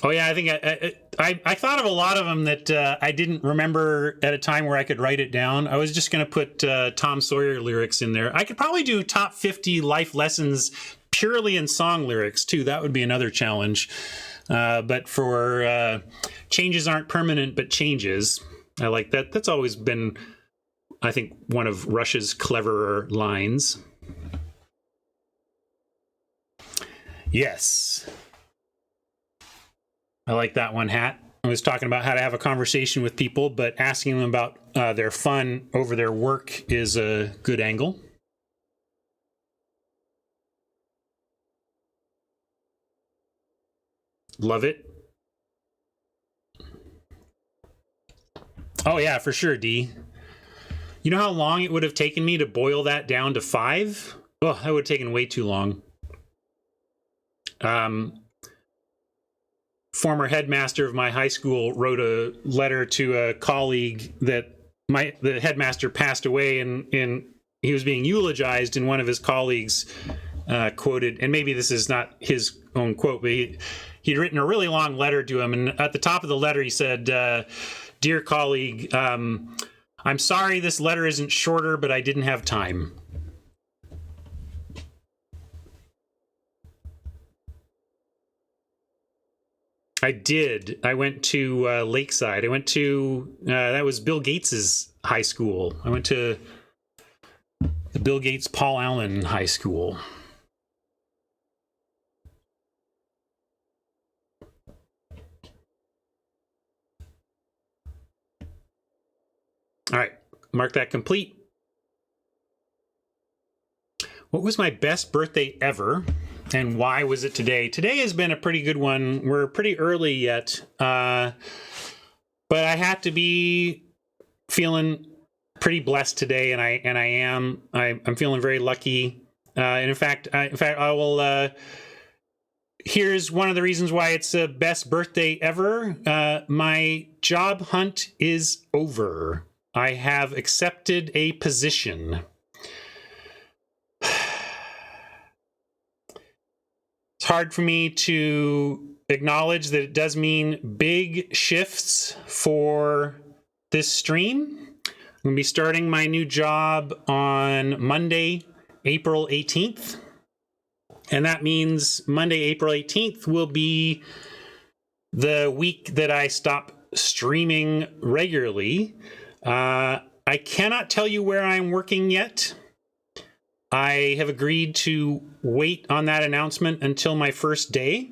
Oh yeah, I think I thought of a lot of them that I didn't remember at a time where I could write it down. I was just going to put Tom Sawyer lyrics in there. I could probably do top 50 life lessons purely in song lyrics too. That would be another challenge. But for changes aren't permanent, but changes. I like that. That's always been, I think, one of Rush's cleverer lines. Yes. I like that one, Hat. I was talking about how to have a conversation with people, but asking them about their fun over their work is a good angle. Love it. Oh, yeah, for sure, D. You know how long it would have taken me to boil that down to 5? Oh, that would have taken way too long. Former headmaster of my high school wrote a letter to a colleague that the headmaster passed away, and he was being eulogized, and one of his colleagues quoted, and maybe this is not his own quote, but he'd written a really long letter to him, and at the top of the letter he said, "Dear colleague, I'm sorry this letter isn't shorter, but I didn't have time." I did. I went to Lakeside. I went to, that was Bill Gates's high school. I went to the Bill Gates Paul Allen High School. All right, mark that complete. What was my best birthday ever? And why was it today? Today has been a pretty good one. We're pretty early yet, but I have to be feeling pretty blessed today, and I am. I'm feeling very lucky. And in fact, I will. Here's one of the reasons why it's the best birthday ever. My job hunt is over. I have accepted a position. It's hard for me to acknowledge that it does mean big shifts for this stream. I'm going to be starting my new job on Monday, April 18th. And that means Monday, April 18th will be the week that I stop streaming regularly. I cannot tell you where I'm working yet. I have agreed to wait on that announcement until my first day.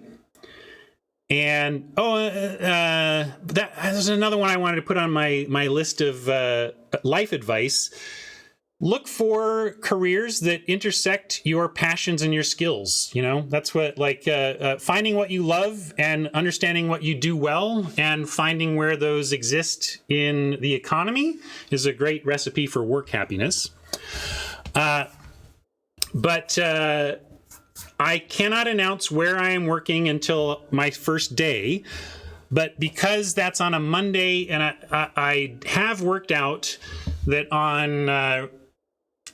And there's another one I wanted to put on my list of life advice. Look for careers that intersect your passions and your skills. You know, that's what, like, finding what you love and understanding what you do well and finding where those exist in the economy is a great recipe for work happiness. But I cannot announce where I am working until my first day. But because that's on a Monday, and I have worked out that on Monday,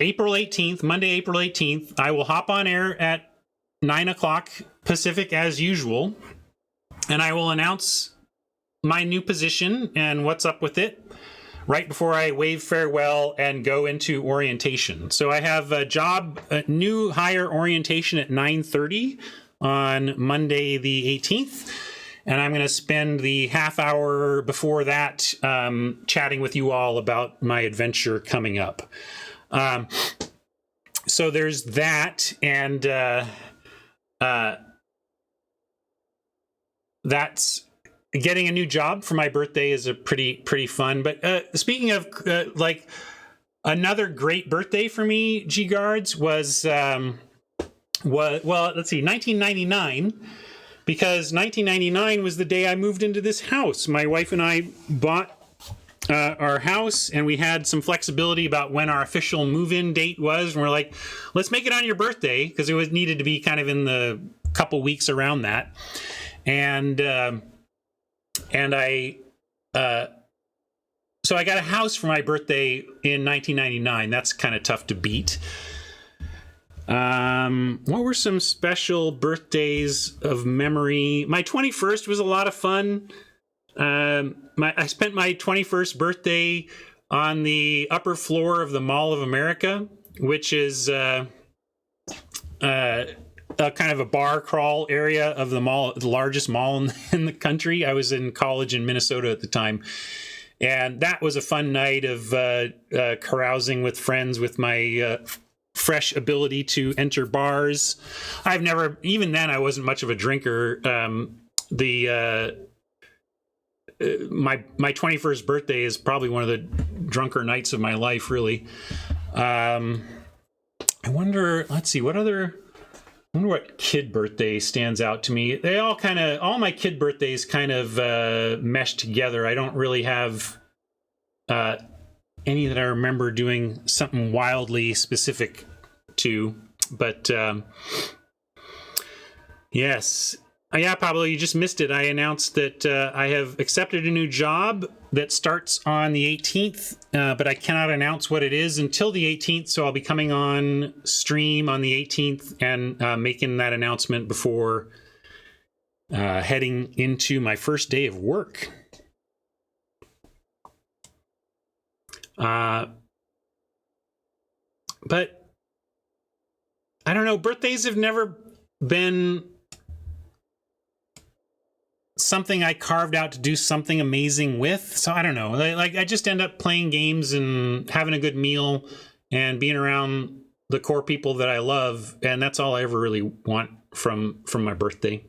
April 18th, I will hop on air at 9 o'clock Pacific as usual, and I will announce my new position and what's up with it right before I wave farewell and go into orientation. So I have a new hire orientation at 9:30 on Monday the 18th, and I'm going to spend the half hour before that chatting with you all about my adventure coming up. So there's that, and that's getting a new job for my birthday is a pretty fun. But speaking of like another great birthday for me, G Guards, was let's see, 1999. Because 1999 was the day I moved into this house. My wife and I bought our house, and we had some flexibility about when our official move-in date was, and we're like, let's make it on your birthday, because it was needed to be kind of in the couple weeks around that. And I so I got a house for my birthday in 1999. That's kind of tough to beat. What were some special birthdays of memory? My 21st was a lot of fun. I spent my 21st birthday on the upper floor of the Mall of America, which is a kind of a bar crawl area of the mall, the largest mall in the country. I was in college in Minnesota at the time, and that was a fun night of carousing with friends with my fresh ability to enter bars. Even then, I wasn't much of a drinker. My 21st birthday is probably one of the drunker nights of my life, really. I wonder, let's see, I wonder what kid birthday stands out to me. All my kid birthdays kind of mesh together. I don't really have any that I remember doing something wildly specific to, but yes. Yeah, Pablo, you just missed it. I announced that I have accepted a new job that starts on the 18th, but I cannot announce what it is until the 18th, so I'll be coming on stream on the 18th and making that announcement before heading into my first day of work. But I don't know, birthdays have never been something I carved out to do something amazing with. So I don't know, like I just end up playing games and having a good meal and being around the core people that I love, and that's all I ever really want from my birthday.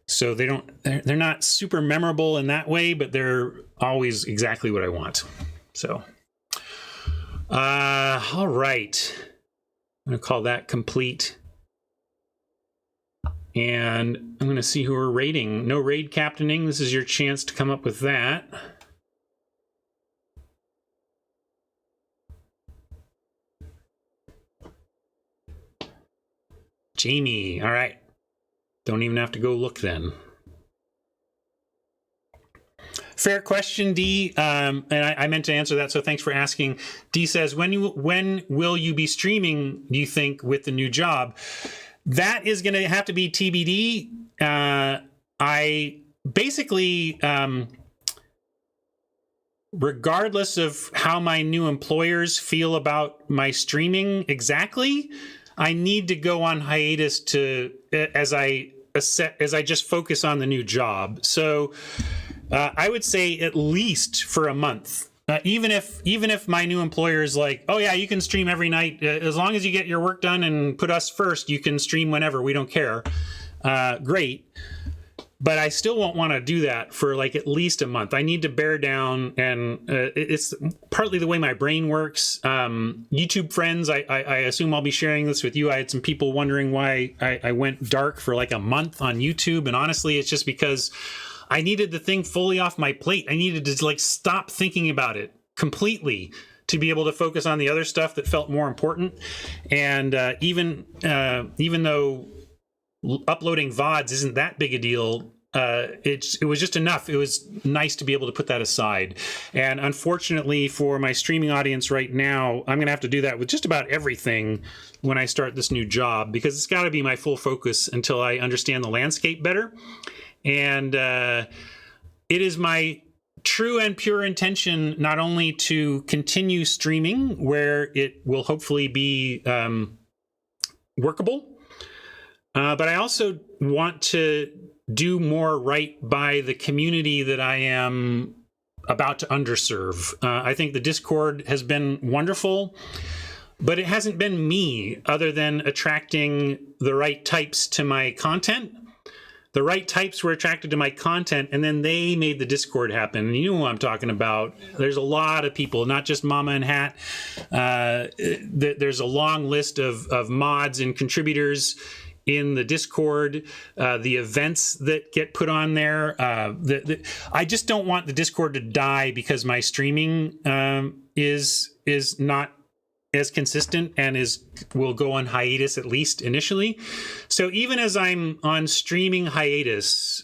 So they're not super memorable in that way, but they're always exactly what I want. So all right, I'm gonna call that complete. And I'm going to see who we're raiding. No raid captaining. This is your chance to come up with that. Jamie. All right. Don't even have to go look then. Fair question, D. And I meant to answer that, so thanks for asking. D says, when will you be streaming, do you think, with the new job? That is going to have to be TBD. I basically, regardless of how my new employers feel about my streaming exactly, I need to go on hiatus as I just focus on the new job. So I would say at least for a month. Even if my new employer is like, oh yeah, you can stream every night as long as you get your work done and put us first, you can stream whenever, we don't care. Great. but I still won't want to do that for like at least a month. I need to bear down, and it's partly the way my brain works. YouTube friends, I assume I'll be sharing this with you. I had some people wondering why I went dark for like a month on YouTube, and honestly, it's just because I needed the thing fully off my plate. I needed to like stop thinking about it completely to be able to focus on the other stuff that felt more important. And even though uploading VODs isn't that big a deal, it was just enough. It was nice to be able to put that aside. And unfortunately for my streaming audience right now, I'm gonna have to do that with just about everything when I start this new job, because it's got to be my full focus until I understand the landscape better. And it is my true and pure intention not only to continue streaming where it will hopefully be workable, but I also want to do more right by the community that I am about to underserve. I think the Discord has been wonderful, but it hasn't been me, other than attracting the right types to my content. The right types were attracted to my content, and then they made the Discord happen. And you know what I'm talking about. There's a lot of people, not just Mama and Hat. There's a long list of mods and contributors in the Discord, the events that get put on there. I just don't want the Discord to die because my streaming is not as consistent and will go on hiatus, at least initially. So even as I'm on streaming hiatus,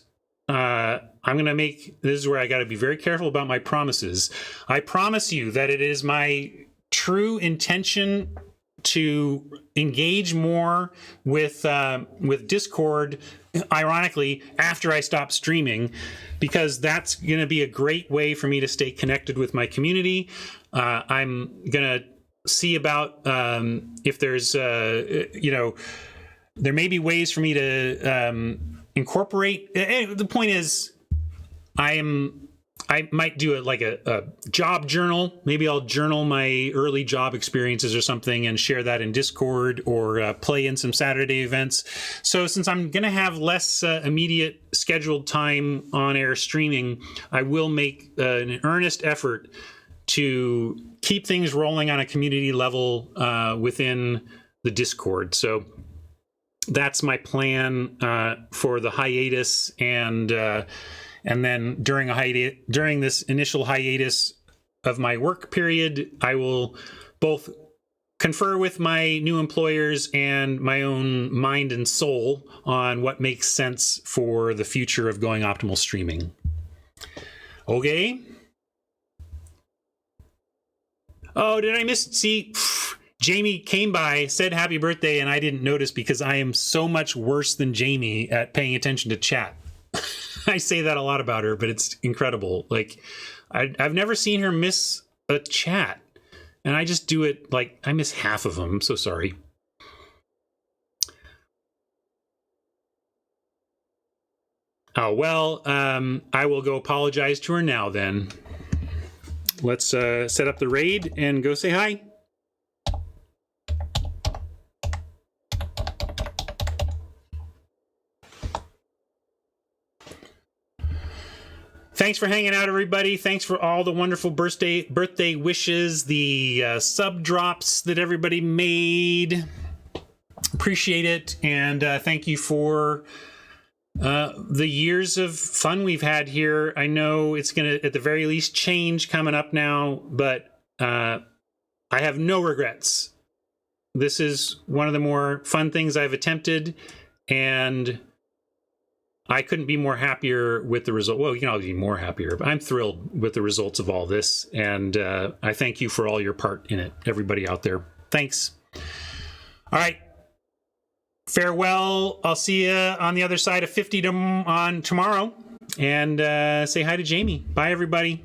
I'm going to make, this is where I got to be very careful about my promises. I promise you that it is my true intention to engage more with Discord, ironically, after I stop streaming, because that's going to be a great way for me to stay connected with my community. I'm going to see about if there's there may be ways for me to incorporate. The point is, I might do a job journal. Maybe I'll journal my early job experiences or something and share that in Discord, or play in some Saturday events. So since I'm going to have less immediate scheduled time on air streaming, I will make an earnest effort to keep things rolling on a community level within the Discord. So that's my plan for the hiatus, and then during this initial hiatus of my work period, I will both confer with my new employers and my own mind and soul on what makes sense for the future of Going Optimal streaming. Okay. Oh, did I miss? See, Jamie came by, said happy birthday, and I didn't notice because I am so much worse than Jamie at paying attention to chat. I say that a lot about her, but it's incredible. Like, I've never seen her miss a chat, and I just do it like I miss half of them. I'm so sorry. Oh, well, I will go apologize to her now then. Let's set up the raid and go say hi. Thanks for hanging out, everybody. Thanks for all the wonderful birthday wishes, the sub drops that everybody made. Appreciate it. And thank you for the years of fun we've had here. I know it's going to, at the very least, change coming up now, but I have no regrets. This is one of the more fun things I've attempted, and I couldn't be more happier with the result. Well, you can always be more happier, but I'm thrilled with the results of all this, and I thank you for all your part in it, everybody out there. Thanks. All right. Farewell. I'll see you on the other side of 50 on tomorrow, and say hi to Jamie. Bye, everybody.